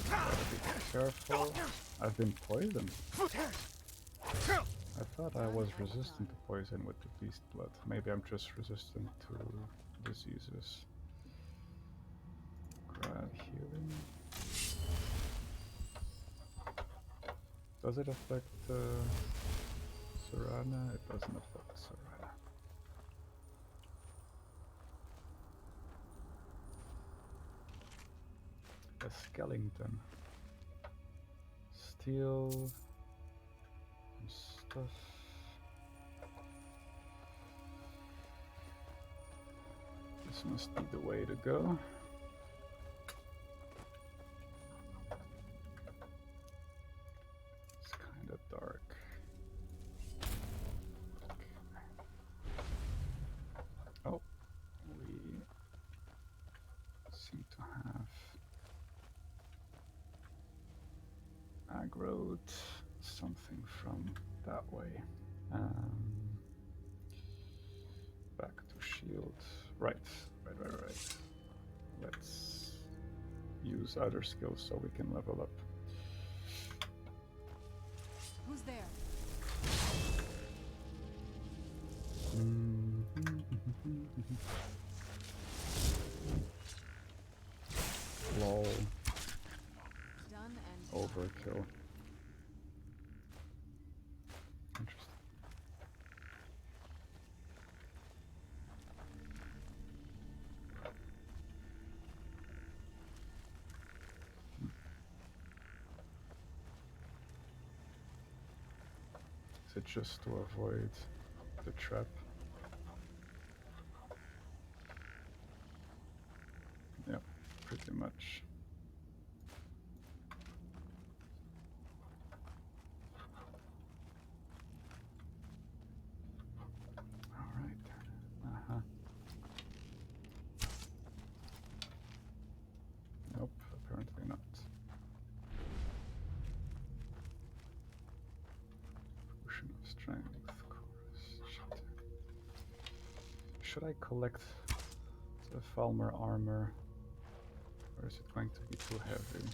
Gotta be careful. I've been poisoned. I thought I was resistant to poison with the beast blood. Maybe I'm just resistant to diseases. Grab healing. Does it affect Serana? It doesn't affect Serana. A skeleton. Steel and stuff. This must be the way to go. It's kind of dark. Oh, we seem to have aggroed something from that way. Back to shield. Right. Let's use other skills so we can level up. Who's there? Lol. Done and Overkill. Interesting. Is it just to avoid the trap? Yep, pretty much. Alright. Nope, apparently not. Potion of Strength, Chorus, Shelter. Should I collect the Falmer armor? Or is it going to be too heavy?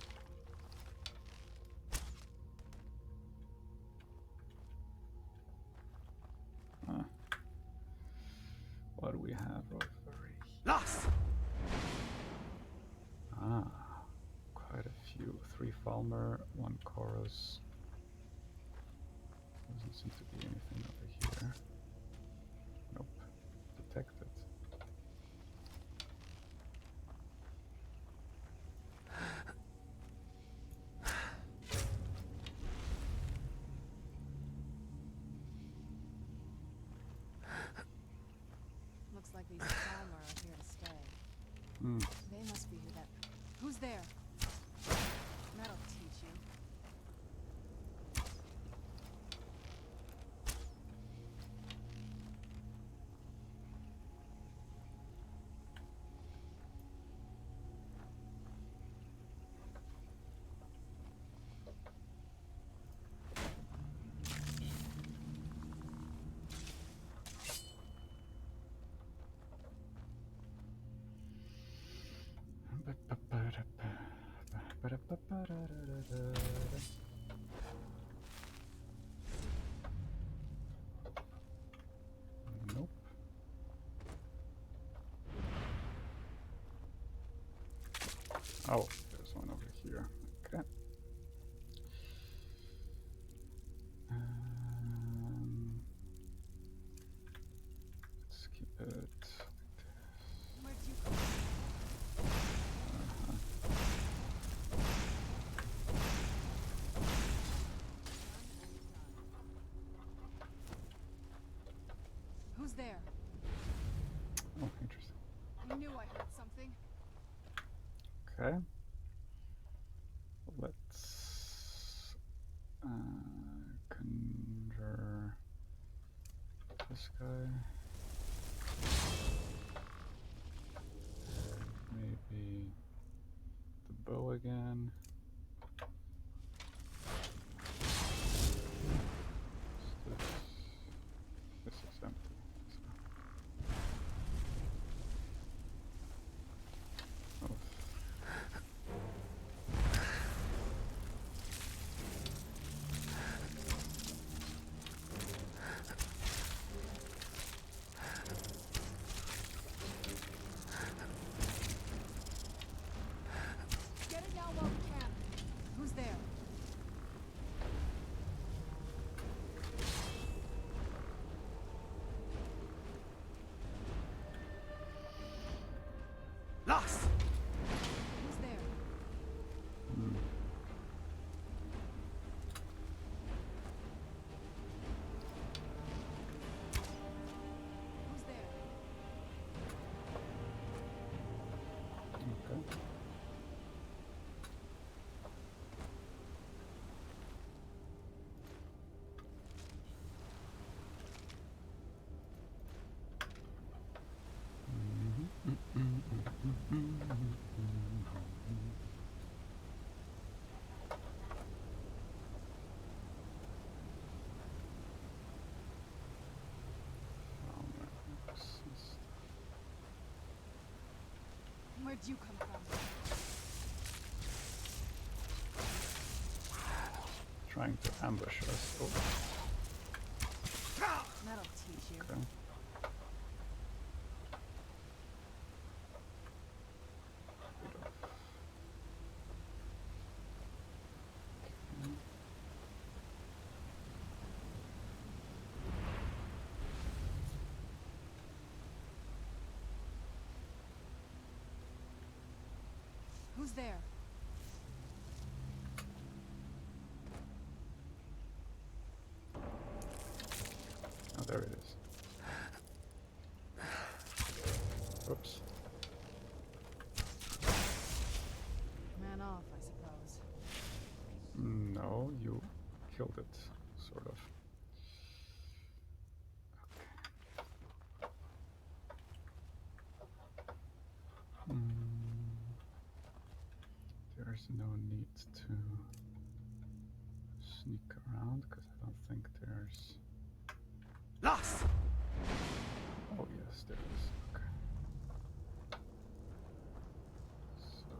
What do we have over here? Lost! Quite a few. 3 Falmer, 1 Chorus. Doesn't seem to be anything over here. Nope. Oh, there's one over here. Okay. Let's keep it like this. Where'd you come from? Who's there? Oh, interesting. I knew I heard something. Okay. Let's conjure this guy. Maybe the bow again. This is empty. So. Oh. Get it now while we can. Who's there? Lost! Who's there? Who's there? Okay. Where'd you come from? Trying to ambush us. Oh. That'll teach you. Okay. Who's there? Oh, there it is. Oops. Man off, I suppose. No, you killed it, sort of. Okay. There's no need to sneak around because I don't think there's. Lost! Oh yes, there is. Okay. So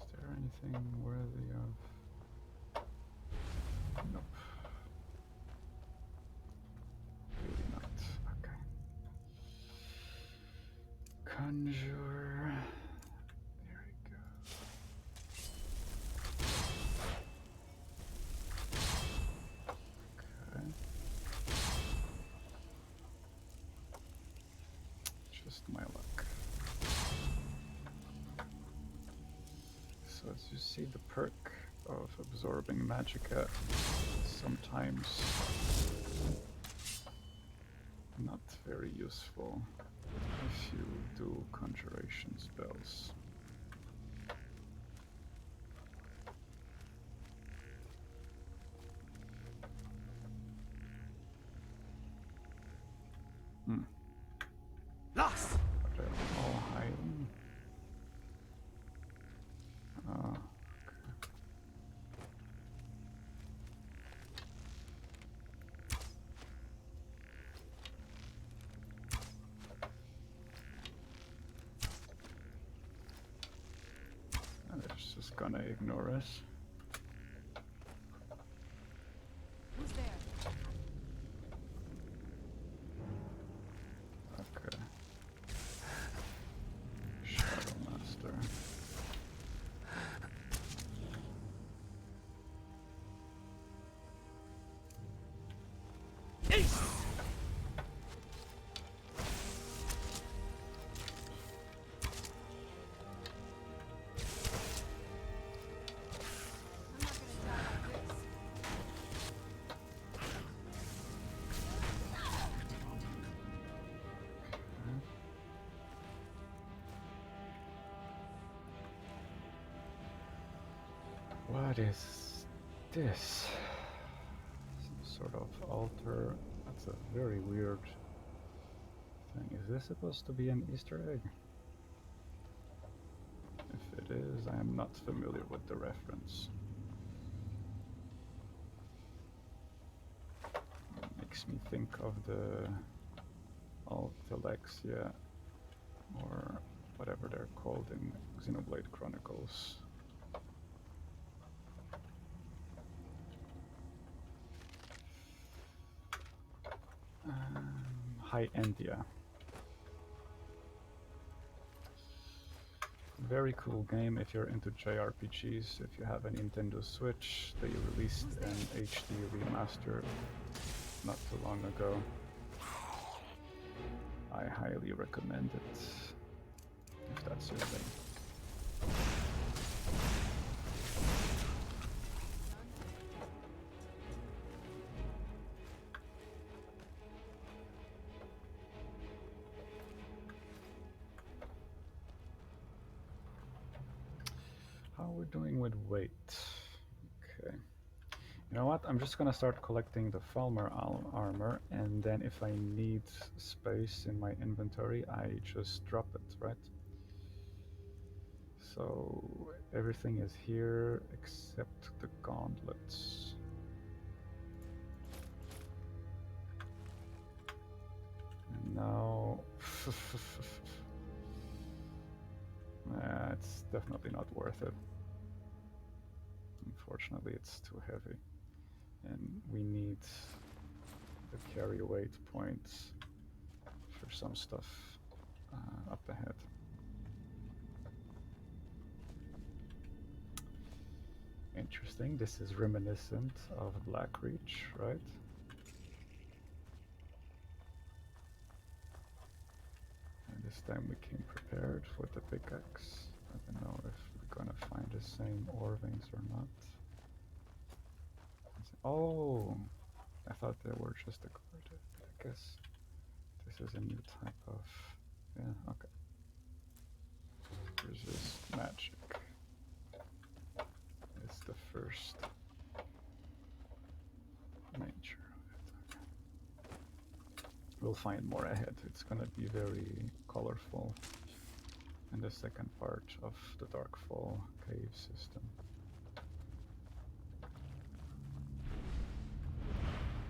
is there anything worthy of? Nope. Really not. Okay. Conjure. There we go. Okay. Just my luck. So as you see, the perk of absorbing magicka sometimes not very useful if you do conjuration spells. Lost! Are they all hiding? Okay. gonna ignore us. Who's there? Okay. Shadow Master. What is this? Some sort of altar. That's a very weird thing. Is this supposed to be an Easter egg? If it is, I am not familiar with the reference. It makes me think of the Altelexia, or whatever they're called in Xenoblade Chronicles. High Endia. Very cool game if you're into JRPGs. If you have a Nintendo Switch, they released an HD remaster not too long ago. I highly recommend it, if that's your thing. How we're doing with weight? Okay. You know what? I'm just gonna start collecting the Falmer armor, and then if I need space in my inventory, I just drop it, right? So everything is here except the gauntlets. And now it's definitely not worth it. Unfortunately, it's too heavy. And we need the carry weight points for some stuff up ahead. Interesting. This is reminiscent of Blackreach, right? And this time we came prepared with the pickaxe. I don't know if we're gonna find the same ore veins or not. Oh, I thought they were just a card. I guess this is a new type of. Yeah, okay. Resist magic. It's the first nature of it. Okay. We'll find more ahead. It's gonna be very colorful in the second part of the Darkfall cave system.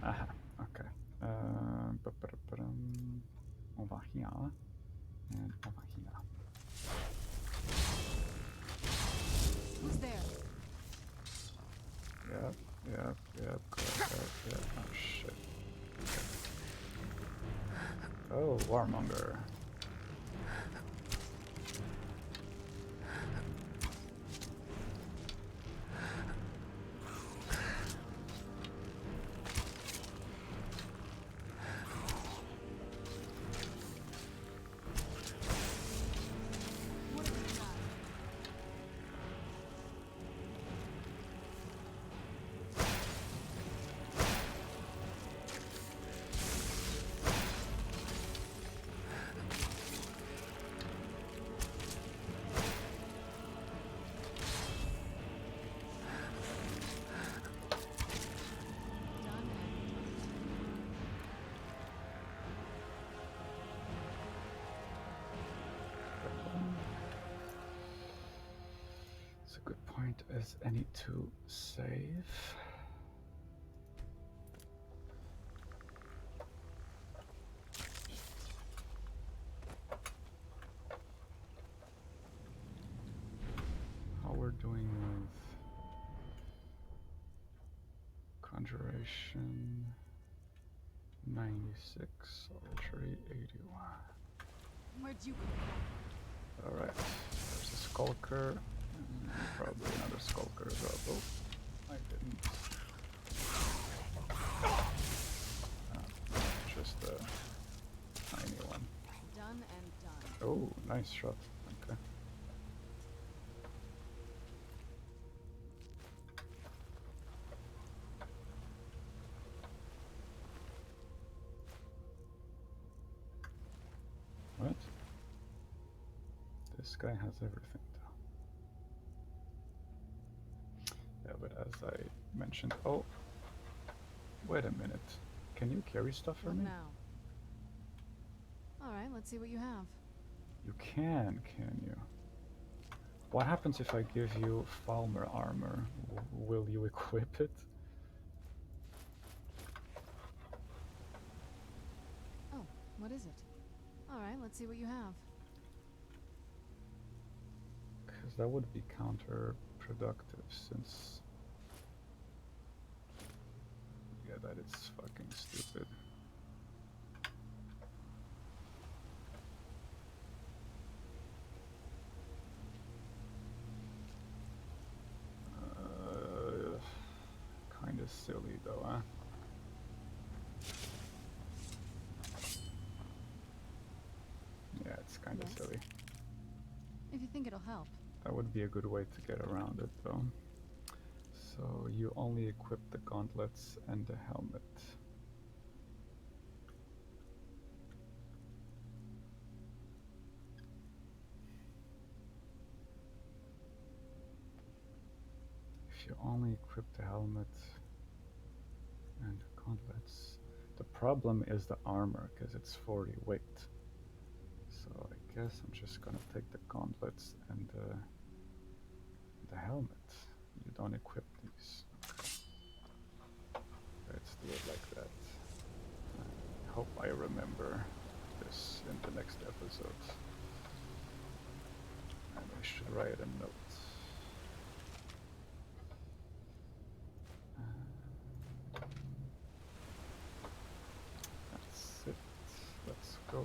Aha, okay. On va here, and on va here. Who's there? Yep, go ahead, yep. Oh shit. Oh, Warmonger. It's a good point as any to save. How we're doing Concentration 96, archery 81. Where'd you go? Alright, there's a skulker, and probably another skulker as well. Oh, I didn't. Just a tiny one. Done and done. Oh, nice shot. Okay. What? This guy has everything though. Yeah, but as I mentioned, oh, wait a minute. Can you carry stuff for me? Now. All right, let's see what you have. You can you? What happens if I give you Falmer armor? Will you equip it? Oh, what is it? All right, let's see what you have. Because that would be counterproductive since... Yeah, that is fucking stupid. Kinda silly though, huh? Yeah, it's kinda silly. If you think it'll help. That would be a good way to get around it though. So you only equip the gauntlets and the helmet. If you only equip the helmet and the gauntlets, the problem is the armor because it's 40 weight. So I guess I'm just gonna take the gauntlets and the helmet. You don't equip these. Okay. Let's do it like that. I hope I remember this in the next episode. And I should write a note. That's it. Let's go.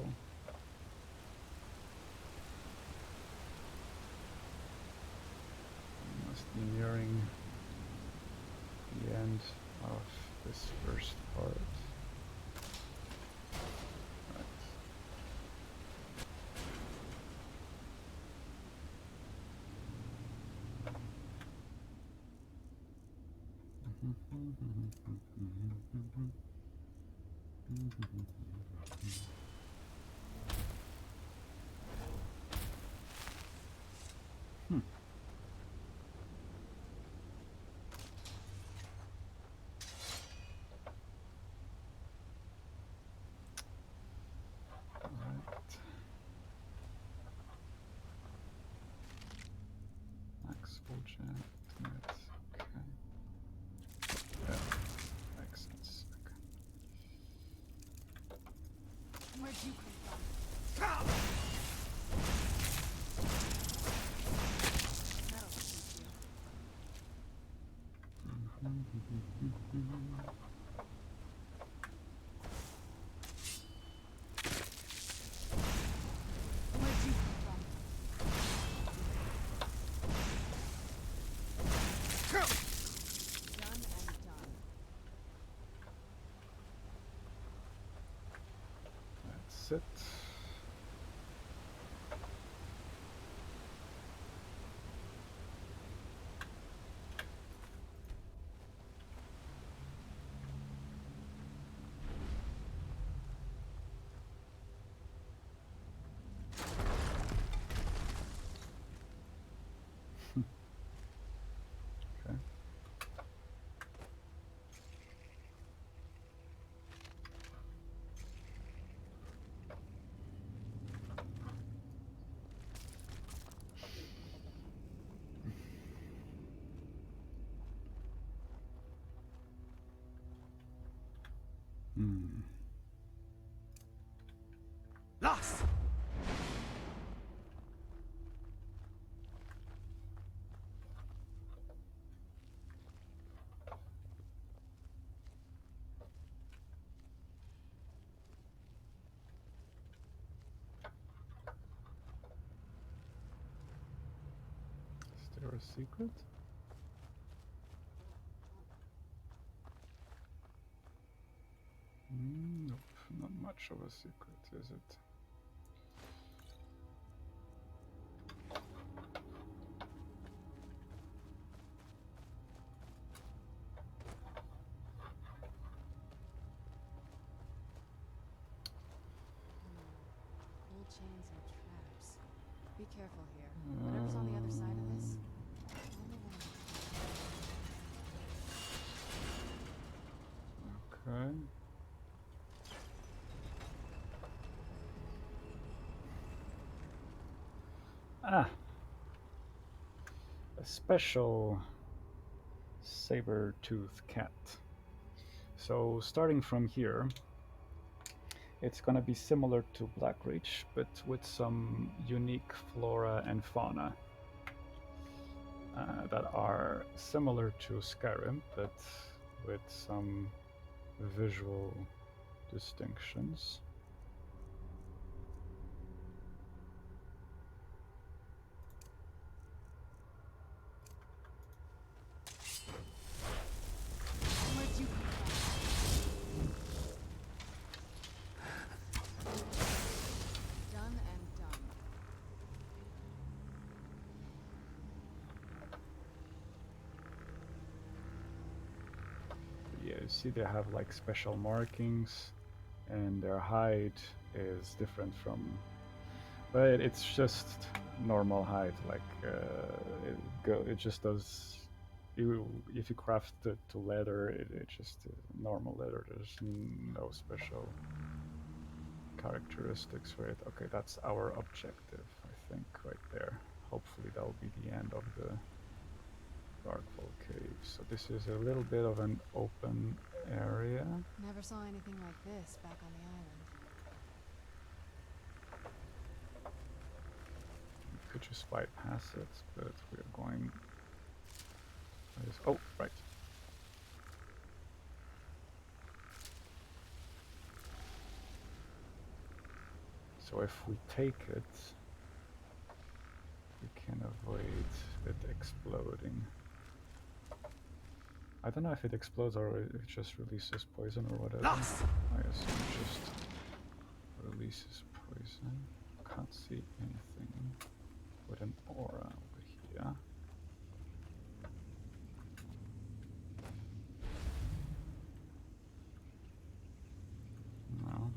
We must be nearing the end of this first part. Right. Okay. Yeah, makes sense. Okay. Where'd you come from? That'll teach you. Where'd you come from? Done and done. That's it. Okay. Lost! for a secret? Nope, not much of a secret, is it? Old chains and traps. Be careful here. Whatever's on the other side of this. Okay. Ah! A special saber-toothed cat. So starting from here, it's gonna be similar to Blackreach, but with some unique flora and fauna that are similar to Skyrim, but with some visual distinctions. See, they have like special markings, and their hide is different from, but it's just normal hide. Like it just does. If you craft it to leather, it just is normal leather. There's no special characteristics for it. Okay, that's our objective, I think, right there. Hopefully, that'll be the end of the Darkfall Cave. So this is a little bit of an open area. Never saw anything like this back on the island. We could just bypass it, but we're going... Oh, right. So if we take it, we can avoid it exploding. I don't know if it explodes or it just releases poison or whatever. I assume it just releases poison. Can't see anything with an aura over here. No.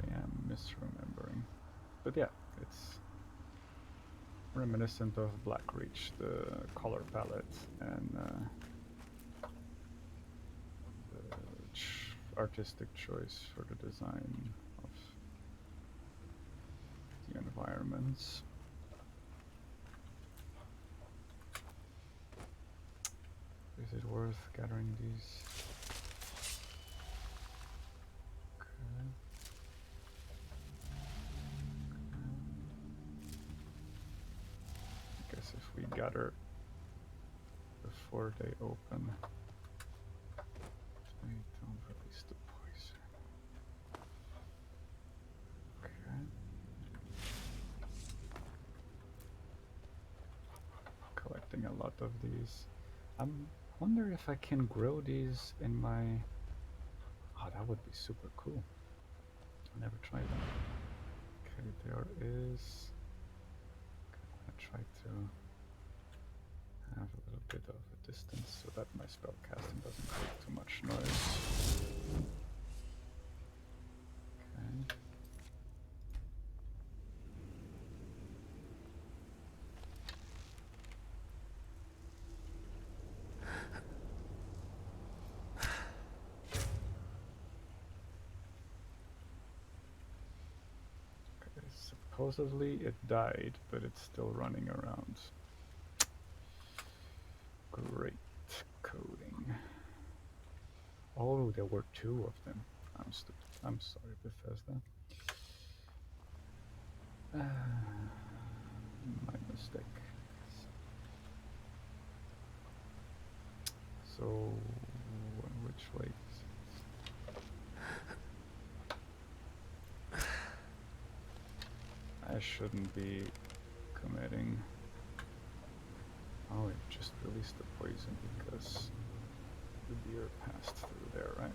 I am misremembering. But yeah, it's reminiscent of Blackreach, the color palette and the artistic choice for the design of the environments. Is it worth gathering these? If we gather before they open, they don't release the poison. Okay. Collecting a lot of these. I wonder if I can grow these in my... Oh, that would be super cool. I never tried that. Okay, there is... I'm gonna try to have a little bit of a distance so that my spell casting doesn't make too much noise. Okay. Okay, supposedly it died, but it's still running around. Great coding. Oh, there were two of them. I'm stupid. I'm sorry, Bethesda. My mistake. So, which way is it? I shouldn't be committing. Oh, it just released the poison because the deer passed through there, right?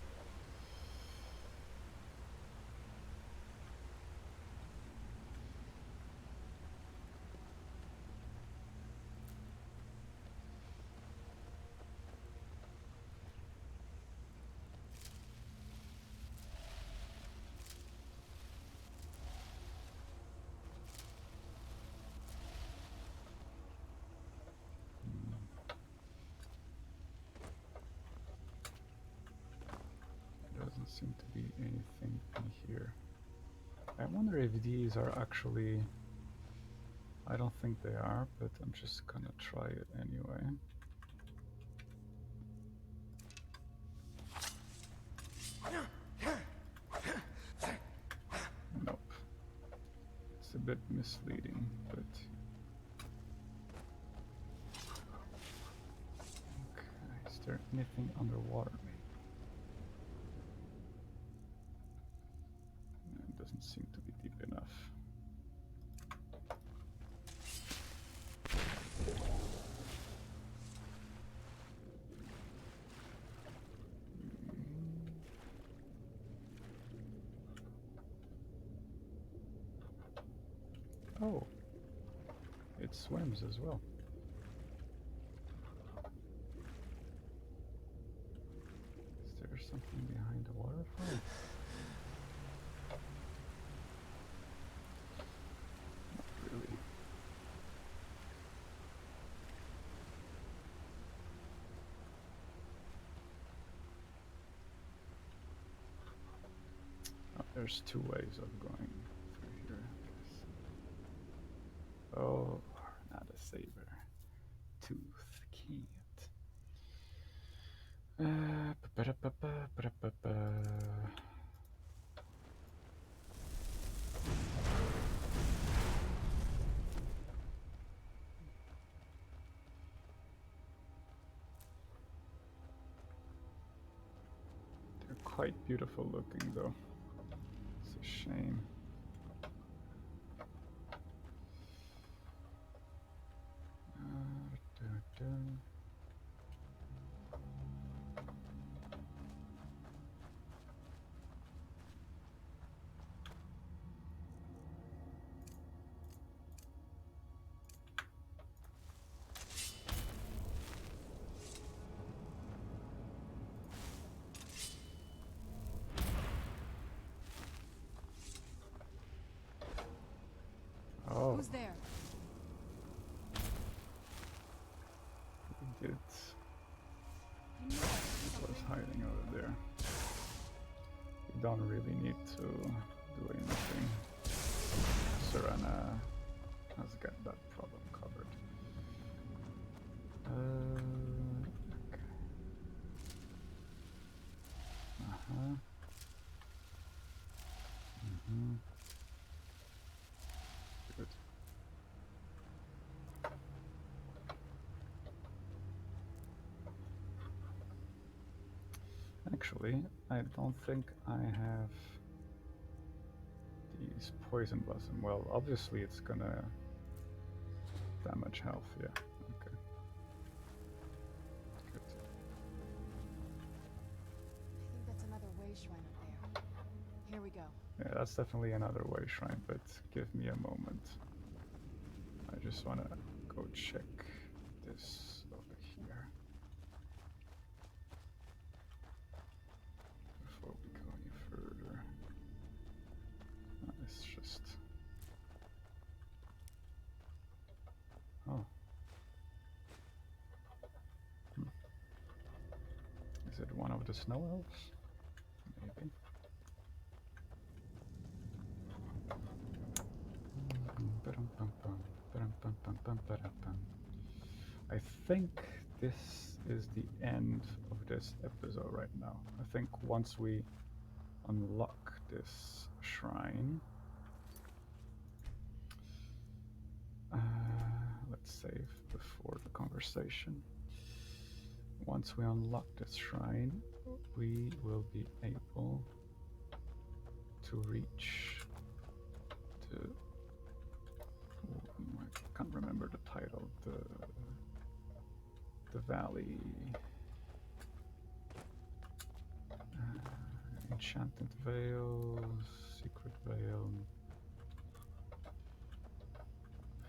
Doesn't seem to be anything in here. I wonder if these are actually... I don't think they are, but I'm just gonna try it anyway. Nope. It's a bit misleading, but... Okay, is there anything underwater? It doesn't seem to be deep enough. Oh, it swims as well. Is there something behind the waterfall? Not really. Oh, there's two ways of going through here, I guess. Oh, not a saber. Tooth can't. Ba-da-ba-ba. They're quite beautiful looking, though. It's a shame. Oh. Who's there? It was hiding over there. You don't really need to do anything. Serena has got that problem covered. Okay. Good. Actually, I don't think I have these poison blossom. Well, obviously it's gonna damage health, yeah. Okay. Good. I think that's another way shrine up there. Here we go. Yeah, that's definitely another way shrine, but give me a moment. I just wanna go check this over here before we go any further. It's just... Oh. Is it one of the snow elves? Maybe. I think this is the end of this episode right now. I think once we unlock this shrine, Let's save before the conversation. Once we unlock this shrine, we will be able to reach the... I can't remember the title. The valley... Enchanted Vale, Secret Vale.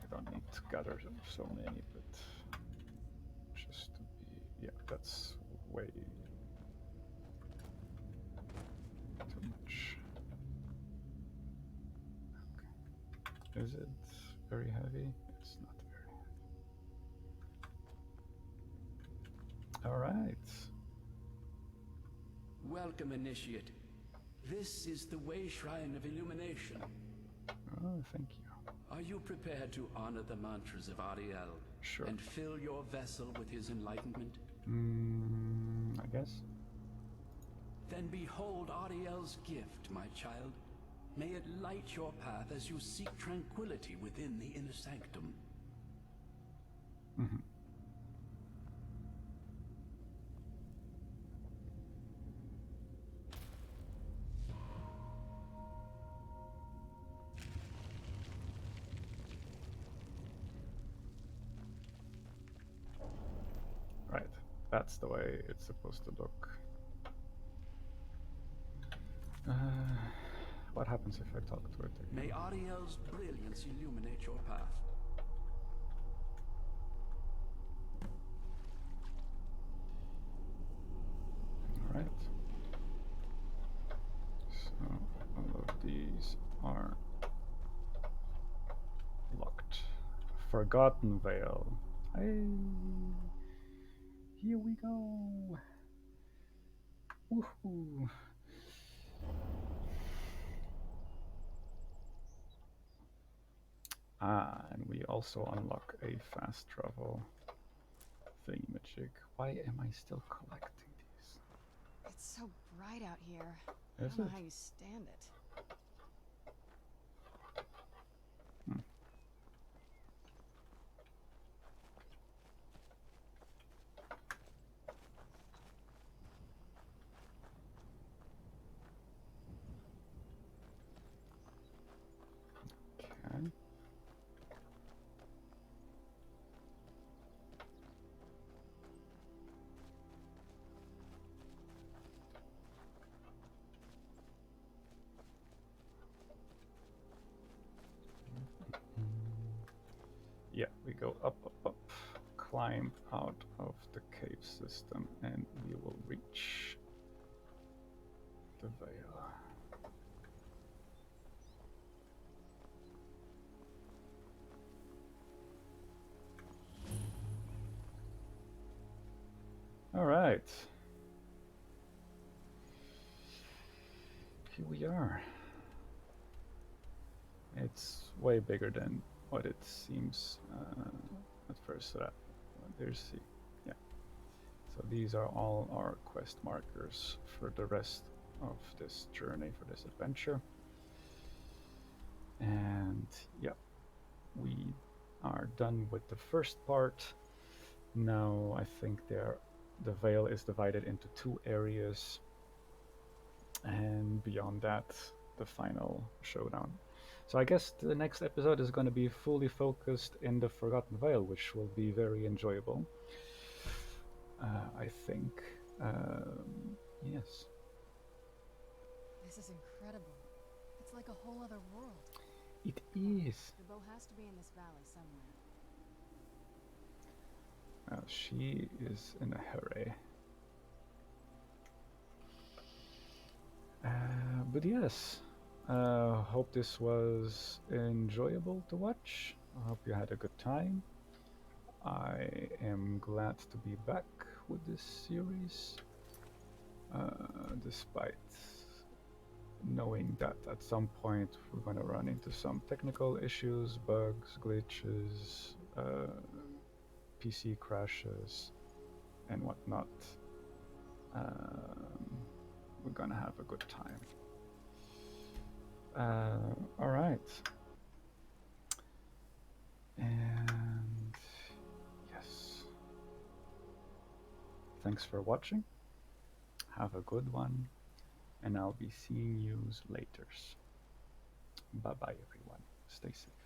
I don't need to gather so many, but just to be... Yeah, that's way too much. Okay. Is it very heavy? It's not very heavy. Alright. Welcome, Initiate. This is the Way Shrine of Illumination. Oh, thank you. Are you prepared to honor the mantras of Auri-El? Sure. And fill your vessel with his enlightenment? I guess. Then behold Auri-El's gift, my child. May it light your path as you seek tranquility within the inner sanctum. Right, that's the way it's supposed to look. What happens if I talk to it again? May Auri-El's brilliance illuminate your path. Alright. So, all of these are locked. Forgotten Vale. Hey! Here we go! Woohoo! And we also unlock a fast travel thingamajig. Why am I still collecting these? It's so bright out here. Is I don't know it? how you stand it. Okay. Yeah, we go up, up, up, climb out of the cave system, and we will reach the Vale. All right. Here we are. It's way bigger than what it seems at first. So there's the, yeah. So these are all our quest markers for the rest of this journey, for this adventure. And yeah, we are done with the first part. Now I think the Vale is divided into 2 areas, and beyond that, the final showdown. So I guess the next episode is going to be fully focused in the Forgotten Vale, which will be very enjoyable. I think. Yes. This is incredible. It's like a whole other world. It is. The bow has to be in this valley somewhere. She is in a hurry. But yes, hope this was enjoyable to watch. I hope you had a good time. I am glad to be back with this series, despite knowing that at some point we're going to run into some technical issues, bugs, glitches, PC crashes, and whatnot. We're gonna have a good time. All right. And yes, thanks for watching. Have a good one, and I'll be seeing you later. Bye bye, everyone. Stay safe.